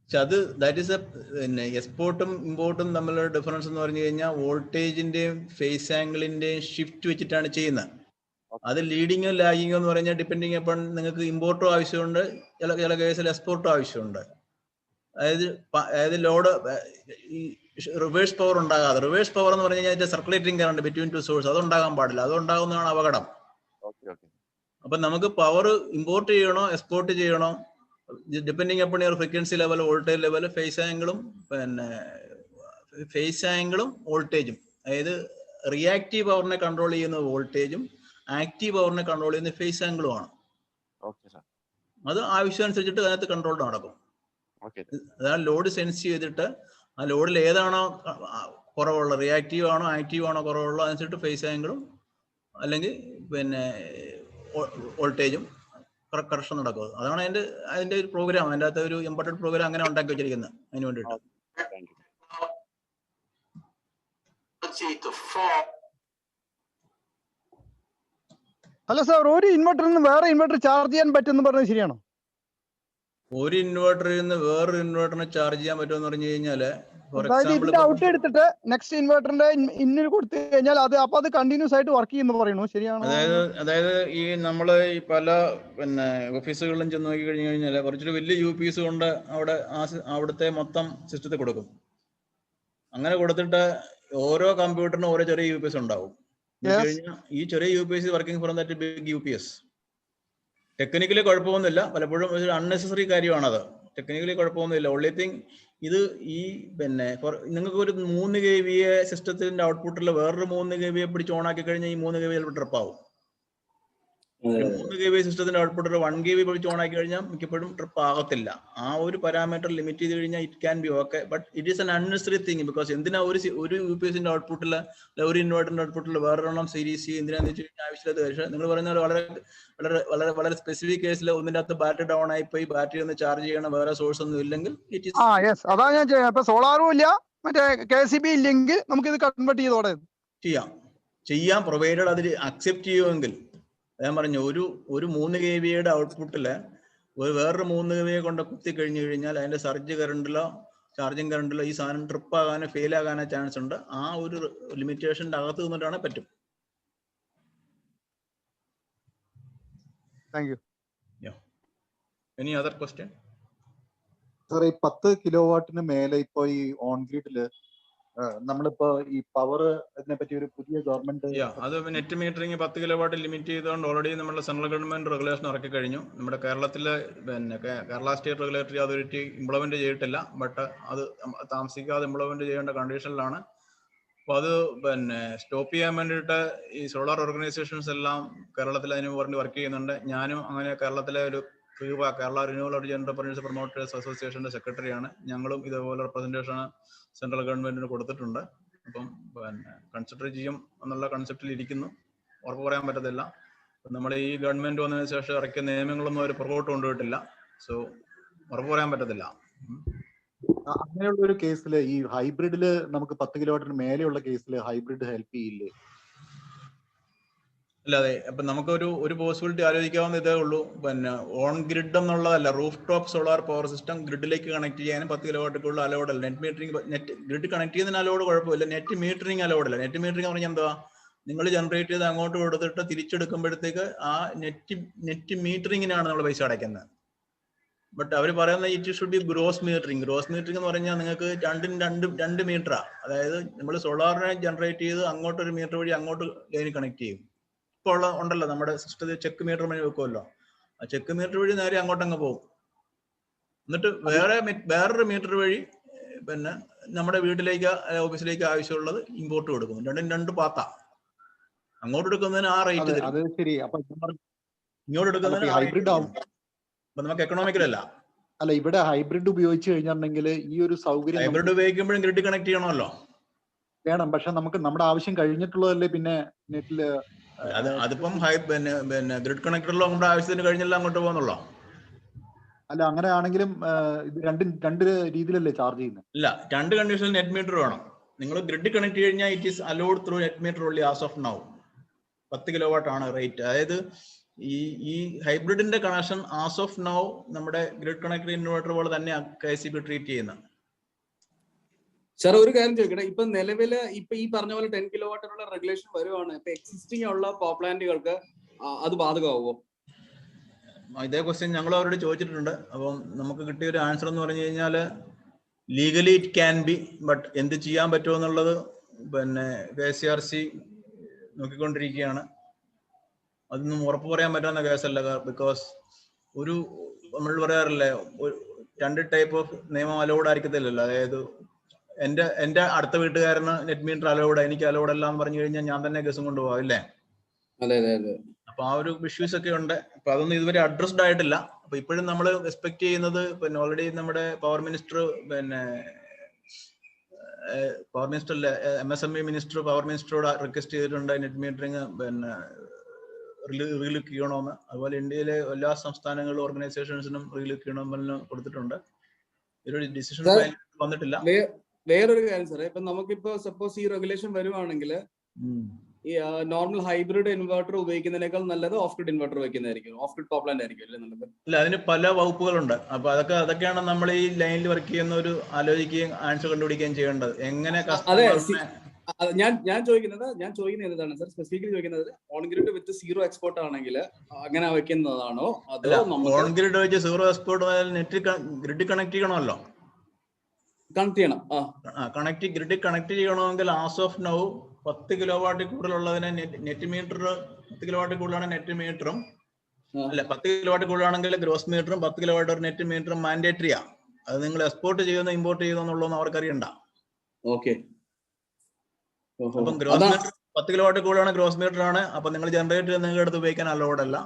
അത് ദാറ്റ് ഈസ് പിന്നെ എക്സ്പോർട്ടും ഇമ്പോർട്ടും തമ്മിലുള്ള ഡിഫറൻസ് എന്ന് പറഞ്ഞു കഴിഞ്ഞാൽ വോൾട്ടേജിന്റെയും ഫേസ് ആംഗിളിന്റെയും ഷിഫ്റ്റ് വെച്ചിട്ടാണ് ചെയ്യുന്നത്. അത് ലീഡിങ്ങോ ലാഗിങ്ങോ എന്ന് പറഞ്ഞാൽ ഡിപ്പെൻഡിങ് അപ്പോൾ നിങ്ങൾക്ക് ഇമ്പോർട്ടും ആവശ്യമുണ്ട്, ചില കേസിൽ എക്സ്പോർട്ടും ആവശ്യമുണ്ട്. അതായത് ലോഡ് ഈ റിവേഴ്സ് പവർ ഉണ്ടാകാതെ, റിവേഴ്സ് പവർ എന്ന് പറഞ്ഞു കഴിഞ്ഞാൽ circulating current between two source അതുണ്ടാകാൻ പാടില്ല. അതുണ്ടാകുന്നതാണ് അപകടം. അപ്പൊ നമുക്ക് പവർ ഇമ്പോർട്ട് ചെയ്യണോ എക്സ്പോർട്ട് ചെയ്യണോ depending upon your frequency level, voltage level, phase ആംഗിളും വോൾട്ടേജും. അതായത് റിയാക്റ്റീവ് പവറിനെ കൺട്രോൾ ചെയ്യുന്ന വോൾട്ടേജും ആക്റ്റീവ് പവറിനെ കൺട്രോൾ ചെയ്യുന്ന ഫേസ് ആംഗിളുമാണ്. അത് ആവശ്യമനുസരിച്ചിട്ട് അതിനകത്ത് കൺട്രോൾ നടക്കും. അതാണ് ലോഡ് സെൻസ് ചെയ്തിട്ട് ആ ലോഡിൽ ഏതാണോ കുറവുള്ളത്, റിയാക്റ്റീവ് ആണോ ആക്റ്റീവ് ആണോ കുറവുള്ളത് അതനുസരിച്ചിട്ട് ഫേസ് ആംഗിളും അല്ലെങ്കിൽ പിന്നെ വോൾട്ടേജും കറക്ഷൻ നടക്കും. അതാണ് അതിന്റെ ഒരു പ്രോഗ്രാം. അതിൻ്റെ അകത്ത് ഒരു ഇമ്പോർട്ടൻറ്റ് പ്രോഗ്രാം അങ്ങനെ ഉണ്ടാക്കി വെച്ചിരിക്കുന്നത് അതിന് വേണ്ടിയിട്ട്. അല്ല സാർ, ഒരു ഇൻവെർട്ടറിൽ നിന്ന് വേറെ ഇൻവെർട്ടർ ചാർജ് ചെയ്യാൻ പറ്റുമെന്ന് പറഞ്ഞത് ശരിയാണോ? ഒരു ഇൻവെർട്ടറിൽ നിന്ന് വേറൊരു ഇൻവെർട്ടറിനെ ചാർജ് ചെയ്യാൻ പറ്റുമെന്ന് പറഞ്ഞു കഴിഞ്ഞാല് ഇതിന്റെ ഔട്ട് എടുത്തിട്ട് നെക്സ്റ്റ് ഇൻവെർട്ടറിന്റെ ഇന്നിൽ കൊടുത്തു കഴിഞ്ഞാൽ അത് കണ്ടിന്യൂസ് ആയിട്ട് വർക്ക് ചെയ്യുന്നു പറയുന്നു, ശരിയാണോ? അതായത് ഈ നമ്മള് ഈ പല പിന്നെ ഓഫീസുകളിലും ചെന്ന് നോക്കി കഴിഞ്ഞു കഴിഞ്ഞാൽ കുറച്ചൊരു വലിയ UPS കൊണ്ട് അവിടുത്തെ മൊത്തം സിസ്റ്റത്തിൽ കൊടുക്കും. അങ്ങനെ കൊടുത്തിട്ട് ഓരോ കമ്പ്യൂട്ടറിനും ഓരോ ചെറിയ UPS ഉണ്ടാവും. ഈ ചെറിയ UPS working for that big UPS. ടെക്നിക്കലി കുഴപ്പമൊന്നുമില്ല, പലപ്പോഴും ഒരു അൺനെസസറി കാര്യമാണത്. ടെക്നിക്കലി കുഴപ്പമൊന്നുമില്ല. ഓൺലി തിങ് ഇത് ഈ പിന്നെ നിങ്ങൾക്ക് ഒരു 3 kVA സിസ്റ്റത്തിന്റെ ഔട്ട്പുട്ടിൽ വേറൊരു 3 kVA പിടിച്ച് ഓൺ ആക്കി കഴിഞ്ഞാൽ ഈ 3 kVA ട്രിപ്പ് ആവും. അതെ 3 kV സിസ്റ്റത്തിന്റെ ഔട്ട്പുട്ട് ഒരു 1 kV വിളിച്ച് ഓൺ ആക്കി കഴിഞ്ഞാൽ മിക്കപ്പോഴും ട്രിപ്പ് ആകത്തില്ല. ആ ഒരു പാരാമീറ്റർ ലിമിറ്റ് ചെയ്ത് കഴിഞ്ഞാൽ it can B okay, but it is N unnecessary thing. Because എന്തിനാ ഒരു UPSന്റെ ഔട്ട്പുട്ടിൽ, ഒരു ഇൻവേർട്ടറിന്റെ ഔട്ട്പുട്ടിൽ വേറൊരെണ്ണം സീരീസ് എന്തിനാന്ന് വെച്ച് കഴിഞ്ഞാൽ ആവശ്യമില്ലാത്ത കാര്യം. നിങ്ങൾ പറയുന്നത് വളരെ വളരെ വളരെ വളരെ സ്പെസിഫിക് കേസിൽ ഒന്നിന്റെ അകത്ത് ബാറ്ററി ഡൗൺ ആയി പോയി ബാറ്ററി ഒന്ന് ചാർജ് ചെയ്യണം, വേറെ സോഴ്സ് ഒന്നും ഇല്ലെങ്കിൽ ഇറ്റ് ഈസ് യെസ്, അതാ ഞാൻ ചെയ്യുന്നത്. ഇപ്പൊ സോളാറും ഇല്ല, മറ്റേ KCB ഇല്ലെങ്കിൽ നമുക്ക് ഇത് കൺവേർട്ട് ചെയ്തോടെ ചെയ്യാം പ്രൊവൈഡഡ് അതിൽ അക്സെപ്റ്റ് ചെയ്യുമെങ്കിൽ. ഞാൻ പറഞ്ഞു ഒരു 3 kVയുടെ ഔട്ട്പുട്ടില് വേറൊരു 3 kV കൊണ്ട് കുത്തി കഴിഞ്ഞു കഴിഞ്ഞാൽ അതിന്റെ ചാർജിങ് കറണ്ടിലോ ഈ സാധനം ട്രിപ്പ് ആകാനോ ഫെയിൽ ആകാനോ ചാൻസ് ഉണ്ട്. ആ ഒരു ലിമിറ്റേഷന്റെ അകത്ത് നിന്നിട്ടാണ് പറ്റും. Thank you. Any other question? Sir, ഈ 10 കിലോവാട്ടിന് മേലെ ഇപ്പൊ ഈ ഓൺ ഗ്രിഡില് നമ്മളിപ്പോ ഈ പവർ ഇതിനെ പറ്റി ഒരു പുതിയ ഗവൺമെന്റ് അത് നെറ്റ് മീറ്ററിംഗ് 10 കിലോവാട്ട് ലിമിറ്റ് ചെയ്തുകൊണ്ട് ഓൾറെഡി നമ്മുടെ സെൻട്രൽ ഗവൺമെന്റ് റെഗുലേഷൻ ഇറക്കി കഴിഞ്ഞു. നമ്മുടെ കേരളത്തിലെ Kerala state regulatory authority implement ചെയ്തിട്ടില്ല, ബട്ട് അത് താമസിക്കാതെ ഇംപ്ലിമെന്റ് ചെയ്യേണ്ട കണ്ടീഷനിലാണ്. അപ്പോൾ അത് സ്റ്റോപ്പ് ചെയ്യാൻ വേണ്ടിയിട്ട് ഈ സോളാർ ഓർഗനൈസേഷൻസ് എല്ലാം കേരളത്തിൽ അതിന് വേണ്ടി വർക്ക് ചെയ്യുന്നുണ്ട്. ഞാനും അങ്ങനെ കേരളത്തിലെ ഒരു Kerala renewal energy enterprises promoters അസോസിയേഷന്റെ സെക്രട്ടറിയാണ്. ഞങ്ങളും ഇതേപോലെ റെപ്രസെന്റേഷൻ സെൻട്രൽ ഗവൺമെന്റിന് കൊടുത്തിട്ടുണ്ട്. അപ്പം കൺസിഡർ ചെയ്യും എന്നുള്ള കൺസെപ്റ്റിൽ ഇരിക്കുന്നു. ഉറപ്പ് പറയാൻ പറ്റത്തില്ല. നമ്മൾ ഈ ഗവൺമെന്റ് വന്നതിന് ശേഷം ഇറക്കിയ നിയമങ്ങളൊന്നും അവർ പുറകോട്ട് കൊണ്ടുപോയിട്ടില്ല. സോ ഉറപ്പ് പറയാൻ പറ്റത്തില്ല. അങ്ങനെയുള്ള ഒരു കേസിൽ ഈ ഹൈബ്രിഡില് നമുക്ക് 10 കിലോവാട്ടിന് മേലെയുള്ള കേസിൽ ഹൈബ്രിഡ് ഹെൽപ്പ് ചെയ്യില്ലേ? അല്ലാതെ അപ്പൊ നമുക്കൊരു പോസിബിലിറ്റി ആലോചിക്കാവുന്ന ഇതേ ഉള്ളൂ. ഓൺ ഗ്രിഡ് എന്നുള്ളതല്ല, roof top solar power system ഗ്രിഡിലേക്ക് കണക്ട് ചെയ്യാനും 10 കിലോവാട്ടിക്കുള്ള അലൗഡ് അല്ല. നെറ്റ് ഗ്രിഡ് കണക്ട് ചെയ്യുന്നതിന് അലൗഡ് കുഴപ്പമില്ല, നെറ്റ് മീറ്ററിംഗ് അലൗഡ് അല്ല. നെറ്റ് മീറ്ററിംഗ് പറഞ്ഞാൽ എന്താ, നിങ്ങൾ ജനറേറ്റ് ചെയ്ത് അങ്ങോട്ട് കൊടുത്തിട്ട് തിരിച്ചെടുക്കുമ്പോഴത്തേക്ക് ആ നെറ്റ് മീറ്ററിങ്ങിനാണ് നമ്മൾ പൈസ അടയ്ക്കുന്നത്. ബട്ട് അവർ പറയുന്നത് it should be gross metering. Gross metering എന്ന് പറഞ്ഞാൽ നിങ്ങൾക്ക് രണ്ട് മീറ്ററാ. അതായത് നമ്മൾ സോളാറിനെ ജനറേറ്റ് ചെയ്ത് അങ്ങോട്ടൊരു മീറ്റർ വഴി അങ്ങോട്ട് ലൈനിൽ കണക്ട് ചെയ്യും. ഇപ്പോൾ ഉണ്ടല്ലോ നമ്മുടെ സിസ്റ്റത്തിൽ ചെക്ക് മീറ്റർ വഴി വെക്കുമല്ലോ, ആ ചെക്ക് മീറ്റർ വഴി നേരെ അങ്ങോട്ടങ്ങ് പോകും. എന്നിട്ട് വേറൊരു മീറ്റർ വഴി നമ്മുടെ വീട്ടിലേക്ക് ഓഫീസിലേക്ക് ആവശ്യമുള്ളത് ഇമ്പോർട്ട് കൊടുക്കും. രണ്ട് പാത്താ. അങ്ങോട്ട് എടുക്കുന്നതിന് ആ റേറ്റ് തരും, ഇങ്ങോട്ട് എടുക്കുന്നതിന് ഹൈബ്രിഡ് ആവും. അപ്പൊ നമുക്ക് എക്കണോമിക്കലല്ല. അല്ല, ഇവിടെ ഹൈബ്രിഡ് ഉപയോഗിച്ച് കഴിഞ്ഞിട്ടുണ്ടെങ്കിൽ ഈ ഒരു സൗകര്യം ഹൈബ്രിഡ് ഉപയോഗിക്കുമ്പോഴും ഗ്രിഡ് കണക്ട് ചെയ്യണമല്ലോ. വേണം, പക്ഷെ നമുക്ക് നമ്മുടെ ആവശ്യം കഴിഞ്ഞിട്ടുള്ളതല്ലേ പിന്നെ നെറ്റില്. അതിപ്പം ഗ്രിഡ് കണക്ടറിലോ നമ്മുടെ ആവശ്യത്തിന് കഴിഞ്ഞെല്ലാം അങ്ങോട്ട് പോകുന്നുള്ളോ? അല്ല, അങ്ങനെ ആണെങ്കിലും ഇത് രണ്ട് രീതിയിലല്ലേ ചാർജ് ചെയ്യുന്നത്? ഇല്ല, രണ്ട് കണ്ടീഷനിൽ നെറ്റ് മീറ്റർ വേണം. നിങ്ങൾ ഗ്രിഡ് കണക്ട് കഴിഞ്ഞാൽ it is allowed through net metre only as of now. 10 kilowatt ആണ് റേറ്റ്. അതായത് ഈ ഹൈബ്രിഡിന്റെ കണക്ഷൻ ആസ് ഓഫ് നൗ നമ്മുടെ ഗ്രിഡ് കണക്ടർ ഇൻവേർട്ടർ പോലെ തന്നെ KCB ട്രീറ്റ് ചെയ്യുന്നത്. സാർ, ഒരു കാര്യം ചോദിക്കട്ടെ, ഇപ്പൊ നിലവില് ഈ പറഞ്ഞ പോലെ 10 കിലോവാട്ടിനുള്ള റെഗുലേഷൻ വരുവാണ്. ഇപ്പൊ എക്സിസ്റ്റിംഗ് ഉള്ള പവർ പ്ലാന്റുകൾക്ക് അത് ബാധകമാവോ? ഇതേ ക്വസ്റ്റ്യൻ ഞങ്ങൾ അവരോട് ചോദിച്ചിട്ടുണ്ട്. അപ്പം നമുക്ക് കിട്ടിയ ഒരു ആൻസർ എന്ന് പറഞ്ഞു കഴിഞ്ഞാൽ legally it can B, but എന്ത് ചെയ്യാൻ പറ്റുമോ എന്നുള്ളത് KCRC നോക്കിക്കൊണ്ടിരിക്കുകയാണ്. അതൊന്നും ഉറപ്പ് പറയാൻ പറ്റാവുന്ന കേസല്ല. ബിക്കോസ് നമ്മൾ പറയാറില്ലേ, രണ്ട് ടൈപ്പ് ഓഫ് നിയമം അലൗഡ് ആയിരിക്കത്തില്ലല്ലോ. അതായത് എന്റെ അടുത്ത വീട്ടുകാരന് നെറ്റ് മീറ്റർ അലൗഡ്, എനിക്ക് അലൗഡ് അല്ല എന്ന് പറഞ്ഞു കഴിഞ്ഞാൽ ഞാൻ തന്നെ കേസും കൊണ്ടുപോകാം, ഇല്ലേ? അപ്പൊ ആ ഒരു ഇഷ്യൂസ് ഒക്കെ ഉണ്ട്. അപ്പൊ അതൊന്നും ഇതുവരെ അഡ്രസ്ഡ് ആയിട്ടില്ല. അപ്പൊ ഇപ്പോഴും നമ്മൾ എക്സ്പെക്ട് ചെയ്യുന്നത് ഓൾറെഡി നമ്മുടെ പവർ മിനിസ്റ്റർ അല്ല, MSME മിനിസ്റ്റർ പവർ മിനിസ്റ്ററോട് റിക്വസ്റ്റ് ചെയ്തിട്ടുണ്ട് നെറ്റ് മീറ്ററിങ് റീലുക്ക് ചെയ്യണമെന്ന്. അതുപോലെ ഇന്ത്യയിലെ എല്ലാ സംസ്ഥാനങ്ങളിലും ഓർഗനൈസേഷൻസിനും റീലുക്ക് ചെയ്യണമെന്ന് കൊടുത്തിട്ടുണ്ട്. ഒരു ഡിസിഷൻ വന്നിട്ടില്ല. വേറൊരു കാര്യം സാറേ, ഇപ്പൊ നമുക്കിപ്പോ സപ്പോസ് ഈ റെഗുലേഷൻ വരുവാണെങ്കിൽ ഈ നോർമൽ ഹൈബ്രിഡ് ഇൻവെർട്ടർ ഉപയോഗിക്കുന്നതിനേക്കാൾ നല്ലത് ഓഫ് ഗ്രിഡ് ഇൻവെർട്ടർ ഉപയോഗിക്കുന്നതായിരിക്കും, ഓഫ് ഗ്രിഡ് പവർ പ്ലാന്റ് ആയിരിക്കും അല്ലേ നല്ലത്? ഇല്ല, അതിന് പല വകുപ്പുകളുണ്ട്. അപ്പൊ അതൊക്കെയാണ് നമ്മൾ ഈ ലൈനിൽ വർക്ക് ചെയ്യുന്ന ഒരു ആലോചിക്കുകയും ആൻസർ കണ്ടുപിടിക്കുകയും ചെയ്യേണ്ടത്. എങ്ങനെ ഞാൻ ചോദിക്കുന്നത് എന്താണ് സാർ, സ്പെസിഫിക്കലി ചോദിക്കുന്നത് on grid with zero export ആണെങ്കിൽ അങ്ങനെ വെക്കുന്നതാണോ അതോ ഓൺ ഗ്രിഡ് വെച്ച് zero export net grid connect ചെയ്യണമല്ലോ? കണക്ട് ചെയ്യണം. ഗ്രിഡ് കണക്ട് ചെയ്യണമെങ്കിൽ ആസ് ഓഫ് നൗ 10 കിലോവാട്ടിൽ കൂടുതലുള്ളതിനെ നെറ്റ് മീറ്റർ 10 കിലോവാട്ടിൽ കൂടുതലാണ് നെറ്റ് മീറ്ററും, അല്ല 10 കിലോവാട്ടിൽ കൂടുതലാണെങ്കിൽ ഗ്രോസ് മീറ്ററും 10 കിലോവാട്ട് നെറ്റ് മീറ്ററും മാൻഡേറ്ററിയാ. അത് നിങ്ങൾ എക്സ്പോർട്ട് ചെയ്യുന്ന ഇമ്പോർട്ട് ചെയ്യുന്നുള്ളതെന്ന് അവർക്കറിയണ്ട. ഓക്കെ. അപ്പം ഗ്രോസ് മീറ്റർ 10 കിലോവാട്ട് കൂടുതലാണ് ഗ്രോസ് മീറ്റർ ആണ്. അപ്പൊ നിങ്ങൾ ജനറേറ്റർ നിങ്ങളുടെ അടുത്ത് ഉപയോഗിക്കാൻ അലൗഡ് അല്ല.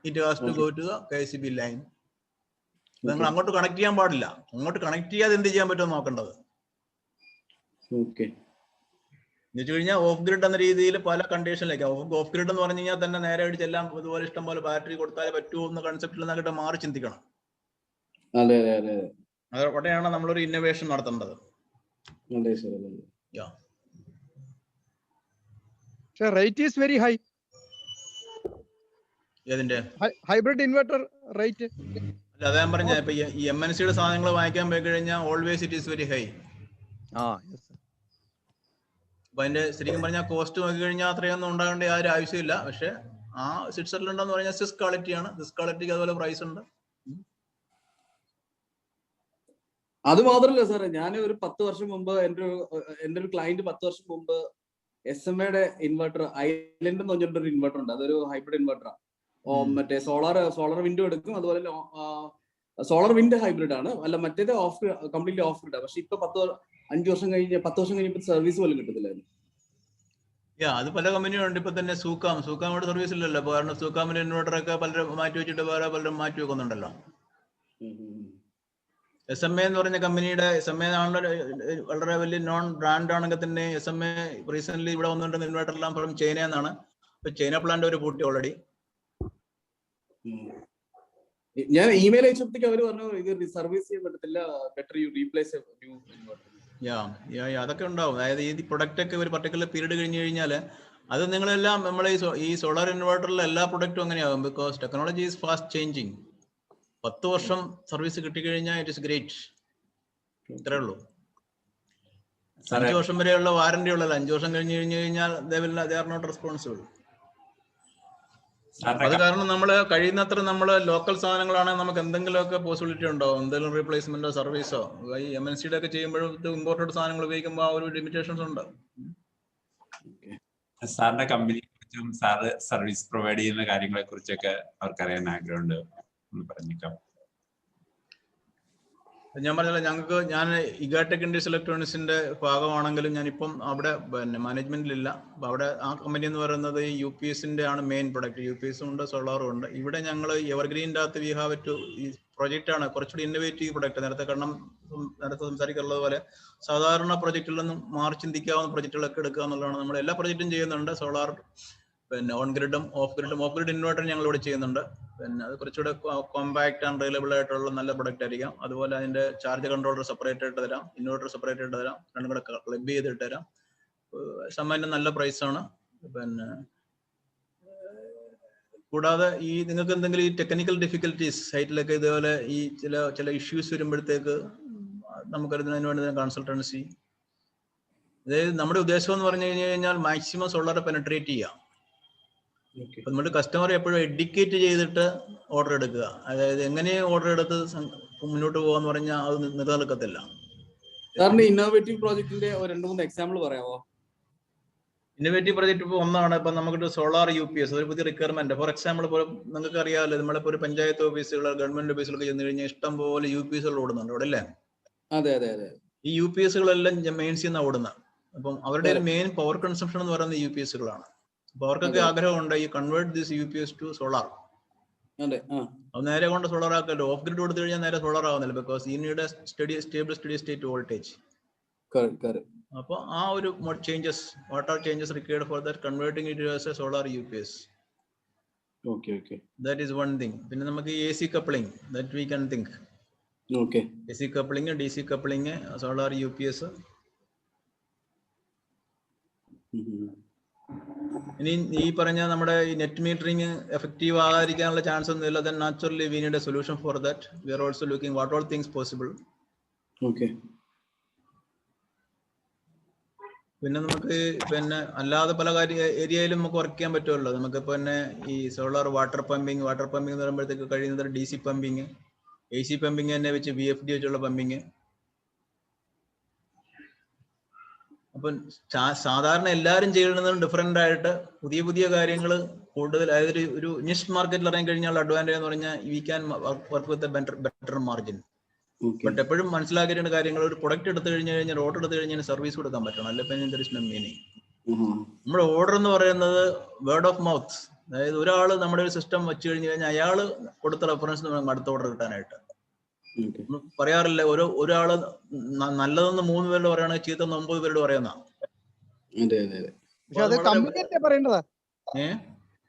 It has to go to the KCB line. നിങ്ങൾ അങ്ങോട്ട് കണക്ട് ചെയ്യാൻ പാടില്ല. അങ്ങോട്ട് കണക്ട് ചെയ്യാതെ എന്ത് ചെയ്യാൻ പറ്റുമോ നോക്കേണ്ടത്. എന്ന് വെച്ച് കഴിഞ്ഞാൽ ഓഫ് ഗ്രിഡ് എന്ന രീതിയിൽ പല കണ്ടീഷനിലേക്ക് ഓഫ് ഗ്രിഡ് എന്ന് പറഞ്ഞു കഴിഞ്ഞാൽ തന്നെ നേരെ അടിച്ചെല്ലാം ഇതുപോലെ ഇഷ്ടം പോലെ ബാറ്ററി കൊടുത്താലേ പറ്റൂ എന്ന കൺസെപ്റ്റിൽ നിന്നൊക്കെ മാറി ചിന്തിക്കണം. അവിടെയാണ് നമ്മളൊരു ഇന്നോവേഷൻ നടത്തേണ്ടത്. Rate is very high. ഏതിന്റെ ഹൈബ്രിഡ് ഇൻവെർട്ടർ റേറ്റ്? അല്ല, അതാ ഞാൻ പറഞ്ഞ ഇപ്പൊ ഈ MNCയുടെ സാധനങ്ങൾ വാങ്ങിക്കാൻ പോയി കഴിഞ്ഞാൽ always it is very high. അപ്പൊ അതിന്റെ ശരിക്കും പറഞ്ഞാൽ കോസ്റ്റ് നോക്കി കഴിഞ്ഞാൽ അത്രയൊന്നും ഉണ്ടാകേണ്ട യാതൊരു ആവശ്യമില്ല. പക്ഷെ ആ സ്വിറ്റ്സർലൻഡ് എന്ന് പറഞ്ഞാൽ സിസ് ക്വാളിറ്റിയാണ്. സിസ് ക്വാളിറ്റിക്ക് അതുപോലെ പ്രൈസ് ഉണ്ട്. അത് മാത്രമല്ല സാറേ, ഞാൻ ഒരു 10 വർഷം മുമ്പ് എൻ്റെ ഒരു ക്ലയന്റ് 10 വർഷം മുമ്പ് SMA-യുടെ ഇൻവെർട്ടർ ഐലൻഡ് എന്ന് പറഞ്ഞിട്ടൊരു ഇൻവെർട്ടർ ഉണ്ട്. അതൊരു ഹൈബ്രിഡ് ഇൻവെർട്ടറാണ്. മറ്റേ സോളാർ വിൻഡോ എടുക്കും. അതുപോലെ സോളാർ വിൻഡ് ഹൈബ്രിഡ് ആണ്. അല്ല, മറ്റേത് കംപ്ലീറ്റ്ലി ഓഫ് ഗ്രിഡ്. പക്ഷെ ഇപ്പൊ 10 വർഷം കഴിഞ്ഞപ്പോൾ സർവീസ് പോലും കിട്ടത്തില്ലായിരുന്നു. അത് പല കമ്പനിയും ഉണ്ട്. ഇപ്പൊ തന്നെ സൂക്കാമോട് സർവീസ് ഇല്ലല്ലോ. കാരണം സൂക്കാമിന്റെ ഇൻവെർട്ടർ ഒക്കെ പലരും മാറ്റി വെച്ചിട്ട് വേറെ പലരും മാറ്റി വെക്കുന്നുണ്ടല്ലോ. SMA എന്ന് പറഞ്ഞ കമ്പനിയുടെ SMA ആണല്ലോ വളരെ വലിയ നോൺ ബ്രാൻഡ് ആണെങ്കിൽ തന്നെ SMA റീസെന്റ് ഇവിടെ വന്നിട്ടുണ്ടെന്ന് ഇൻവെർട്ടർ എല്ലാം ഫ്രം ചൈന എന്നാണ്. ഇപ്പൊ ചൈന പ്ലാന്റ് ഒരു കൂട്ടി ഓൾറെഡി. ഞാൻ ഇമെയിൽ അയച്ചപ്പോഴത്തേക്ക് അവർ പറഞ്ഞു ഇത് സർവീസ് ചെയ്യാൻ പറ്റത്തില്ല, better U replace new inverter. അതൊക്കെ ഉണ്ടാവും. അതായത് ഈ പ്രൊഡക്റ്റ് ഒക്കെ ഒരു പർട്ടിക്കുലർ പീരീഡ് കഴിഞ്ഞ് കഴിഞ്ഞാൽ അത് നിങ്ങളെല്ലാം നമ്മളെ ഈ സോളാർ ഇൻവെർട്ടറിലെ എല്ലാ പ്രൊഡക്റ്റും അങ്ങനെയാകും. Because technology is fast changing. 10 വർഷം സർവീസ് കിട്ടിക്കഴിഞ്ഞാൽ ഇറ്റ് ഇസ് ഗ്രേറ്റ്. ഇത്രേ ഉള്ളൂ. 5 വർഷം വരെയുള്ള വാറന്റി ഉള്ളല്ലോ. 5 വർഷം കഴിഞ്ഞ് കഴിഞ്ഞാൽ they are not responsible. അത് കാരണം നമ്മൾ കഴിയുന്നത്ര നമ്മൾ ലോക്കൽ സാധനങ്ങളാണെങ്കിൽ നമുക്ക് എന്തെങ്കിലുമൊക്കെ പോസിബിലിറ്റി ഉണ്ടാവും. എന്തെങ്കിലും റീപ്ലേസ്മെന്റോ സർവീസോ. ഈ MNCയുടെ ഒക്കെ ചെയ്യുമ്പോഴും ഇമ്പോർട്ടഡ് സാധനങ്ങൾ ഉപയോഗിക്കുമ്പോൾ ആ ഒരു ലിമിറ്റേഷൻസ് ഉണ്ട്. സാറിന്റെ കമ്പനിയെ കുറിച്ചും സാറ് സർവീസ് പ്രൊവൈഡ് ചെയ്യുന്ന കാര്യങ്ങളെ കുറിച്ചൊക്കെ അവർക്കറിയാൻ ആഗ്രഹമുണ്ട്. പറഞ്ഞേക്കാം. ഞാൻ പറഞ്ഞല്ലോ, ഞാൻ ഇഗാടെക് ഇൻഡ്യൂസ് ഇലക്ട്രോണിക്സിന്റെ ഭാഗമാണെങ്കിലും ഞാനിപ്പം അവിടെ മാനേജ്മെന്റിലില്ല. അപ്പൊ അവിടെ ആ കമ്പനി എന്ന് പറയുന്നത് UPSന്റെ ആണ് മെയിൻ പ്രൊഡക്റ്റ്. UPS ഉണ്ട്, സോളാറും ഉണ്ട്. ഇവിടെ ഞങ്ങൾ എവർഗ്രീൻ്റെ അകത്ത് വി ഹാവ് ടു ഈ പ്രൊജക്റ്റ് ആണ് കുറച്ചുകൂടി ഇന്നോവേറ്റീവ് പ്രൊഡക്റ്റ്. നേരത്തെ സംസാരിക്കുന്നത് പോലെ സാധാരണ പ്രൊജക്റ്റിൽ നിന്നും മാറി ചിന്തിക്കാവുന്ന പ്രൊജക്റ്റുകളൊക്കെ എടുക്കുക എന്നുള്ളതാണ്. നമ്മൾ എല്ലാ പ്രൊജക്റ്റും ചെയ്യുന്നുണ്ട്. സോളാർ, ഓൺ ഗ്രിഡും ഓഫ് ഗ്രിഡ് ഇൻവെർട്ടർ ഞങ്ങൾ ഇവിടെ ചെയ്യുന്നുണ്ട്. അത് കുറച്ചുകൂടെ കോമ്പാക്ട് ആൻഡ് റിലയബിൾ ആയിട്ടുള്ള നല്ല പ്രൊഡക്റ്റ് ആയിരിക്കാം. അതുപോലെ അതിന്റെ ചാർജ് കൺട്രോളർ സെപ്പറേറ്റ് ആയിട്ട് തരാം, ഇൻവെർട്ടർ സെപ്പറേറ്റ് ആയിട്ട് തരാം, രണ്ടും കൂടെ ക്ലബ് ചെയ്തിട്ട് തരാം. സാമാന്യം നല്ല പ്രൈസാണ്. കൂടാതെ ഈ നിങ്ങൾക്ക് എന്തെങ്കിലും ഈ ടെക്നിക്കൽ ഡിഫിക്കൽട്ടീസ് സൈറ്റിലൊക്കെ ഇതുപോലെ ഈ ചില ഇഷ്യൂസ് വരുമ്പോഴത്തേക്ക് നമുക്കതിന് വേണ്ടി കൺസൾട്ടൻസി. അതായത് നമ്മുടെ ഉദ്ദേശം എന്ന് പറഞ്ഞു കഴിഞ്ഞാൽ മാക്സിമം സോളാർ പെനട്രേറ്റ് ചെയ്യാം. നമ്മുടെ കസ്റ്റമർ എപ്പോഴും എഡ്യൂക്കേറ്റ് ചെയ്തിട്ട് ഓർഡർ എടുക്കുക. അതായത് എങ്ങനെ ഓർഡർ എടുത്ത് മുന്നോട്ട് പോകാന്ന് പറഞ്ഞാൽ അത് നിലനിൽക്കത്തില്ല. ഇന്നോവേറ്റീവ് പ്രോജക്റ്റിന്റെ 2-3 എക്സാമ്പിൾ പറയാമോ? ഇന്നോവേറ്റീവ് പ്രോജക്റ്റ് ഇപ്പോൾ ഒന്നാണ്. ഇപ്പൊ നമുക്ക് സോളാർ UPS ഒരു പുതിയ റിക്വയർമെന്റ്. ഫോർ എക്സാമ്പിൾ ഇപ്പോൾ നിങ്ങൾക്ക് അറിയാമല്ലോ, നമ്മളിപ്പോൾ ഒരു പഞ്ചായത്ത് ഓഫീസുകൾ, ഗവൺമെന്റ് ഓഫീസുകളൊക്കെ ചെന്ന് കഴിഞ്ഞാൽ ഇഷ്ടം പോലെ UPSകൾ ഓടുന്നുണ്ട് അവിടെ അല്ലേ? അതെ. ഈ UPSകളെല്ലാം മെയിൻസിൽ നിന്നാണ് ഓടുന്നത്. അപ്പം അവരുടെ ഒരു മെയിൻ പവർ കൺസംപ്ഷൻ എന്ന് പറയുന്നത് UPSകളാണ്. അപ്പൊ അവർക്കൊക്കെ ആഗ്രഹമുണ്ട് ഈ convert this UPS to solar. അത് നേരെ കൊണ്ട് സോളാർ ആക്കല്ലോ. ഓഫ് ഗ്രിഡ് കൊടുത്തു കഴിഞ്ഞാൽ നേരെ സോളാർ ആവുന്നില്ല. ബിക്കോസ് ഈ need stable study state voltage. അപ്പൊ ആ ഒരു changes, what are changes required for that converting it as a solar UPS. That is one thing. പിന്നെ നമുക്ക് AC coupling that we can think. AC coupling, DC coupling, solar UPS. ഇനി ഈ പറഞ്ഞ നമ്മുടെ ഈ നെറ്റ് മീറ്ററിംഗ് എഫക്റ്റീവ് ആകാതിരിക്കാനുള്ള ചാൻസ് ഒന്നുമില്ല. Then naturally we need a solution for that. We are also looking what all things possible. പിന്നെ നമുക്ക് അല്ലാതെ പല ഏരിയയിലും നമുക്ക് വർക്ക് ചെയ്യാൻ പറ്റുമല്ലോ. നമുക്ക് പിന്നെ ഈ സോളാർ വാട്ടർ പമ്പിങ് എന്ന് പറയുമ്പോഴത്തേക്ക് കഴിയുന്നത് DC പമ്പിങ്, AC പമ്പിങ് തന്നെ വെച്ച് VFD വെച്ചുള്ള പമ്പിങ്. അപ്പം സാധാരണ എല്ലാവരും ചെയ്യുന്നതും ഡിഫറെന്റ് ആയിട്ട് പുതിയ കാര്യങ്ങൾ കൂടുതൽ. അതായത് ഒരു നിഷ് മാർക്കറ്റിൽ ഇറങ്ങി കഴിഞ്ഞാൽ അഡ്വാൻറ്റേജ് എന്ന് പറഞ്ഞാൽ we can work with better margin. But എപ്പോഴും മനസ്സിലാക്കേണ്ട കാര്യങ്ങൾ, ഒരു പ്രൊഡക്റ്റ് എടുത്തു കഴിഞ്ഞാൽ ഓർഡർ എടുത്തു കഴിഞ്ഞാൽ സർവീസ് കൊടുക്കാൻ പറ്റണം. അല്ലെ പിന്നെ ദർ ഇസ് നോ മീനിങ്. നമ്മുടെ ഓർഡർ എന്ന് പറയുന്നത് വേർഡ് ഓഫ് മൗത്ത്. അതായത് ഒരാൾ നമ്മുടെ ഒരു സിസ്റ്റം വെച്ച് കഴിഞ്ഞു കഴിഞ്ഞാൽ അയാൾ കൊടുത്ത റെഫറൻസ് നമുക്ക് അടുത്ത ഓർഡർ കിട്ടാനായിട്ട്. പറയാറില്ല, ഒരാള് നല്ലതെന്ന് 3 പേരോട് പറയുകയാണെങ്കിൽ ചീത്ത 9 പേരോട് പറയുന്ന. പക്ഷെ അത് കമ്പനിയല്ലേ പറയേണ്ടത്?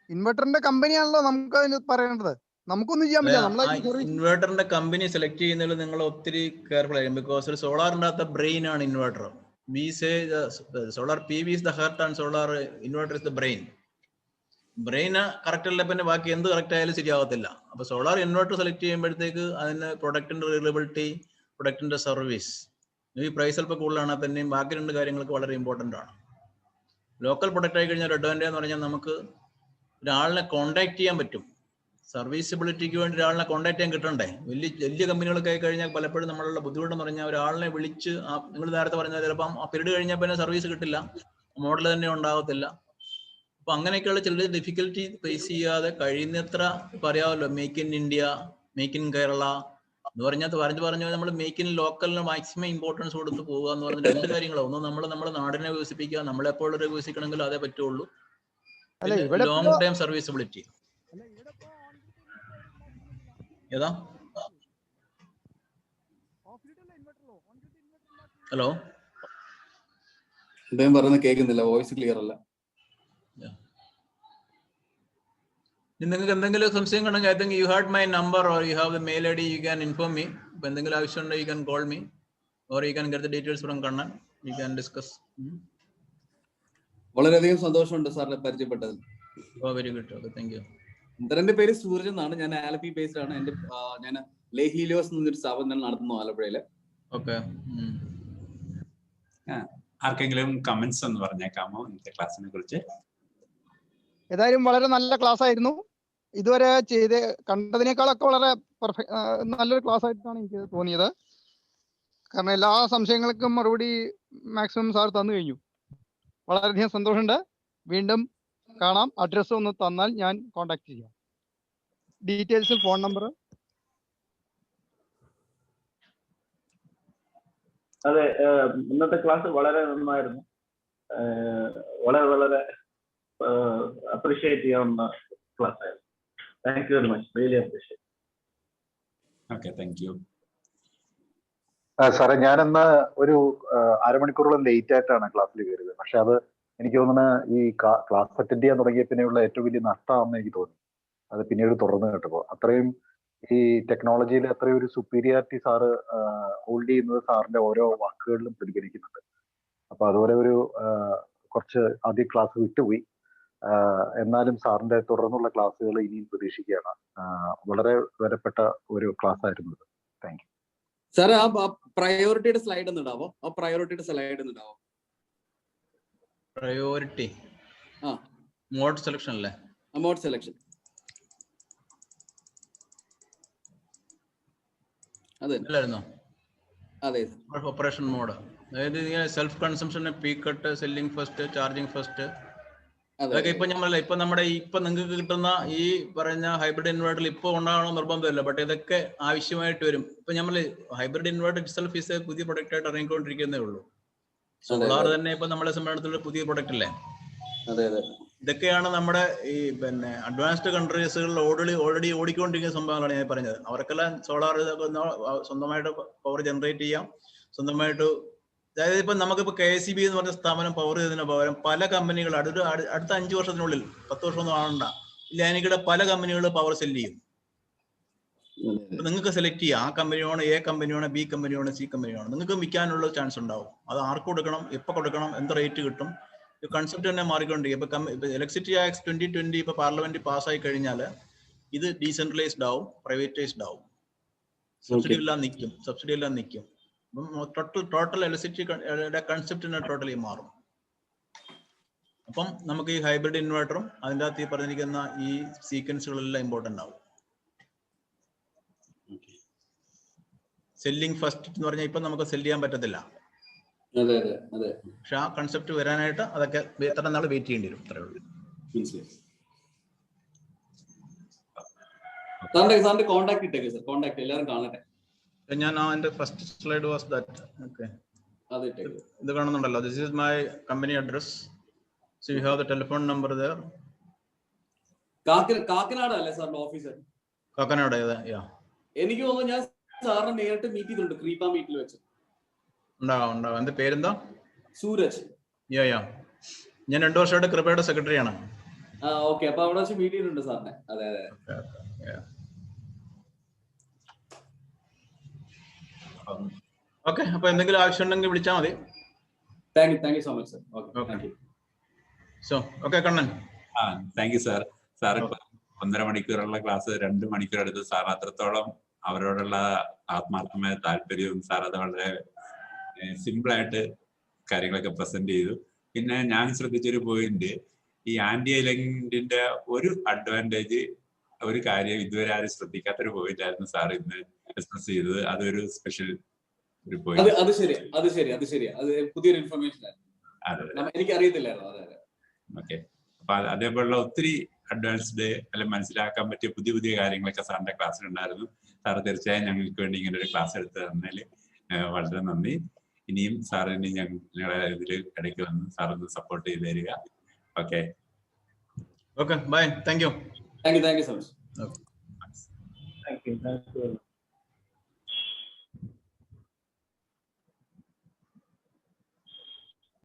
ഇൻവെർട്ടറിന്റെ കമ്പനിയാണല്ലോ നമുക്ക് അതിന് പറയേണ്ടത്. നമുക്കൊന്നും ചെയ്യാൻ പറ്റില്ല. ഇൻവെർട്ടറിന്റെ കമ്പനി സെലക്ട് ചെയ്യുന്നതിൽ നിങ്ങൾ ഒത്തിരി കെയർഫുൾ ആയിരിക്കും. ബിക്കോസ് ഒരു സോളാറിന്റെ അകത്ത് ബ്രെയിൻ ആണ് inverter. We say the solar PV is the heart and solar inverter is the brain. Brain correct അല്ല പിന്നെ ബാക്കി എന്ത് കറക്റ്റ് ആയാലും ശരിയാവത്തില്ല. അപ്പൊ സോളാർ ഇൻവെർട്ടർ സെലക്ട് ചെയ്യുമ്പോഴത്തേക്ക് അതിന് പ്രൊഡക്റ്റിന്റെ റിലയബിലിറ്റി, പ്രൊഡക്റ്റിന്റെ സർവീസ്, ഈ പ്രൈസ് അല്പം കൂടുതലാണെങ്കിൽ തന്നെയും ബാക്കി 2 കാര്യങ്ങൾക്ക് വളരെ ഇമ്പോർട്ടൻ്റ് ആണ്. ലോക്കൽ പ്രൊഡക്റ്റ് ആയി കഴിഞ്ഞാൽ അഡ്വാൻറ്റേജ് എന്ന് പറഞ്ഞാൽ നമുക്ക് ഒരാളിനെ കോൺടാക്ട് ചെയ്യാൻ പറ്റും. സർവീസബിലിറ്റിക്ക് വേണ്ടി ഒരാളിനെ കോൺടാക്ട് ചെയ്യാൻ കിട്ടണ്ടേ? വലിയ കമ്പനികളൊക്കെ ആയി കഴിഞ്ഞാൽ പലപ്പോഴും നമ്മളുള്ള ബുദ്ധിമുട്ടെന്ന് പറഞ്ഞാൽ ഒരാളിനെ വിളിച്ച് നിങ്ങൾ നേരത്തെ പറഞ്ഞാൽ ചിലപ്പം ആ പീരീഡ് കഴിഞ്ഞാൽ പിന്നെ സർവീസ് കിട്ടില്ല, മോഡൽ തന്നെ ഉണ്ടാകത്തില്ല. അപ്പൊ അങ്ങനെയൊക്കെയുള്ള ചില ഡിഫിക്കൽറ്റി ഫേസ് ചെയ്യാതെ കഴിയുന്നത്ര പറയാമല്ലോ, make in India, make in Kerala എന്ന് പറഞ്ഞാൽ നമ്മൾ മേക്ക് ഇൻ ലോക്കലിന് മാക്സിമം ഇമ്പോർട്ടൻസ് കൊടുത്ത് പോകുക എന്ന് പറഞ്ഞ 2 കാര്യങ്ങളാണ്. ഒന്ന് നമ്മുടെ നാടിനെ വികസിപ്പിക്കുക, നമ്മളെപ്പോഴും വികസിക്കണമെങ്കിൽ അതേ പറ്റുള്ളൂ. Long time serviceability. ഏതാ? ഹലോ, അദ്ദേഹം പറയുന്നത് കേൾക്കുന്നില്ല, വോയിസ് ക്ലിയർ അല്ല. നിങ്ങൾക്ക് എന്തെങ്കിലും സംശയം ഉണ്ടെങ്കിൽ I think you had my number or you have the mail I D, you can inform me. ഇപ്പൊ എന്തെങ്കിലും ആവശ്യമുണ്ടെങ്കിൽ you can call me or you can get the details from Kannan, you can discuss. വളരെയധികം സന്തോഷമുണ്ട് സാറിനെ പരിചയപ്പെട്ടത്. Very good, okay, thank you. എന്റെ പേര് സൂരജ് എന്നാണ്. ഞാൻ ആലപ്പി ബേസ്ഡ് ആണ്. ഞാൻ ലേഹീലിയോസ് എന്നൊരു സ്ഥാപനം നടത്തുന്നു ആലപ്പുഴയില്. ഓക്കെ. ആർക്കെങ്കിലും കമന്റ്സ് എന്ന് പറഞ്ഞേക്കാമോ ഇന്നത്തെ ക്ലാസ്സിനെ കുറിച്ച്? ഏതായാലും വളരെ നല്ല ക്ലാസ് ആയിരുന്നു. ഇതുവരെ കണ്ടതിനേക്കാളൊക്കെ വളരെ നല്ലൊരു ക്ലാസ് ആയിട്ടാണ് എനിക്ക് തോന്നിയത്. കാരണം എല്ലാ സംശയങ്ങൾക്കും മറുപടി മാക്സിമം സാർ തന്നു കഴിഞ്ഞു. വളരെയധികം സന്തോഷമുണ്ട്. വീണ്ടും കാണാം. അഡ്രസ്സ് ഒന്ന് തന്നാൽ ഞാൻ കോണ്ടാക്ട് ചെയ്യാം. Details, phone number. അതെ, ഇന്നത്തെ ക്ലാസ് വളരെ നന്നായിരുന്നു. വളരെ അപ്രീഷിയേറ്റ് ചെയ്യാവുന്ന ക്ലാസ് ആയിരുന്നു. Thank you very much, really appreciate. Okay, thank U. സാറേ, ഞാനെന്ന് ഒരു അരമണിക്കൂറോളം ലേറ്റ് ആയിട്ടാണ് ക്ലാസ്സിൽ കയറിയത്. പക്ഷെ അത് എനിക്ക് തോന്നുന്നത് ഈ ക്ലാസ് അറ്റൻഡ് ചെയ്യാൻ തുടങ്ങിയ പിന്നെയുള്ള ഏറ്റവും വലിയ നഷ്ടമാണെന്ന് എനിക്ക് തോന്നി. അത് പിന്നീട് തുറന്നു കേട്ടപ്പോൾ അത്രയും ഈ ടെക്നോളജിയിൽ അത്രയും ഒരു സുപ്പീരിയാരിറ്റി സാറ് ഹോൾഡ് ചെയ്യുന്നത് സാറിന്റെ ഓരോ വാക്കുകളിലും പ്രതിഫലിക്കുന്നുണ്ട്. അപ്പൊ അതുപോലെ ഒരു കുറച്ച് ആദ്യം ക്ലാസ് വിട്ടുപോയി. എന്നാലും സാറിന്റെ തുടർന്നുള്ള ക്ലാസ്സുകൾ ഇനിയും പ്രതീക്ഷിക്കുകയാണ്. വളരെ വിലപ്പെട്ട ഒരു ക്ലാസ് ആയിരുന്നു ഇത്. Thank you sir. ആ പ്രയോറിറ്റിയുടെ സ്ലൈഡ് ഒന്ന് ഇടാവോ? പ്രയോറിറ്റി മോഡ് സെലക്ഷൻ അല്ലേ? മോഡ് സെലക്ഷൻ, അതെ. ഓപ്പറേഷൻ മോഡ്, അതായത് self consumption, peak cut, selling first, charging first, അതൊക്കെ ഇപ്പൊ നമ്മുടെ നിങ്ങൾക്ക് കിട്ടുന്ന ഈ പറഞ്ഞ ഹൈബ്രിഡ് ഇൻവേർട്ടറിൽ ഇപ്പൊ ഉണ്ടാകണം നിർബന്ധമില്ല. ബട്ട് ഇതൊക്കെ ആവശ്യമായിട്ട് വരും. ഇപ്പൊ ഹൈബ്രിഡ് ഇൻവേർട്ടർ ഇറ്റ്സെൽഫ് ഈസ് പുതിയ പ്രൊഡക്റ്റ് ആയിട്ട് ഇറങ്ങിക്കൊണ്ടിരിക്കുന്നേ ഉള്ളൂ. സോളാർ തന്നെ ഇപ്പൊ നമ്മളെ സംബന്ധിച്ചിടത്തോളം പുതിയ പ്രൊഡക്റ്റ് അല്ലേ? ഇതൊക്കെയാണ് നമ്മുടെ ഈ അഡ്വാൻസ്ഡ് കൺട്രീസുകളിൽ ഓൾറെഡി ഓടിക്കൊണ്ടിരിക്കുന്ന സംഭവങ്ങളാണ് ഞാൻ പറഞ്ഞത്. അവർക്കെല്ലാം സോളാർ സ്വന്തമായിട്ട് പവർ ജനറേറ്റ് ചെയ്യാം, സ്വന്തമായിട്ട്. അതായത് ഇപ്പൊ നമുക്കിപ്പോ KCB എന്ന് പറഞ്ഞ സ്ഥാപനം പവർ ചെയ്തതിന് പകരം പല കമ്പനികൾ അടുത്ത 5 വർഷത്തിനുള്ളിൽ, 10 വർഷമൊന്നും ആവണ്ട, ലാനിക്കയുടെ പല കമ്പനികൾ പവർ സെല് ചെയ്യും. നിങ്ങൾക്ക് സെലക്ട് ചെയ്യാം, ആ കമ്പനിയാണ്, A കമ്പനിയാണ്, B കമ്പനിയാണ്, C കമ്പനിയാണ്. നിങ്ങൾക്ക് വിൽക്കാനുള്ള ചാൻസ് ഉണ്ടാവും. അത് ആർക്ക് കൊടുക്കണം, എപ്പോൾ കൊടുക്കണം, എന്ത് റേറ്റ് കിട്ടും, കൺസെപ്റ്റ് തന്നെ മാറിക്കൊണ്ടിരിക്കും. ഇപ്പൊ ഇലക്ട്രിസിറ്റി ആക്ട് 2020 ഇപ്പൊ പാർലമെന്റ് പാസ്സായി കഴിഞ്ഞാൽ ഇത് ഡീസെൻട്രലൈസ്ഡ് ആവും, പ്രൈവറ്റൈസ്ഡ് ആവും. സബ്സിഡി എല്ലാം നിൽക്കും. ടോട്ടൽ ഇലക്ട്രിസിറ്റിയുടെ കൺസെപ്റ്റിനെ ടോട്ടലി മാറും. അപ്പം നമുക്ക് ഈ ഹൈബ്രിഡ് ഇൻവേർട്ടറും അതിൻ്റെ അകത്ത് ഈ പറഞ്ഞിരിക്കുന്ന ഈ സീക്വൻസുകളെല്ലാം ഇമ്പോർട്ടൻ്റ് ആവും. സെല്ലിംഗ് ഫസ്റ്റ് എന്ന് പറഞ്ഞാൽ ഇപ്പൊ നമുക്ക് സെല് ചെയ്യാൻ പറ്റത്തില്ല. പക്ഷെ ആ കൺസെപ്റ്റ് വരാനായിട്ട് അതൊക്കെ എത്ര നാൾ വെയിറ്റ് ചെയ്യേണ്ടി വരും, അത്രേ ഉള്ളൂ. കോൺടാക്ട് ഇട്ടേക്ക് സർ, കോൺടാക്ട് എല്ലാവരും കാണട്ടെ. ഞാൻ എന്റെ first slide was that. Okay, ഇത് കാണുന്നുണ്ടല്ലോ. This is my company address. So you have the telephone number there. Kakkanad അല്ലേ സാറിന്റെ ഓഫീസ്? കാക്കനാട്, yeah. എനിക്ക് തോന്നുന്നു ഞാൻ സാറിനെ നേരിട്ട് മീറ്റ് ചെയ്തിട്ടുണ്ട് ക്രീപ്പ മീറ്റിൽ വെച്ച്. ഉണ്ടാവും. എന്റെ പേരെന്താ? സൂരജ്. യാ. ഞാൻ 2 വർഷമായിട്ട് കൃപയുടെ സെക്രട്ടറിയാണ്. ഓക്കെ, അപ്പൊ അവിടെ വെച്ച് മീറ്റ് ചെയ്തിട്ടുണ്ട് സാറിനെ. അതെ. ഓക്കെ, അപ്പൊ എന്തെങ്കിലും ആവശ്യം ഉണ്ടെങ്കിൽ വിളിച്ചാൽ മതി. Thank you so much sir. Okay. So okay Kannan. Thank you sir. Sir ഇപ്പൊ 1.5 മണിക്കൂറുള്ള ക്ലാസ് 2 മണിക്കൂർ എടുത്ത് സാർ അത്രത്തോളം അവരോടുള്ള ആത്മാർത്ഥമായ താല്പര്യവും സാർ അത് വളരെ സിമ്പിൾ ആയിട്ട് കാര്യങ്ങളൊക്കെ പ്രസന്റ് ചെയ്തു. പിന്നെ ഞാൻ ശ്രദ്ധിച്ചൊരു പോയിന്റ്, ഈ ആന്റി ഐലൻഡിന്റെ ഒരു അഡ്വാൻറ്റേജ്, ഒരു കാര്യം ഇതുവരെ ആരും ശ്രദ്ധിക്കാത്തൊരു പോയിന്റ് ആയിരുന്നു സാർ ഇന്ന് ഡിസ്കസ് ചെയ്തത്. അതൊരു സ്പെഷ്യൽ ഒരു പോയിന്റ്. അത് ശരിയാ. അത് പുതിയൊരു ഇൻഫർമേഷൻ ആയിരുന്നു, എനിക്ക് അറിയത്തില്ലായിരുന്നു. ഓക്കെ, അപ്പൊ അതേപോലുള്ള ഒത്തിരി അഡ്വാൻസ്ഡ് അല്ലെങ്കിൽ മനസ്സിലാക്കാൻ പറ്റിയ പുതിയ കാര്യങ്ങളൊക്കെ സാറിന്റെ ക്ലാസ്സിലുണ്ടായിരുന്നു. സാർ തീർച്ചയായും ഞങ്ങൾക്ക് വേണ്ടി ഇങ്ങനെ ഒരു ക്ലാസ് എടുത്ത് തന്നതിൽ വളരെ നന്ദി. ഇനിയും സാറിന് ഞങ്ങളുടെ ഇതിൽ ഇടയ്ക്ക് വന്ന് സാറൊന്ന് സപ്പോർട്ട് ചെയ്ത് തരിക. Okay, bye. Thank you so much. Thank U.